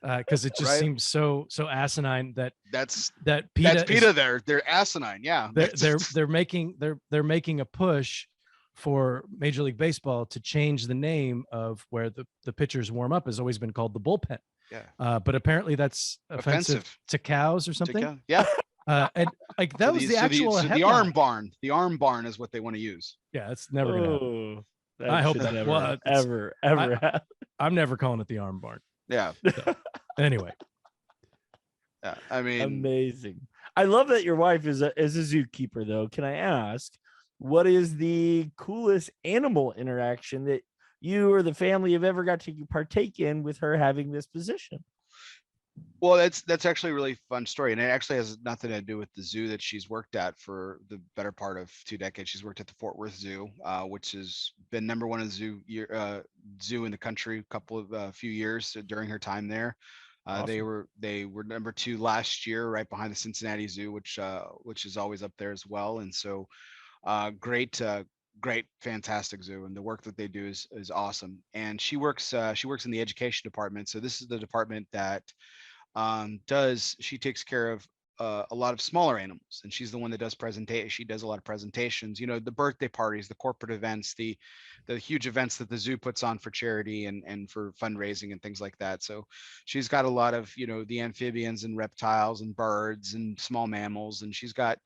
because it just seems so asinine that PETA they're asinine, yeah. They're making a push for Major League Baseball to change the name of where the pitchers warm up has always been called the bullpen. Yeah. But apparently that's offensive to cows or something. Yeah. And like that was the actual headline. The arm barn is what they want to use. Yeah, it's never gonna happen. That I hope should that never, ever happen. I'm never calling it the arm barn. Yeah. So, anyway. Yeah, I mean, amazing. I love that your wife is a zookeeper, though. Can I ask, what is the coolest animal interaction that you or the family have ever got to partake in with her having this position? Well, that's actually a really fun story, and it actually has nothing to do with the zoo that she's worked at for the better part of 2 decades. She's worked at the Fort Worth Zoo, which has been #1 zoo in the country a few years during her time there. Awesome. They were #2 last year, right behind the Cincinnati Zoo, which is always up there as well. And so, great, fantastic zoo, and the work that they do is awesome. And she works in the education department. So this is the department that she takes care of a lot of smaller animals, and she's the one that does she does a lot of presentations, the birthday parties, the corporate events, the huge events that the zoo puts on for charity and for fundraising and things like that. So she's got a lot of the amphibians and reptiles and birds and small mammals, and she's got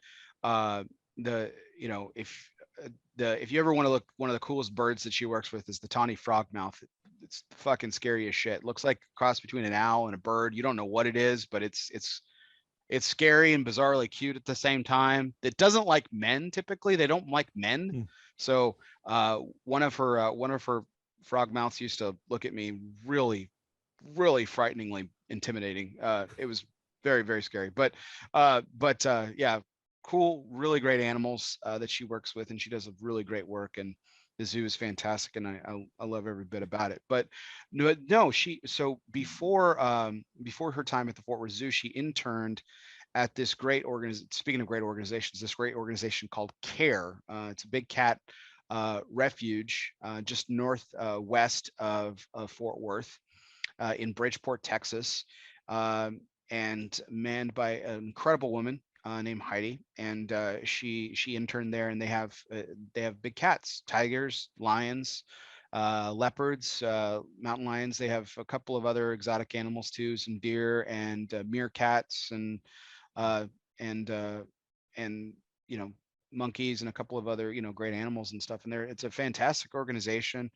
if you ever want to look, one of the coolest birds that she works with is the tawny frogmouth. It's fucking scary as shit. It looks like a cross between an owl and a bird. You don't know what it is, but it's scary and bizarrely cute at the same time. It doesn't like men. Typically, they don't like men. So one of her frogmouths used to look at me really, really frighteningly intimidating. It was very, very scary. But yeah, cool, really great animals that she works with, and she does a really great work, and the zoo is fantastic, and I love every bit about it. But no, before her time at the Fort Worth Zoo, she interned at this great organization. Speaking of great organizations, this great organization called CARE. It's a big cat refuge just northwest of Fort Worth in Bridgeport, Texas, and manned by an incredible woman named Heidi, and she interned there, and they have big cats, tigers, lions, leopards, mountain lions. They have a couple of other exotic animals too, some deer and meerkats and monkeys and a couple of other great animals and stuff. And it's a fantastic organization.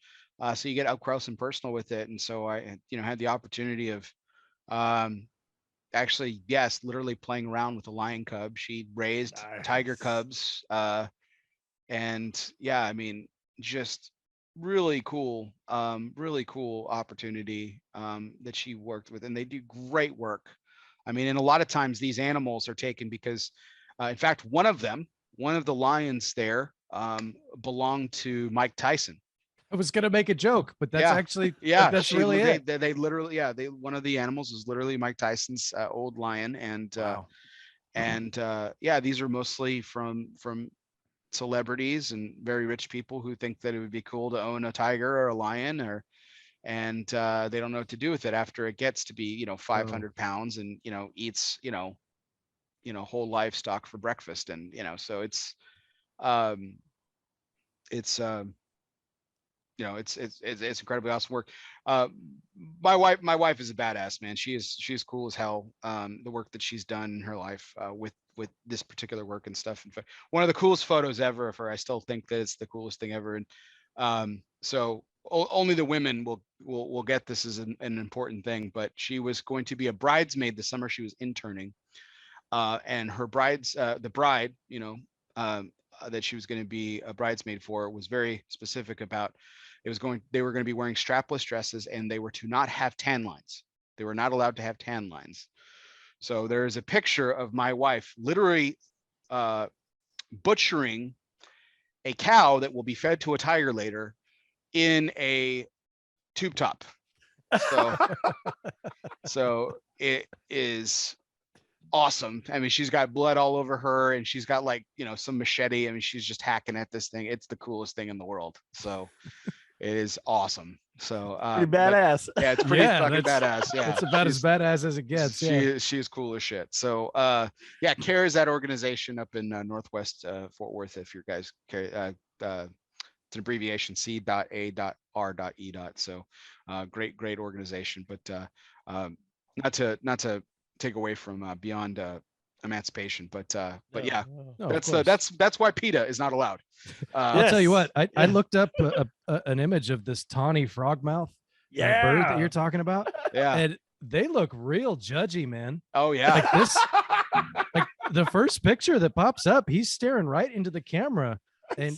So you get up close and personal with it. And so I had the opportunity of actually, yes, literally playing around with a lion cub. She raised tiger cubs. And yeah, I mean, just really cool opportunity that she worked with, and they do great work. I mean, and a lot of times these animals are taken because, in fact, one of the lions there belonged to Mike Tyson. I was gonna make a joke, but that's actually that's really it. They literally one of the animals is literally Mike Tyson's old lion, and wow. These are mostly from celebrities and very rich people who think that it would be cool to own a tiger or a lion, and they don't know what to do with it after it gets to be 500 pounds and eats whole livestock for breakfast, and so it's incredibly awesome work. My wife is a badass, man. She's cool as hell. The work that she's done in her life with this particular work and stuff. In fact, one of the coolest photos ever of her. I still think that it's the coolest thing ever. And so only the women will get this as an important thing. But she was going to be a bridesmaid the summer she was interning and her the bride, that she was going to be a bridesmaid for, was very specific about they were going to be wearing strapless dresses, and they were to not have tan lines. They were not allowed to have tan lines. So there is a picture of my wife literally butchering a cow that will be fed to a tiger later in a tube top. So it is awesome. I mean, she's got blood all over her, and she's got some machete. I mean, she's just hacking at this thing. It's the coolest thing in the world. So it is awesome. So pretty badass. Yeah, it's pretty fucking badass. Yeah, it's about as badass as it gets. She's cool as shit. So yeah, CARE is that organization up in Northwest Fort Worth. If you guys care, it's an abbreviation, C.A.R.E. So great organization. But not to take away from Beyond Emancipation, but yeah, that's why PETA is not allowed. I'll tell you what, I looked up an image of this tawny frogmouth bird that you're talking about. Yeah, and they look real judgy, man. Oh yeah, like this, like the first picture that pops up, he's staring right into the camera, and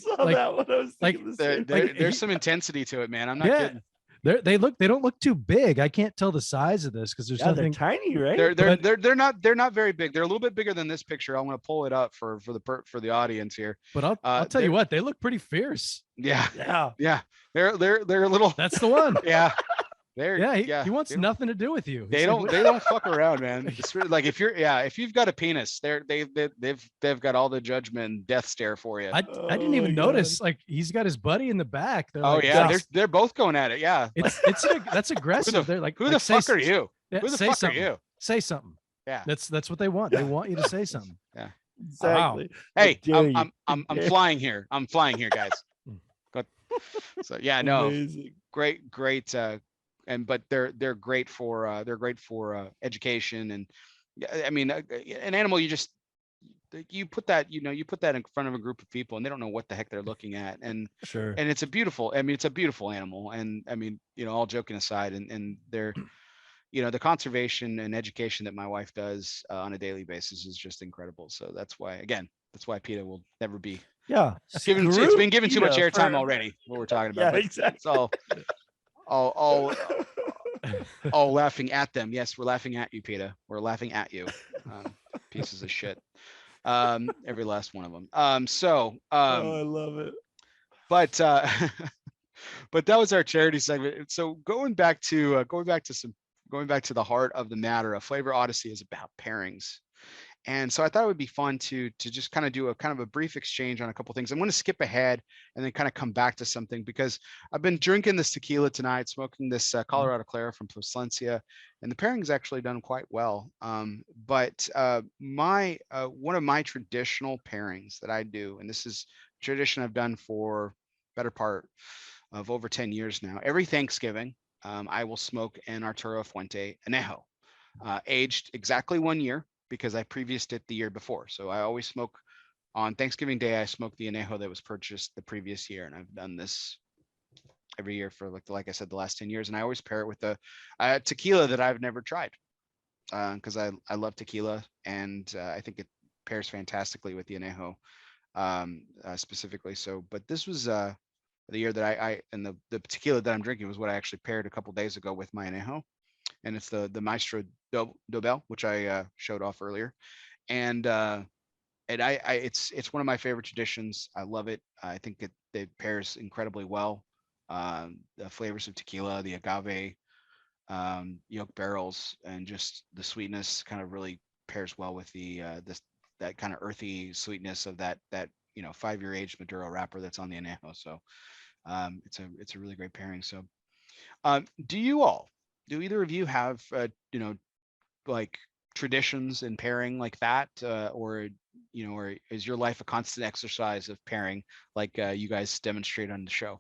there's some intensity to it, man. I'm not kidding. They don't look too big. I can't tell the size of this because there's nothing. They're tiny, right? They're not very big. They're a little bit bigger than this picture. I want to pull it up for the audience here. But I'll tell you what, they look pretty fierce. Yeah. They're a little. That's the one. Yeah. He wants nothing to do with you. They don't fuck around, man. It's really, like if you've got a penis, they've got all the judgment and death stare for you. I didn't even notice. Like he's got his buddy in the back. They're both going at it. Yeah, that's aggressive. They're like, who the fuck are you? Yeah, who the fuck are you? Say something. Yeah, that's what they want. They want you to say something. Yeah, exactly. Wow. Hey, I'm flying here. I'm flying here, guys. So yeah, no, amazing. Great. But they're great for education. And I mean, an animal, you put that in front of a group of people, and they don't know what the heck they're looking at. And sure. And it's a beautiful animal. And I mean, all joking aside, and they're, the conservation and education that my wife does on a daily basis is just incredible. So that's why PETA will never be. Yeah. It's been given too much airtime already. What we're talking about. Yeah, exactly. So all laughing at them. Yes, we're laughing at you, PETA. We're laughing at you, pieces of shit. Every last one of them. I love it. But that was our charity segment. So going back to the heart of the matter, a Flavor Odyssey is about pairings. And so I thought it would be fun to just kind of do a brief exchange on a couple of things. I'm going to skip ahead and then kind of come back to something, because I've been drinking this tequila tonight, smoking this Colorado Clara from Placencia, and the pairing's actually done quite well. But one of my traditional pairings that I do, and this is a tradition I've done for better part of over 10 years now, every Thanksgiving, I will smoke an Arturo Fuente Añejo, aged exactly 1 year, because I previoused it the year before. So I always smoke on Thanksgiving Day. I smoke the Añejo that was purchased the previous year, and I've done this every year for like I said, the last 10 years. And I always pair it with a tequila that I've never tried, because I love tequila, and I think it pairs fantastically with the Añejo specifically. So, but this was the year that and the tequila that I'm drinking was what I actually paired a couple days ago with my Añejo. And it's the Maestro Dobel, which I showed off earlier, and it's one of my favorite traditions. I love it. I think it pairs incredibly well. The flavors of tequila, the agave, yoke barrels, and just the sweetness kind of really pairs well with that kind of earthy sweetness of that 5-year aged Maduro wrapper that's on the Añejo. So it's a really great pairing. So do either of you have like traditions in pairing like that, or is your life a constant exercise of pairing like you guys demonstrate on the show?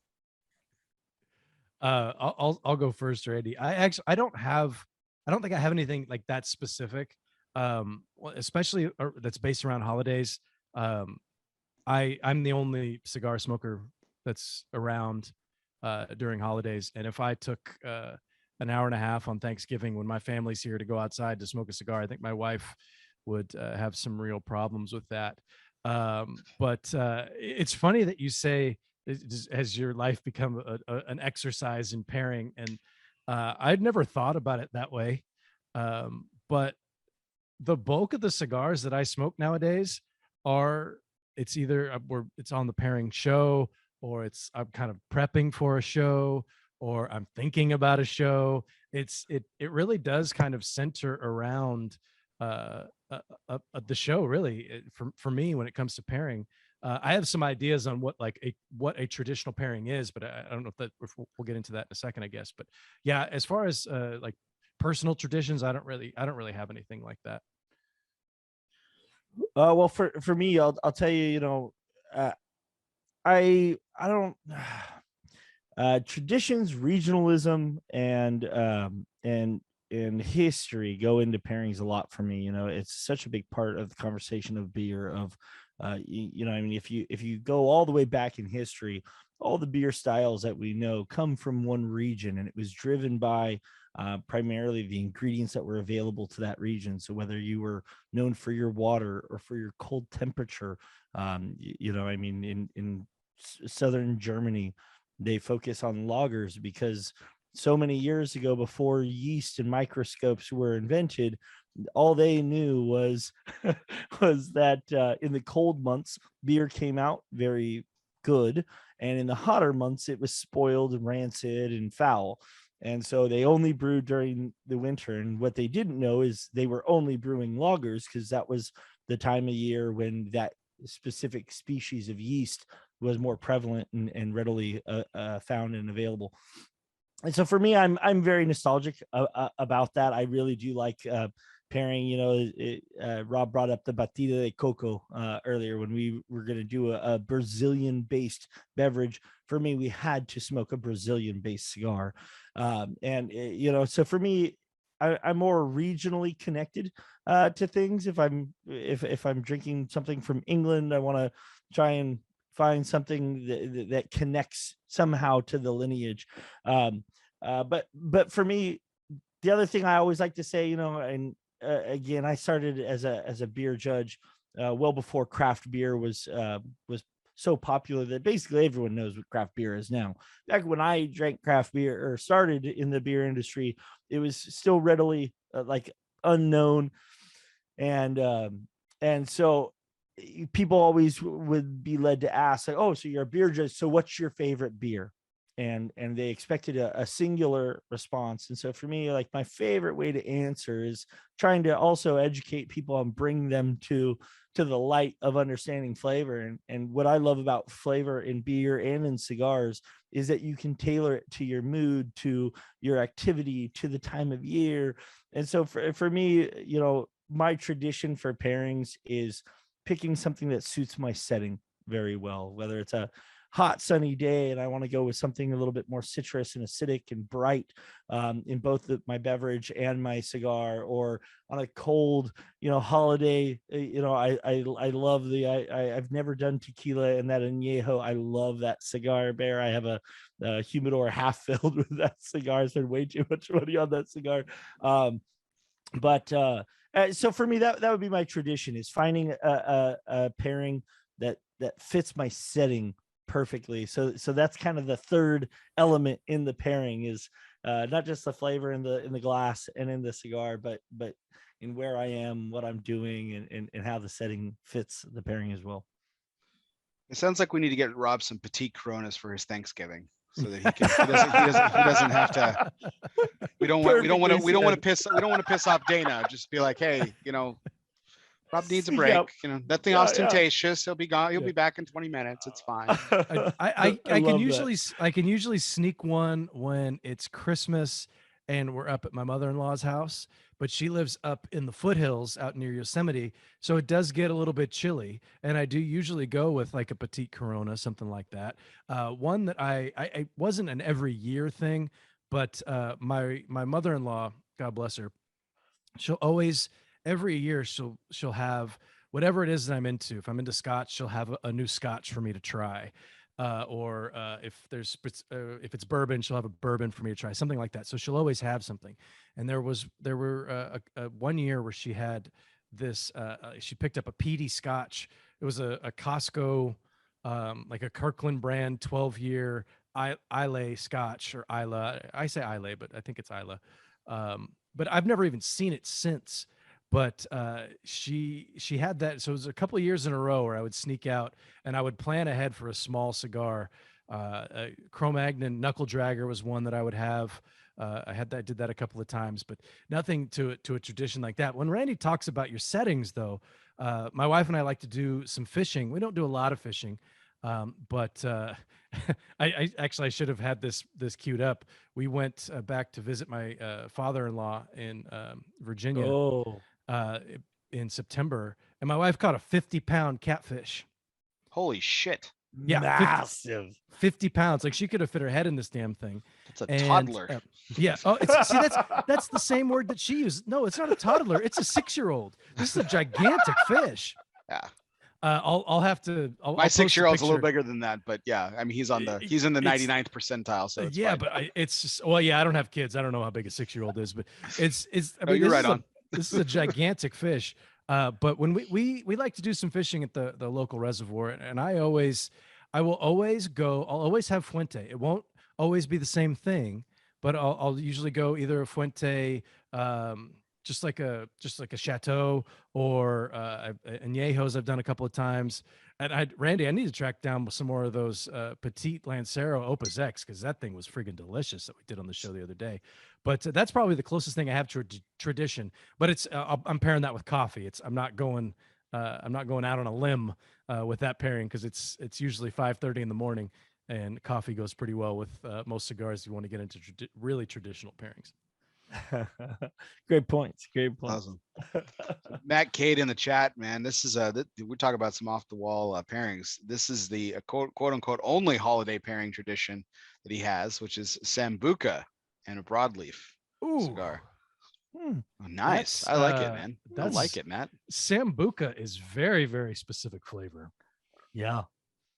I'll go first, Randy. I don't think I have anything like that specific, especially that's based around holidays. I'm the only cigar smoker that's around during holidays, and if I took an hour and a half on Thanksgiving when my family's here to go outside to smoke a cigar, I think my wife would have some real problems with that. But it's funny that you say, has your life become an exercise in pairing? And I'd never thought about it that way. But the bulk of the cigars that I smoke nowadays are, it's either it's on the pairing show, or I'm kind of prepping for a show, or I'm thinking about a show. It really does kind of center around uh, the show, really, for me when it comes to pairing. I have some ideas on what a traditional pairing is, but I don't know if we'll get into that in a second, I guess. But yeah, as far as like personal traditions, I don't really have anything like that. Well, for me, I'll tell you, uh, I don't traditions, regionalism, and history go into pairings a lot for me. It's such a big part of the conversation of beer. I mean, if you go all the way back in history, all the beer styles that we know come from one region, and it was driven by primarily the ingredients that were available to that region. So whether you were known for your water or for your cold temperature, I mean, in southern Germany, they focus on lagers because so many years ago, before yeast and microscopes were invented, all they knew was was that in the cold months beer came out very good, and in the hotter months it was spoiled and rancid and foul. And so they only brewed during the winter, and what they didn't know is they were only brewing lagers because that was the time of year when that specific species of yeast was more prevalent and readily found and available. And so for me, I'm very nostalgic about that. I really do like pairing. Rob brought up the batida de coco earlier when we were going to do a Brazilian based beverage. For me, we had to smoke a Brazilian based cigar. So for me, I'm more regionally connected to things. If I'm drinking something from England, I want to try and find something that connects somehow to the lineage. But for me, the other thing I always like to say, and again, I started as a beer judge well before craft beer was so popular that basically everyone knows what craft beer is now. Back when I drank craft beer or started in the beer industry, it was still readily unknown, and so people always would be led to ask, like, oh, so you're a beer judge, so what's your favorite beer? And they expected a singular response. And so for me, like, my favorite way to answer is trying to also educate people and bring them to the light of understanding flavor. And what I love about flavor in beer and in cigars is that you can tailor it to your mood, to your activity, to the time of year. And so for me, my tradition for pairings is picking something that suits my setting very well, whether it's a hot sunny day and I want to go with something a little bit more citrus and acidic and bright in both my beverage and my cigar, or on a cold holiday. I love I've never done tequila, and that añejo, I love that cigar bear. I have a humidor half filled with that cigar. I spent way too much money on that cigar. So for me, that would be my tradition, is finding a pairing that fits my setting perfectly. So that's kind of the third element in the pairing, is not just the flavor in the glass and in the cigar, but in where I am, what I'm doing, and how the setting fits the pairing as well. It sounds like we need to get Rob some petite Coronas for his Thanksgiving, so that he doesn't have to. We don't want to piss off Dana. Just be like, hey, Rob needs a break. Yep. That thing ostentatious. He'll be gone. He'll be back in 20 minutes. It's fine. I can usually sneak one when it's Christmas and we're up at my mother-in-law's house, but she lives up in the foothills out near Yosemite, so it does get a little bit chilly, and I do usually go with like a petite Corona, something like that. One that I wasn't an every year thing, but my mother-in-law, God bless her, she'll always, every year she'll have whatever it is that I'm into. If I'm into Scotch, she'll have a new Scotch for me to try. Or if it's bourbon, she'll have a bourbon for me to try, something like that. So she'll always have something. And there were one year where she had she picked up a peaty Scotch. It was a Costco, like a Kirkland brand 12-year Islay Scotch, or Isla. I say Islay, but I think it's Isla. But I've never even seen it since. But she had that. So it was a couple of years in a row where I would sneak out and I would plan ahead for a small cigar. Cro-Magnon Knuckle Dragger was one that I would have. Did that a couple of times, but nothing to a tradition like that. When Randy talks about your settings, though, my wife and I like to do some fishing. We don't do a lot of fishing, but I actually should have had this queued up. We went back to visit my father-in-law in Virginia in September, and my wife caught a 50-pound catfish. Holy shit. Yeah, massive. 50 pounds. Like she could have fit her head in this damn thing. It's a toddler. Yeah. Oh, that's the same word that she used. No, it's not a toddler. It's a 6-year-old. This is a gigantic fish. Yeah. I'll have to. My 6-year-old's a little bigger than that, but yeah, I mean he's in the 99th percentile. So it's yeah, fine. but it's just, well, yeah, I don't have kids. I don't know how big a 6-year-old is, but it's. I mean, you're right on. This is a gigantic fish. But when we like to do some fishing at the local reservoir, and I'll always have Fuente. It won't always be the same thing, but I'll usually go either a Fuente, just like a Chateau, or Añejos I've done a couple of times. And Randy, I need to track down some more of those Petit Lancero Opus X, because that thing was friggin' delicious that we did on the show the other day. But that's probably the closest thing I have to tradition. But it's I'm pairing that with coffee. I'm not going out on a limb with that pairing, because it's usually 5:30 in the morning, and coffee goes pretty well with most cigars. You want to get into really traditional pairings. Great points. Awesome. Matt Cade in the chat, man. This is we talk about some off the wall pairings. This is the quote unquote only holiday pairing tradition that he has, which is Sambuca and a broadleaf cigar. Oh, nice. I like it, man. I like it, Matt. Sambuca is very, very specific flavor. Yeah,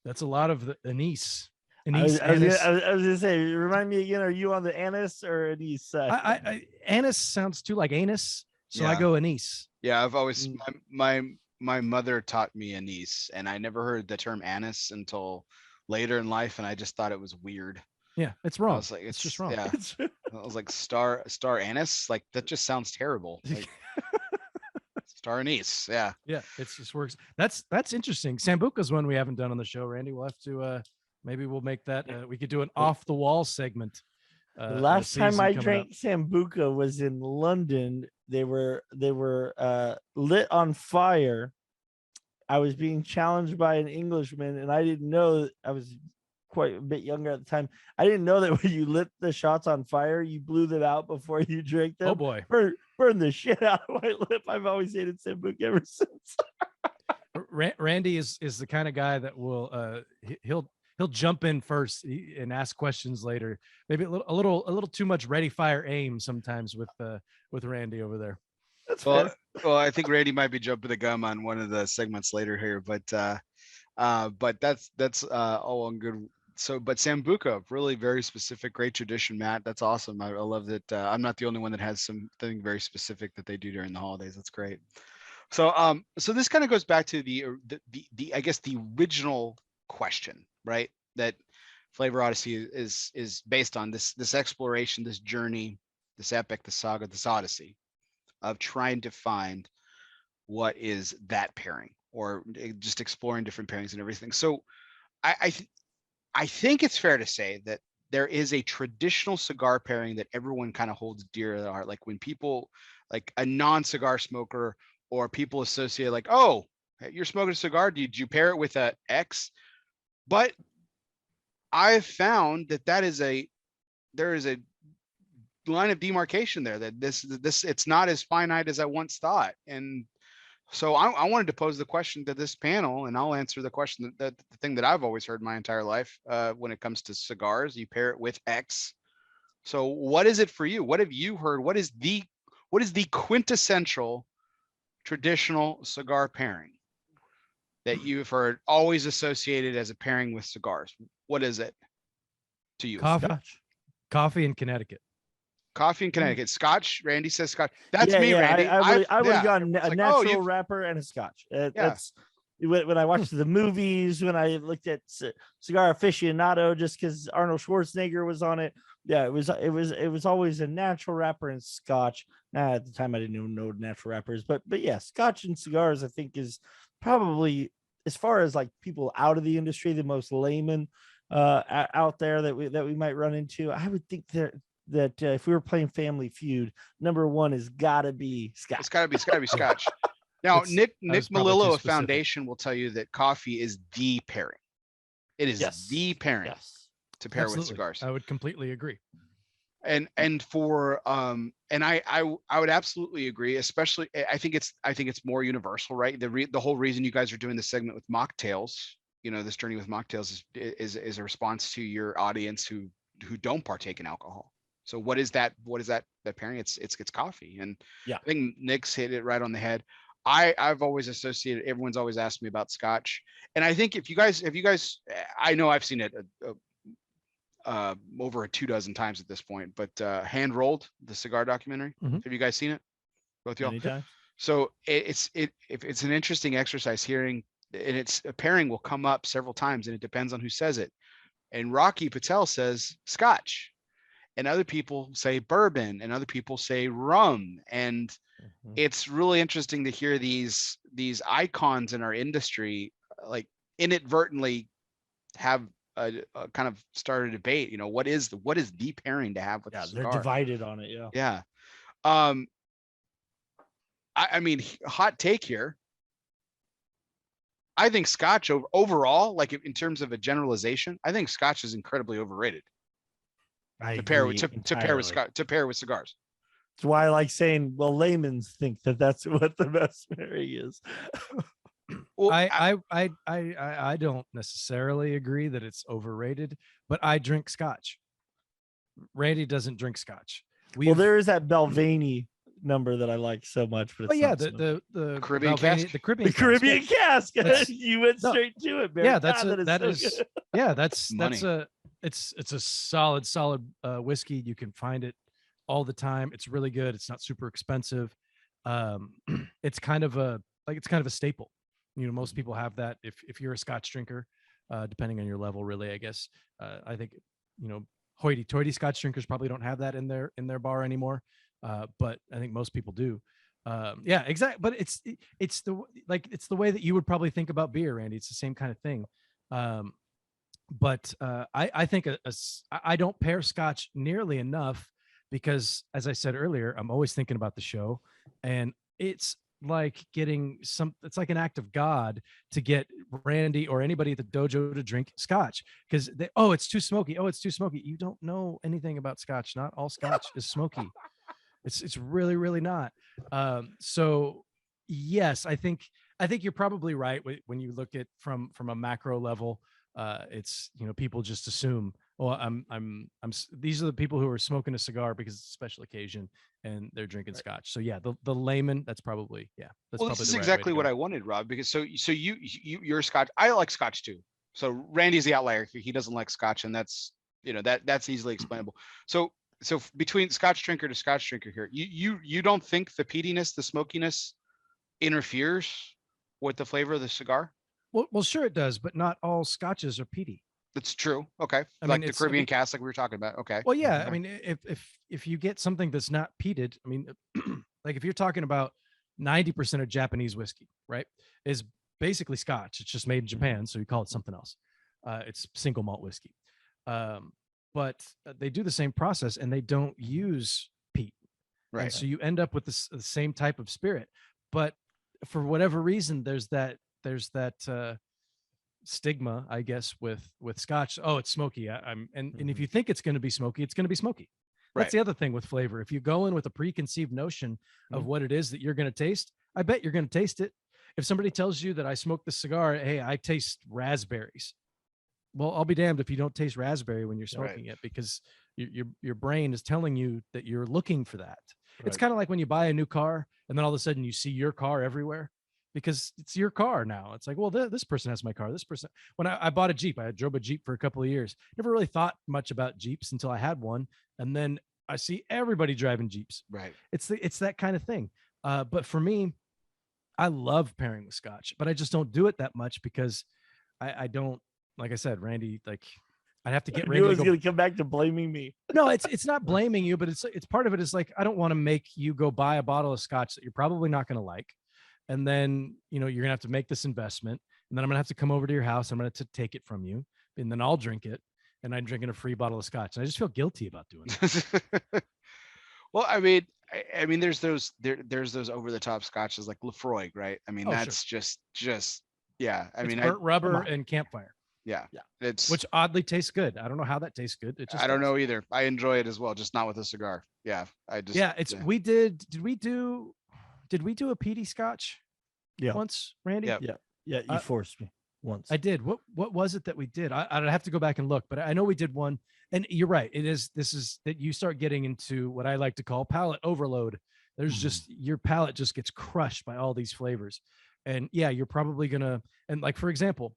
that's a lot of the anise. I was gonna say, remind me again, are you on the anise or anise side? Anise sounds too like anus, so I go anise. Yeah, I've always my mother taught me anise, and I never heard the term anise until later in life, and I just thought it was weird. Yeah, it's wrong. I was like, it's just wrong. Yeah. I was like, star anise, like that just sounds terrible. Like, star anise, yeah. Yeah, it just works. That's interesting. Sambuca's one we haven't done on the show, Randy. We'll have to maybe we'll make that. We could do an off the wall segment. The last time I drank Sambuca was in London. They were lit on fire. I was being challenged by an Englishman, and I didn't know. I was quite a bit younger at the time. I didn't know that when you lit the shots on fire, you blew them out before you drank them. Oh boy, burn the shit out of my lip. I've always hated Sambuca ever since. Randy is the kind of guy that will he'll jump in first and ask questions later. Maybe a little too much ready, fire, aim sometimes with Randy over there. That's well, I think Randy might be jumping the gun on one of the segments later here, but that's all on good. So, but Sambuca, really very specific, great tradition, Matt. That's awesome. I love that. I'm not the only one that has something very specific that they do during the holidays. That's great. So, so this kind of goes back to the I guess the original question, right? That Flavor Odyssey is based on this exploration, this journey, this epic, the saga, this odyssey of trying to find what is that pairing, or just exploring different pairings and everything. So, I think it's fair to say that there is a traditional cigar pairing that everyone kind of holds dear to their heart. Like when people, like a non-cigar smoker, or people associate like, oh, you're smoking a cigar, did you pair it with a X? But I've found that there is a line of demarcation there, that this it's not as finite as I once thought. And so I wanted to pose the question to this panel, and I'll answer the question that the thing that I've always heard my entire life when it comes to cigars, you pair it with X. So what is it for you? What have you heard? What is the quintessential traditional cigar pairing that you've heard always associated as a pairing with cigars? What is it to you? Coffee in Connecticut. Coffee in Connecticut. Scotch. Randy says Scotch. That's Yeah, me, yeah. Randy. I would have gone Everyone's a like, oh, natural you've wrapper and a Scotch. yeah. That's when I watched the movies, when I looked at Cigar Aficionado, just because Arnold Schwarzenegger was on it. Yeah, it was always a natural wrapper and Scotch. Now at the time I didn't even know natural wrappers, but yeah, Scotch and cigars I think is probably, as far as like people out of the industry, the most layman out there that we might run into. I would think that if we were playing Family Feud, number one has got to be Scotch. It's got to be Scotch. Now, Nick Melillo of specific. Foundation will tell you that coffee is the pairing. It is the pairing to pair with cigars. I would completely agree. And for and I would absolutely agree. Especially, I think it's more universal, right? The whole reason you guys are doing this segment with mocktails, this journey with mocktails is a response to your audience who don't partake in alcohol. So what is that pairing? It's coffee. And yeah, I think Nick's hit it right on the head. I've always associated, everyone's always asked me about Scotch. And I think if you guys, I know I've seen it over 24 times at this point, but Hand Rolled, the cigar documentary. Mm-hmm. Have you guys seen it? Both y'all? Anytime. So it's an interesting exercise hearing, and it's a pairing will come up several times, and it depends on who says it. And Rocky Patel says Scotch, and other people say bourbon, and other people say rum. And it's really interesting to hear these icons in our industry like inadvertently have a kind of start a debate. What is the pairing to have with the cigar? They're divided on it. Yeah. I mean, hot take here. I think Scotch overall, like in terms of a generalization, I think Scotch is incredibly overrated. To pair with cigars. That's why I like saying, well, laymen think that's what the best pairing is. Well, I don't necessarily agree that it's overrated, but I drink Scotch. Randy doesn't drink Scotch. There is that Balvenie number that I like so much, but it's the Caribbean cask. The Caribbean cask. You went straight to it, man. Yeah, it's a solid whiskey. You can find it all the time. It's really good. It's not super expensive. It's kind of a staple. Most people have that. If you're a Scotch drinker, depending on your level, really, I guess. I think hoity-toity Scotch drinkers probably don't have that in their bar anymore. But I think most people do. Yeah, exactly. But it's the way that you would probably think about beer, Randy. It's the same kind of thing. But I think I don't pair Scotch nearly enough because, as I said earlier, I'm always thinking about the show, and it's like it's like an act of God to get Randy or anybody at the dojo to drink Scotch because it's too smoky. Oh, it's too smoky. You don't know anything about Scotch. Not all Scotch is smoky. It's really, really not. So yes, I think you're probably right when you look at from a macro level. It's people just assume, these are the people who are smoking a cigar because it's a special occasion and they're drinking Scotch. So yeah, the layman, that's probably this is exactly what I wanted, Rob, because so you're Scotch. I like Scotch too. So Randy's the outlier. He doesn't like Scotch, and that's that's easily explainable. So between Scotch drinker to Scotch drinker here, you don't think the peatiness, the smokiness interferes with the flavor of the cigar? Well, sure it does, but not all Scotches are peaty. That's true. Okay. Like the Caribbean cask, like we were talking about. Okay. Well, yeah. Okay. I mean, if you get something that's not peated, I mean, like if you're talking about 90% of Japanese whiskey, right, is basically Scotch. It's just made in Japan, so you call it something else. It's single malt whiskey. But they do the same process and they don't use peat. Right. And so you end up with the same type of spirit. But for whatever reason, there's that stigma, I guess, with Scotch. Oh, it's smoky. And if you think it's going to be smoky, it's going to be smoky. That's the other thing with flavor. If you go in with a preconceived notion of what it is that you're going to taste, I bet you're going to taste it. If somebody tells you that I smoked this cigar, hey, I taste raspberries. Well, I'll be damned if you don't taste raspberry when you're smoking it, because your brain is telling you that you're looking for that. Right. It's kind of like when you buy a new car and then all of a sudden you see your car everywhere because it's your car now. It's like, well, this person has my car. This person, when I bought a Jeep, I drove a Jeep for a couple of years. Never really thought much about Jeeps until I had one. And then I see everybody driving Jeeps. Right. It's that kind of thing. But for me, I love pairing with Scotch, but I just don't do it that much because I don't, like I said, Randy, like I'd have to get I Randy knew it to was go. going to come back to blaming me. No, it's not blaming you, but it's part of it is like, I don't want to make you go buy a bottle of Scotch that you're probably not going to like. And then, you're going to have to make this investment. And then I'm going to have to come over to your house. I'm going to take it from you and then I'll drink it. And I'm drinking a free bottle of Scotch. And I just feel guilty about doing it. Well, I mean, there's those over the top scotches like Lefroy, right? I mean, Oh, that's just yeah. I It's mean, burnt rubber and campfire, yeah, Yeah. it's which oddly tastes good. I don't know how that tastes good. It just I don't does. know either. I enjoy it as well, just not with a cigar. Yeah, Did we do a peaty Scotch Yeah. once, Randy? Yep. Yeah. You forced me once. I did. What was it that we did? I'd have to go back and look, but I know we did one. And you're right. This is that you start getting into what I like to call palate overload. There's just your palate just gets crushed by all these flavors. And yeah, you're probably gonna, and like for example,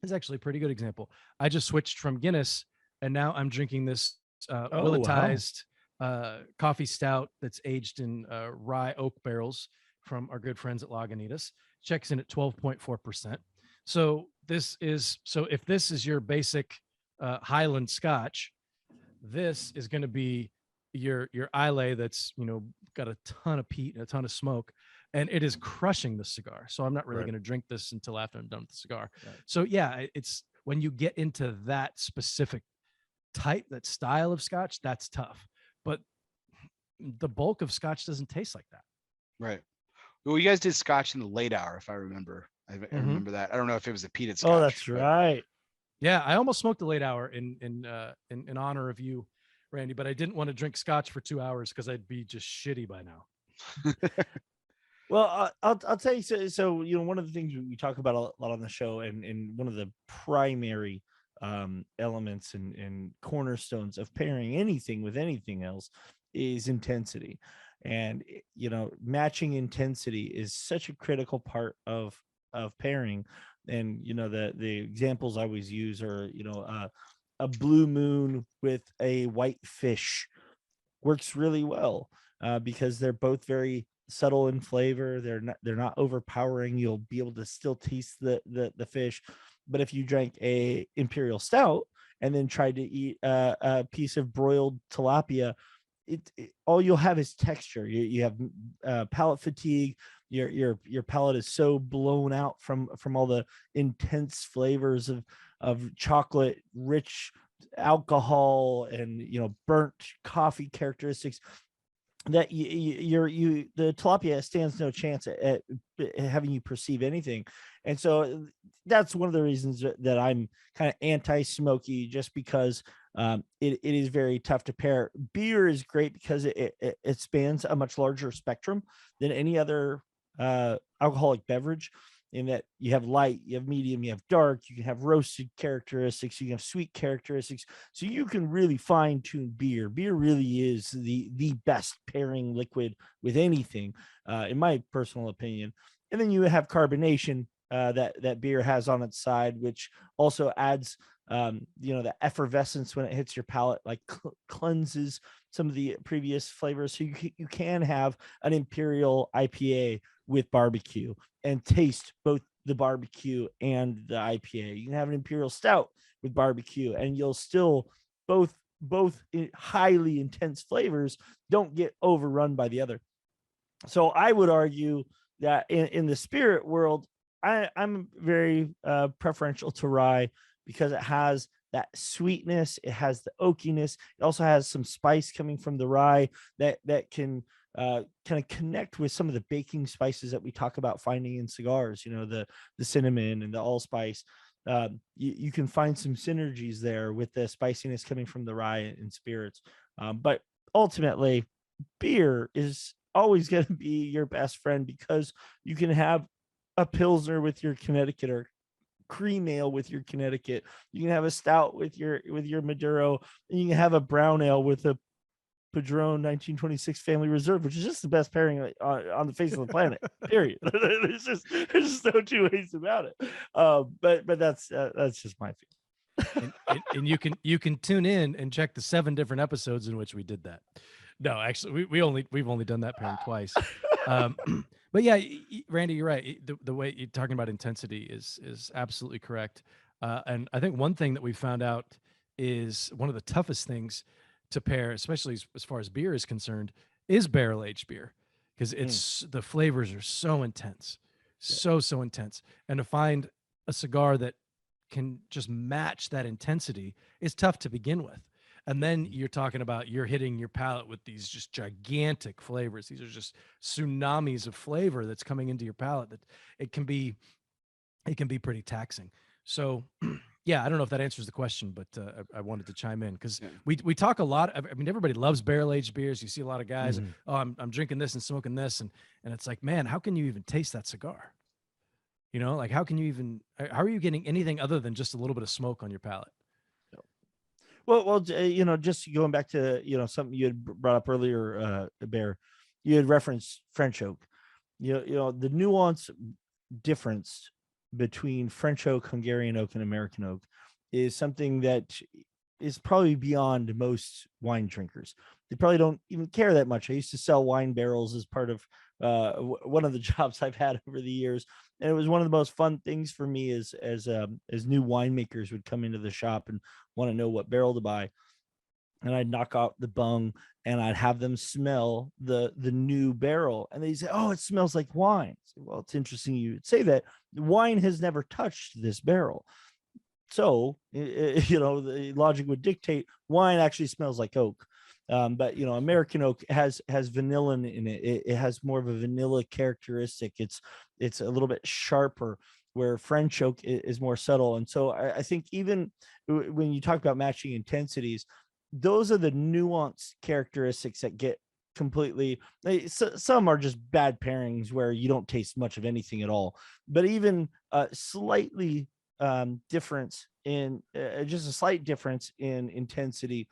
it's actually a pretty good example. I just switched from Guinness and now I'm drinking this willetized coffee stout that's aged in rye oak barrels from our good friends at Lagunitas. Checks in at 12.4%. So if this is your basic Highland Scotch, this is going to be your Islay that's got a ton of peat and a ton of smoke, and it is crushing the cigar. So I'm not really going to drink this until after I'm done with the cigar. Right. So yeah, it's when you get into that specific type, that style of Scotch, that's tough. But the bulk of Scotch doesn't taste like that. Right. Well, you guys did Scotch in the late hour, if I remember. I remember that. I don't know if it was a peated Scotch. Oh, that's right. Yeah, I almost smoked the late hour in honor of you, Randy, but I didn't want to drink Scotch for 2 hours because I'd be just shitty by now. Well, I'll tell you. So one of the things we talk about a lot on the show, and one of the primary elements and cornerstones of pairing anything with anything else is intensity. And matching intensity is such a critical part of pairing. And the examples I always use are a blue moon with a white fish works really well because they're both very subtle in flavor. They're not overpowering. You'll be able to still taste the fish. But if you drank a imperial stout and then tried to eat a piece of broiled tilapia, all you'll have is texture. You have palate fatigue. Your palate is so blown out from all the intense flavors of chocolate, rich alcohol, and burnt coffee characteristics, that the tilapia stands no chance at having you perceive anything. And so that's one of the reasons that I'm kind of anti-smoky, just because it is very tough to pair. Beer is great because it spans a much larger spectrum than any other alcoholic beverage, in that you have light, you have medium, you have dark, you can have roasted characteristics, you can have sweet characteristics. So you can really fine tune beer. Beer really is the best pairing liquid with anything, in my personal opinion. And then you have carbonation that beer has on its side, which also adds the effervescence when it hits your palate, like cleanses some of the previous flavors. So you can have an imperial IPA with barbecue and taste both the barbecue and the IPA. You can have an imperial stout with barbecue, and you'll still both highly intense flavors don't get overrun by the other. So I would argue that in the spirit world, I'm very preferential to rye, because it has that sweetness, it has the oakiness, it also has some spice coming from the rye that can kind of connect with some of the baking spices that we talk about finding in cigars. The cinnamon and the allspice. You can find some synergies there with the spiciness coming from the rye and spirits. But ultimately, beer is always going to be your best friend, because you can have a Pilsner with your Connecticut, or cream ale with your Connecticut. You can have a stout with your Maduro, and you can have a brown ale with a Padron 1926 Family Reserve, which is just the best pairing on the face of the planet. Period. There's just no two ways about it. But that's just my feeling. and you can tune in and check the 7 different episodes in which we did that. No, actually, we've only done that pairing twice. But yeah, Randy, you're right. The way you're talking about intensity is absolutely correct. And I think one thing that we found out is one of the toughest things to pair, especially as far as beer is concerned, is barrel aged beer, because it's the flavors are so intense, so intense, and to find a cigar that can just match that intensity is tough to begin with. And then you're talking about you're hitting your palate with these just gigantic flavors. These are just tsunamis of flavor that's coming into your palate that it can be pretty taxing. So yeah, I don't know if that answers the question, but I wanted to chime in because we talk a lot. I mean, everybody loves barrel aged beers. You see a lot of guys, oh, I'm drinking this and smoking this, and it's like, man, how can you even taste that cigar? You know, like how are you getting anything other than just a little bit of smoke on your palate? Well, you know, just going back to, you know, something you had brought up earlier, Bear, you had referenced French oak. You know, the nuance difference between French oak, Hungarian oak, and American oak is something that is probably beyond most wine drinkers. They probably don't even care that much. I used to sell wine barrels as part of one of the jobs I've had over the years, and it was one of the most fun things for me as new winemakers would come into the shop and want to know what barrel to buy, and I'd knock out the bung and I'd have them smell the new barrel, and they'd say, "Oh, it smells like wine." I say, well, it's interesting you would say that. Wine has never touched this barrel, so you know, the logic would dictate wine actually smells like oak. But you know, American oak has vanillin in it. It has more of a vanilla characteristic. It's a little bit sharper, where French oak is more subtle. And so I think even when you talk about matching intensities, those are the nuanced characteristics that get completely, some are just bad pairings where you don't taste much of anything at all. But even slightly difference in just a slight difference in intensity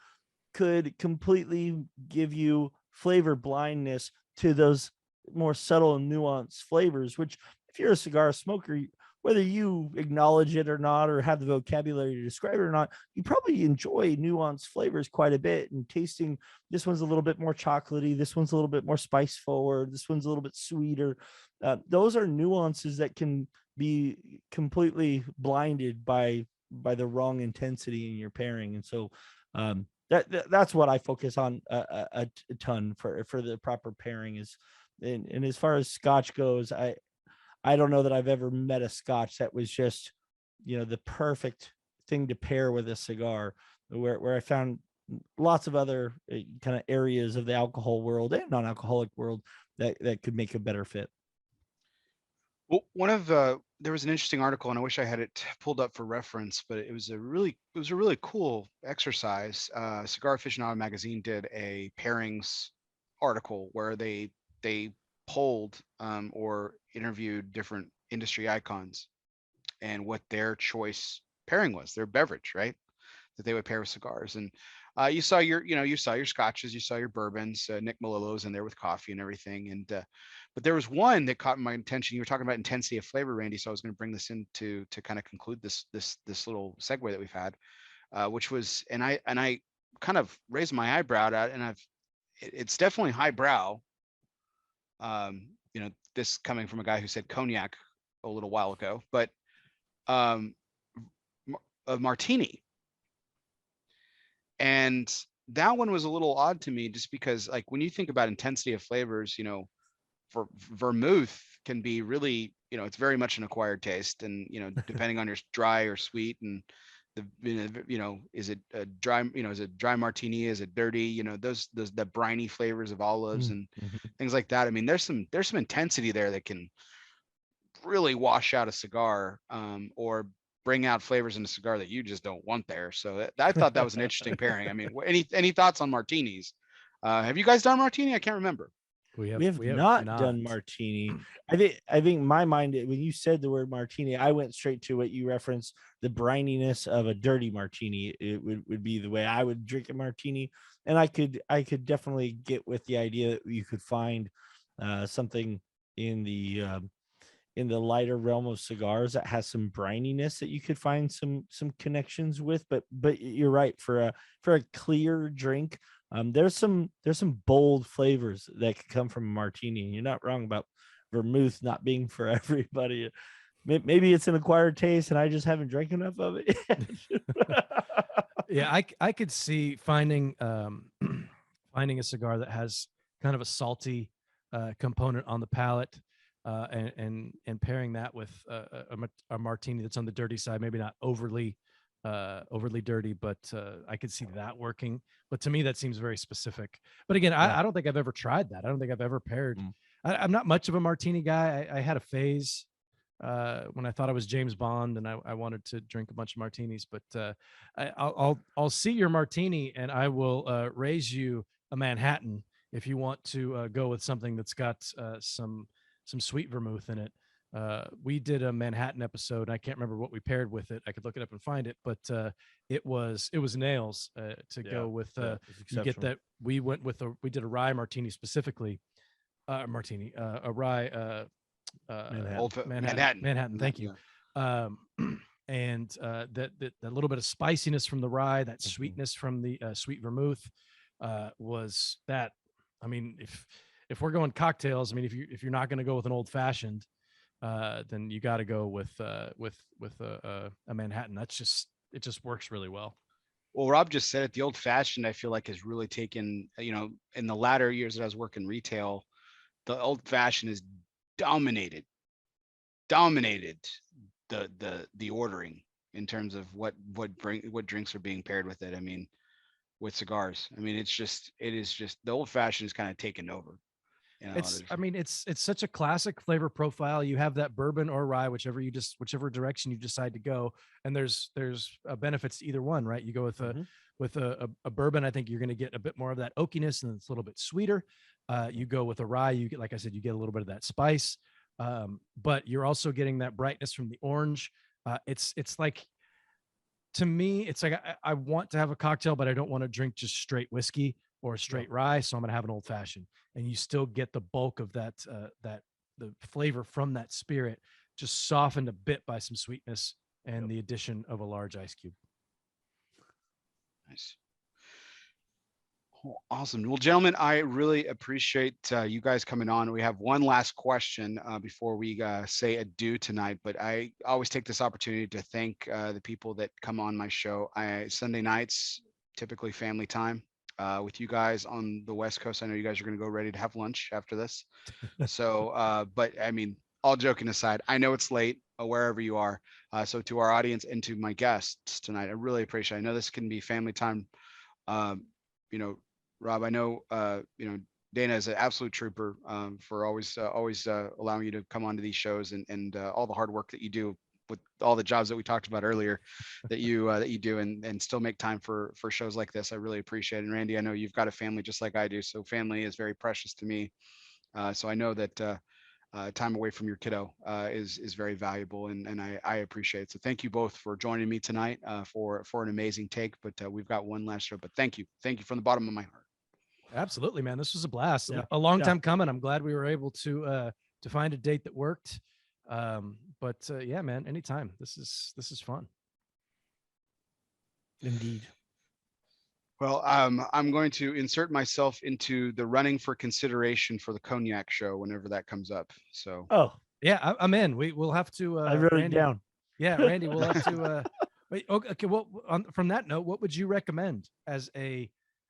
could completely give you flavor blindness to those more subtle and nuanced flavors, which if you're a cigar smoker, whether you acknowledge it or not, or have the vocabulary to describe it or not, you probably enjoy nuanced flavors quite a bit. And tasting, this one's a little bit more chocolatey, this one's a little bit more spice forward, this one's a little bit sweeter. Those are nuances that can be completely blinded by the wrong intensity in your pairing. And so that's what I focus on a ton for the proper pairing is. And as far as Scotch goes, I don't know that I've ever met a Scotch that was just, you know, the perfect thing to pair with a cigar, where I found lots of other kind of areas of the alcohol world and non-alcoholic world that could make a better fit. Well, there was an interesting article, and I wish I had it pulled up for reference, but it was a really cool exercise. Cigar Aficionado magazine did a pairings article where they polled or interviewed different industry icons and what their choice pairing was, their beverage, right, that they would pair with cigars. And you saw your scotches, you saw your bourbons. Nick Melillo's in there with coffee and everything. And but there was one that caught my attention. You were talking about intensity of flavor, Randy, so I was going to bring this in to kind of conclude this little segue that we've had, which was, and I kind of raised my eyebrow at, and it's definitely highbrow. You know, this coming from a guy who said cognac a little while ago, but a martini. And that one was a little odd to me, just because, like, when you think about intensity of flavors, you know, for vermouth can be really, you know, it's very much an acquired taste, and, you know, depending on your dry or sweet, and you know, is it a dry, you know, is it dry martini, is it dirty, you know, those the briny flavors of olives and things like that. I mean, there's some intensity there that can really wash out a cigar, or bring out flavors in a cigar that you just don't want there. So I thought that was an interesting pairing. I mean, any thoughts on martinis? Have you guys done martini? I can't remember. We have not done martini. I think my mind, when you said the word martini, I went straight to what you referenced, the brininess of a dirty martini. It would be the way I would drink a martini. And I could definitely get with the idea that you could find something in the in the lighter realm of cigars that has some brininess that you could find some connections with. But you're right, for a clear drink, there's some bold flavors that could come from a martini. And you're not wrong about vermouth not being for everybody. Maybe it's an acquired taste and I just haven't drank enough of it. Yeah, I could see finding finding a cigar that has kind of a salty component on the palate, and pairing that with a martini that's on the dirty side, maybe not overly dirty, but I could see that working. But to me, that seems very specific. But again, Yeah. I don't think I've ever tried that. I don't think I've ever paired. Mm. I'm not much of a martini guy. I had a phase when I thought I was James Bond and I wanted to drink a bunch of martinis, but I'll see your martini and I will raise you a Manhattan if you want to go with something that's got some sweet vermouth in it. We did a Manhattan episode. I can't remember what we paired with it. I could look it up and find it, but it was nails to go with. You get that. We went with we did a rye martini specifically. A rye. Manhattan. Thank you. And that little bit of spiciness from the rye, that sweetness from the sweet vermouth, was that. I mean, if we're going cocktails, I mean, if you're not going to go with an old fashioned, then you got to go with a Manhattan. It just works really well. Well, Rob just said it. The old fashioned, I feel like, has really taken, in the latter years that I was working retail, the old fashioned is dominated the ordering in terms of what drinks are being paired with it. I mean, with cigars. I mean, it is just the old fashioned is kind of taken over. It's such a classic flavor profile. You have that bourbon or rye, whichever direction you decide to go, and there's benefits to either one, right? You go with a bourbon, I think you're going to get a bit more of that oakiness and it's a little bit sweeter. You go with a rye, you get, like I said, you get a little bit of that spice, but you're also getting that brightness from the orange. It's like, to me, it's like I want to have a cocktail, but I don't want to drink just straight whiskey or straight rye, so I'm gonna have an old fashioned, and you still get the bulk of that the flavor from that spirit, just softened a bit by some sweetness and the addition of a large ice cube. Nice. Awesome. Well, gentlemen, I really appreciate you guys coming on. We have one last question before we say adieu tonight, but I always take this opportunity to thank the people that come on my show. Sunday nights, typically family time with you guys on the West Coast. I know you guys are going to go ready to have lunch after this. So, but I mean, all joking aside, I know it's late wherever you are. So to our audience and to my guests tonight, I really appreciate it. I know this can be family time. Rob, I know, Dana is an absolute trooper for always allowing you to come onto these shows and all the hard work that you do with all the jobs that we talked about earlier that you do and still make time for shows like this. I really appreciate it. And Randy, I know you've got a family just like I do. So family is very precious to me. So I know that time away from your kiddo is very valuable and I appreciate it. So thank you both for joining me tonight for an amazing take, but we've got one last show, but thank you from the bottom of my heart. Absolutely, man. This was a blast. Yeah. A long time coming. I'm glad we were able to find a date that worked. But yeah, man, anytime. This is fun. Indeed. Well, I'm going to insert myself into the running for consideration for the cognac show whenever that comes up. So. Oh yeah, I'm in. We'll have to. I wrote Randy, it down. Yeah, Randy, we'll have to. Wait. Okay. Well, from that note, what would you recommend as a?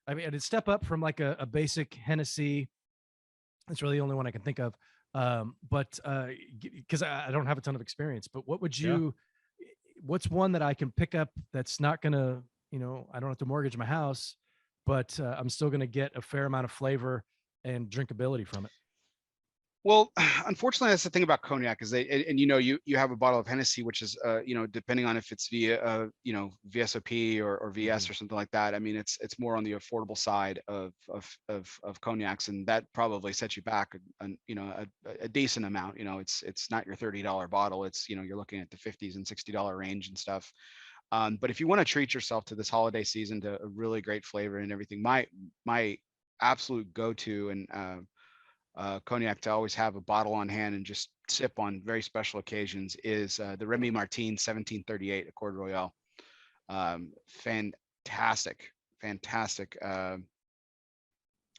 I mean, it'd step up from like a basic Hennessy. That's really the only one I can think of. But because I don't have a ton of experience, but what would you? Yeah. What's one that I can pick up that's not gonna, I don't have to mortgage my house, but I'm still gonna get a fair amount of flavor and drinkability from it. Well, unfortunately, that's the thing about cognac is you have a bottle of Hennessy, which is, depending on if it's via, VSOP or VS or something like that. I mean, it's more on the affordable side of cognacs, and that probably sets you back, a decent amount. It's not your $30 bottle. It's, you're looking at the $50s and $60 range and stuff. But if you want to treat yourself to this holiday season to a really great flavor and everything, my absolute go-to and cognac to always have a bottle on hand and just sip on very special occasions is the Remy Martin 1738 Accord Royale. Fantastic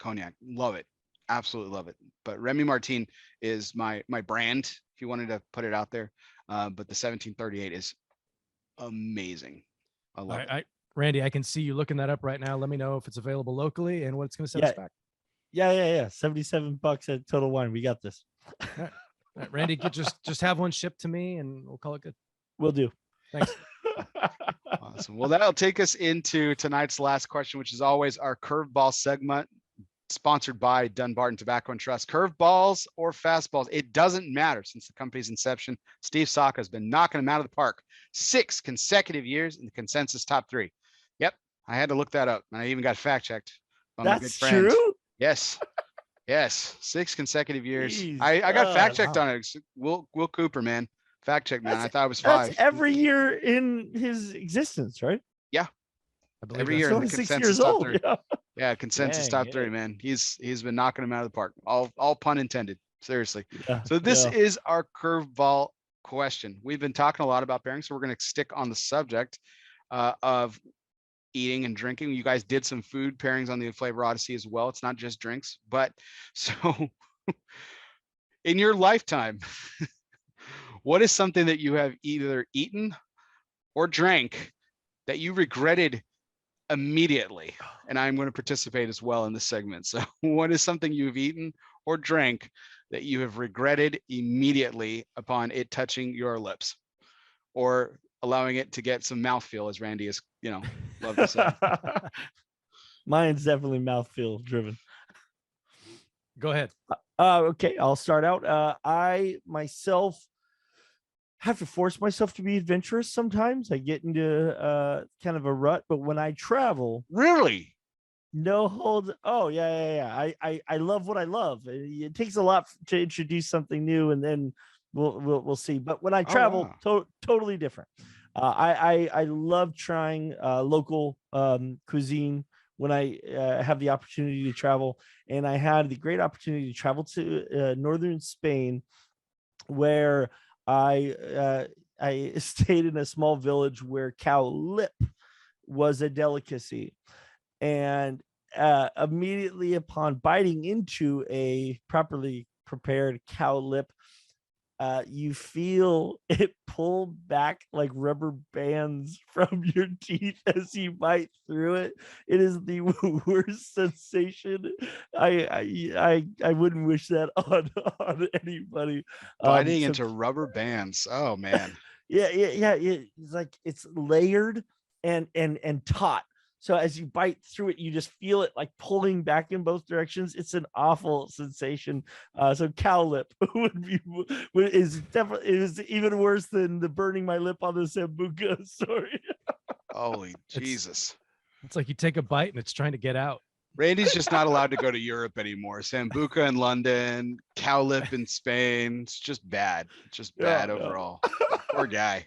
cognac. Love it. Absolutely love it. But Remy Martin is my brand, if you wanted to put it out there. But the 1738 is amazing. I love it. Randy, I can see you looking that up right now. Let me know if it's available locally and what it's going to set us back. Yeah. $77 at Total Wine. We got this. All right, Randy, just have one shipped to me and we'll call it good. Will do. Thanks. Awesome. Well, that'll take us into tonight's last question, which is always our curveball segment, sponsored by Dunbarton Tobacco and Trust. Curveballs or fastballs, it doesn't matter. Since the company's inception, Steve Saka has been knocking them out of the park 6 consecutive years in the consensus top 3. Yep, I had to look that up, and I even got fact checked. That's true. Yes. 6 consecutive years. Jeez. I got fact checked on it. Will Cooper, man, fact check, man. I thought it was 5. That's every year in his existence, right? Yeah, every year in the 6 consensus years top old. 3. Yeah, consensus top 3, man. He's been knocking them out of the park. All pun intended. Seriously. Yeah, So this is our curveball question. We've been talking a lot about pairings, so we're going to stick on the subject of eating and drinking. You guys did some food pairings on the Flavor Odyssey as well. It's not just drinks, but so in your lifetime, what is something that you have either eaten or drank that you regretted immediately? And I'm going to participate as well in this segment. So what is something you've eaten or drank that you have regretted immediately upon it touching your lips, or allowing it to get some mouthfeel, as Randy is, love to say? Mine's definitely mouthfeel driven. Go ahead. Okay, I'll start out. I myself have to force myself to be adventurous sometimes. I get into kind of a rut, but when I travel, Really? no hold. Oh yeah. I love what I love. It takes a lot to introduce something new, and then we'll see. But when I travel, totally different. I love trying local cuisine when I have the opportunity to travel, and I had the great opportunity to travel to northern Spain, where I stayed in a small village where cow lip was a delicacy. And immediately upon biting into a properly prepared cow lip, you feel it pull back like rubber bands from your teeth as you bite through it. It is the worst sensation. I wouldn't wish that on anybody. Biting into rubber bands. Oh man. Yeah. It's like it's layered and taut. So as you bite through it, you just feel it like pulling back in both directions. It's an awful sensation. So cow lip is even worse than the burning my lip on the Sambuca story. Holy Jesus. It's like you take a bite and it's trying to get out. Randy's just not allowed to go to Europe anymore. Sambuca in London, cow lip in Spain. It's just bad. It's just bad overall. Poor guy.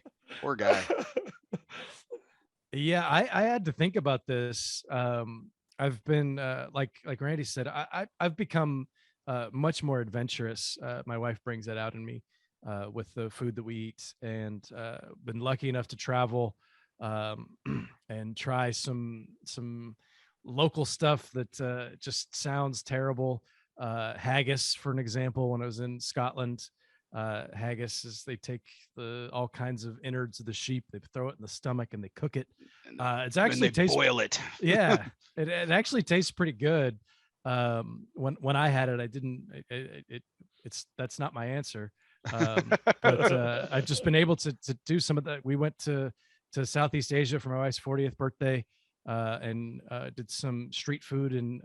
Yeah, I had to think about this. I've been like Randy said, I've become much more adventurous. My wife brings that out in me with the food that we eat, and been lucky enough to travel and try some local stuff that just sounds terrible. Haggis, for an example, when I was in Scotland. Haggis is they take all kinds of innards of the sheep, they throw it in the stomach and they cook it. It's actually boil it. Yeah, it actually tastes pretty good. When I had it, I didn't. That's not my answer. But I've just been able to do some of that. We went to Southeast Asia for my wife's 40th birthday. And did some street food in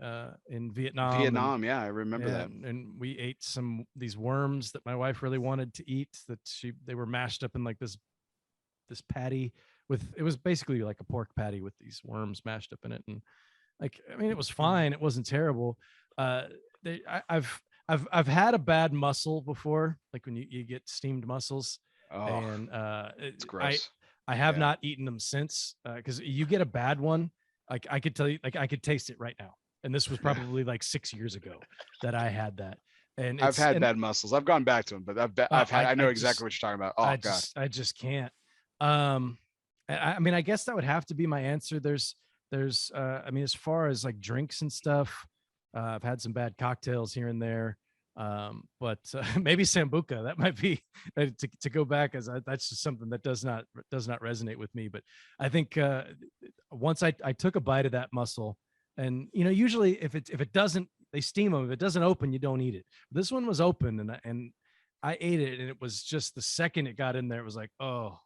Vietnam. Yeah, I remember that. And we ate these worms that my wife really wanted to eat. They were mashed up in like this patty it was basically like a pork patty with these worms mashed up in it. And it was fine. It wasn't terrible. I've had a bad mussel before, like when you get steamed mussels. And it's gross. I have not eaten them since, because you get a bad one. Like I could tell you, like I could taste it right now. And this was probably like 6 years ago that I had that. And I've had bad muscles. I've gone back to them, but I know exactly what you're talking about. Oh God. I just can't. I mean, I guess that would have to be my answer. There's I mean, as far as like drinks and stuff, I've had some bad cocktails here and there. But maybe Sambuca, that might be to go back, as that's just something that does not resonate with me. But I think once I took a bite of that mussel, and usually if it doesn't, they steam them. If it doesn't open, you don't eat it. This one was open, and I ate it, and it was just the second it got in there, it was like, oh,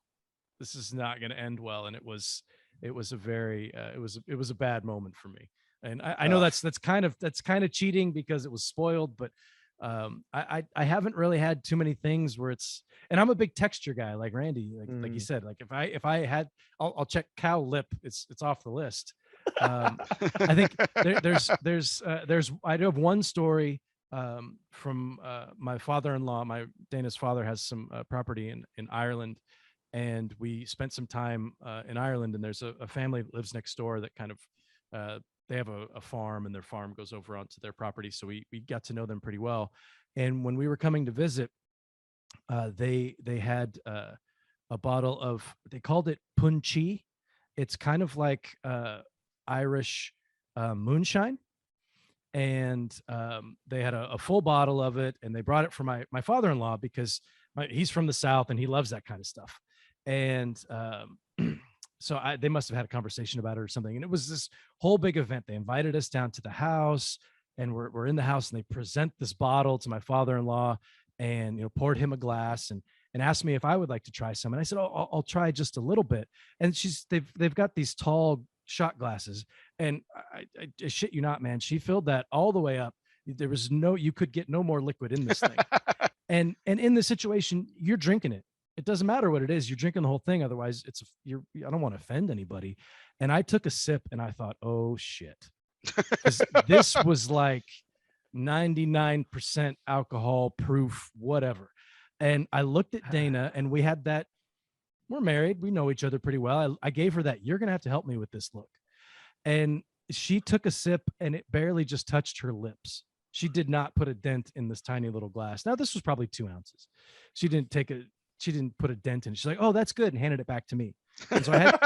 this is not going to end well. And it was a very it was a bad moment for me. And I know that's kind of cheating because it was spoiled, but I haven't really had too many things where it's, and I'm a big texture guy, like Randy, like you said, like if I had, I'll check cow lip. It's off the list. I think there's I do have one story from my father-in-law. My Dana's father has some property in Ireland, and we spent some time in Ireland, and there's a family that lives next door that kind of they have a farm, and their farm goes over onto their property. So we got to know them pretty well. And when we were coming to visit, they had a bottle of, they called it punchi. It's kind of like Irish moonshine. And they had a full bottle of it, and they brought it for my father-in-law because he's from the South and he loves that kind of stuff. And so they must have had a conversation about it or something. And it was this whole big event. They invited us down to the house, and we're in the house, and they present this bottle to my father-in-law, and poured him a glass and asked me if I would like to try some. And I said, oh, I'll try just a little bit. And they've got these tall shot glasses, and I shit you not, man, she filled that all the way up. There was you could get no more liquid in this thing. and in this situation, you're drinking it. It doesn't matter what it is. You're drinking the whole thing. Otherwise I don't want to offend anybody. And I took a sip and I thought, oh shit, this was like 99% alcohol proof, whatever. And I looked at Dana, and we had that, we're married, we know each other pretty well. I gave her that, you're going to have to help me with this look. And she took a sip, and it barely just touched her lips. She did not put a dent in this tiny little glass. Now, this was probably 2 ounces. She didn't put a dent in it. She's like, oh, that's good, and handed it back to me. And so I had,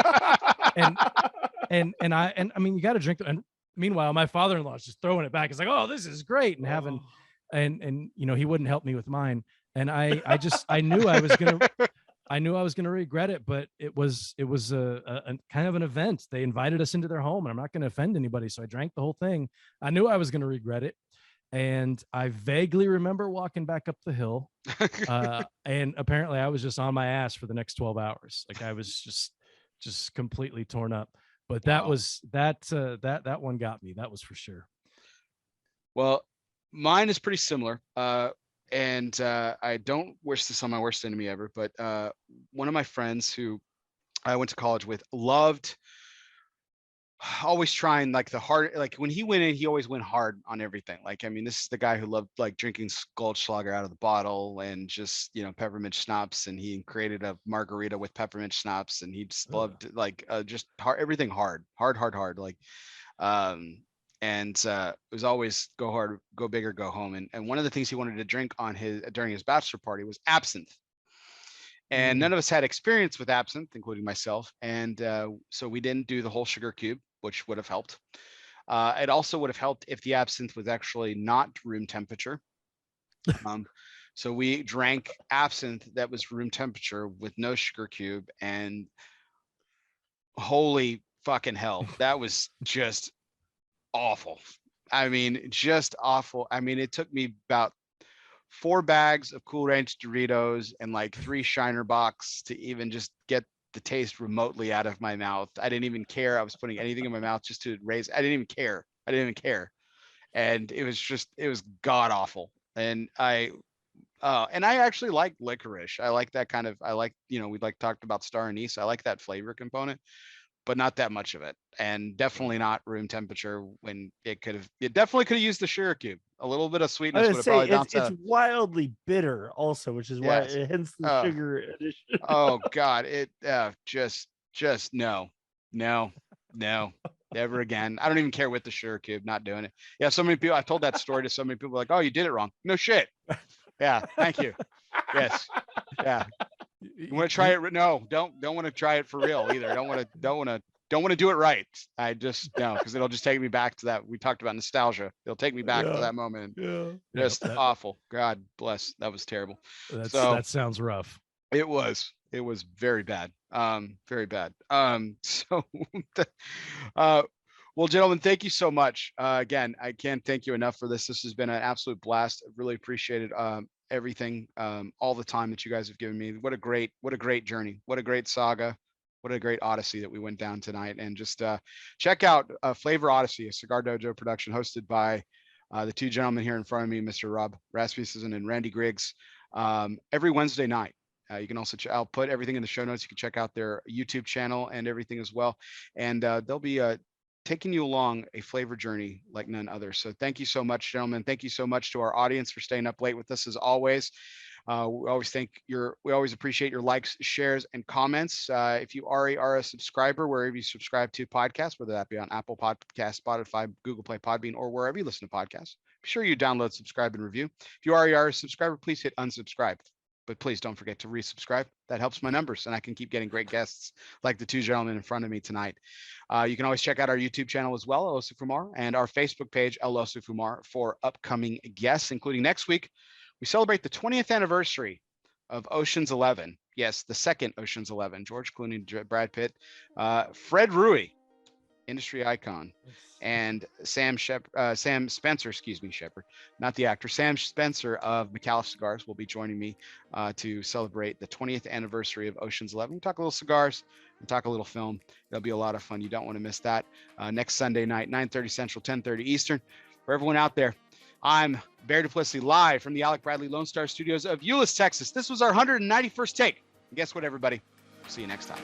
and I mean, you got to drink. And meanwhile, my father-in-law is just throwing it back. It's like, oh, this is great. And having, and he wouldn't help me with mine. And I knew I was going to regret it, but it was a kind of an event. They invited us into their home, and I'm not going to offend anybody. So I drank the whole thing. I knew I was going to regret it. And I vaguely remember walking back up the hill. And apparently I was just on my ass for the next 12 hours. Like I was just completely torn up. But that was that one got me. That was for sure. Well, mine is pretty similar. And I don't wish this on my worst enemy ever, but one of my friends who I went to college with loved always trying like the hard, like when he went in, he always went hard on everything. Like, I mean, this is the guy who loved like drinking Goldschlager out of the bottle and just, peppermint schnapps, and he created a margarita with peppermint schnapps, and he just loved like just hard, everything hard. Like, and it was always go hard, go big, or go home. And one of the things he wanted to drink during his bachelor party was absinthe. And none of us had experience with absinthe, including myself. And so we didn't do the whole sugar cube, which would have helped. It also would have helped if the absinthe was actually not room temperature. So we drank absinthe that was room temperature with no sugar cube. And holy fucking hell, that was just awful. I mean, just awful. I mean, it took me about 4 bags of Cool Ranch Doritos and like 3 Shiner Box to even just get the taste remotely out of my mouth. I didn't even care. I was putting anything in my mouth just to raise. I didn't even care. And it was god awful. And I actually like licorice. I like that kind of, we like talked about star anise. I like that flavor component, but not that much of it. And definitely not room temperature when it definitely could have used the sugar cube. A little bit of sweetness would have probably bounced out. It's wildly bitter also, which is why hence the sugar addition. Oh God, it just no. No, never again. I don't even care with the sugar cube. Not doing it. Yeah, so many people. I told that story to so many people. Like, oh, you did it wrong. No shit. Yeah, thank you. Yes. Yeah. You want to try it? No, don't want to try it for real either. Don't want to do it right. I just no, because it'll just take me back to that. We talked about nostalgia. It'll take me back to that moment. Yeah. Just awful. God bless. That was terrible. That sounds rough. It was very bad. Very bad. Well, gentlemen, thank you so much. Again, I can't thank you enough for this. This has been an absolute blast. I really appreciated everything, all the time that you guys have given me. What a great journey. What a great saga. What a great odyssey that we went down tonight. And just check out Flavor Odyssey, a Cigar Dojo production hosted by the two gentlemen here in front of me, Mr. Rob Rasmussen and Randy Griggs, every Wednesday night. You can also, I'll put everything in the show notes. You can check out their YouTube channel and everything as well. And they'll be taking you along a flavor journey like none other. So thank you so much, gentlemen. Thank you so much to our audience for staying up late with us as always. We always appreciate your likes, shares, and comments. If you already are a subscriber, wherever you subscribe to podcasts, whether that be on Apple Podcasts, Spotify, Google Play, Podbean, or wherever you listen to podcasts, be sure you download, subscribe, and review. If you already are a subscriber, please hit unsubscribe. But please don't forget to resubscribe. That helps my numbers, and I can keep getting great guests like the two gentlemen in front of me tonight. You can always check out our YouTube channel as well, ELOSOFUMAR, and our Facebook page, ELOSOFUMAR, for upcoming guests, including next week. We celebrate the 20th anniversary of Ocean's 11. Yes, the second Ocean's 11. George Clooney, Brad Pitt, Fred Rui, industry icon, and Sam Spencer, Shepard, not the actor, Sam Spencer of McAuliffe Cigars will be joining me to celebrate the 20th anniversary of Ocean's 11. We talk a little cigars and talk a little film. It'll be a lot of fun. You don't want to miss that. Next Sunday night, 9:30 Central, 10:30 Eastern. For everyone out there, I'm Bear Duplessis, live from the Alec Bradley Lone Star Studios of Euless, Texas. This was our 191st take. And guess what, everybody? See you next time.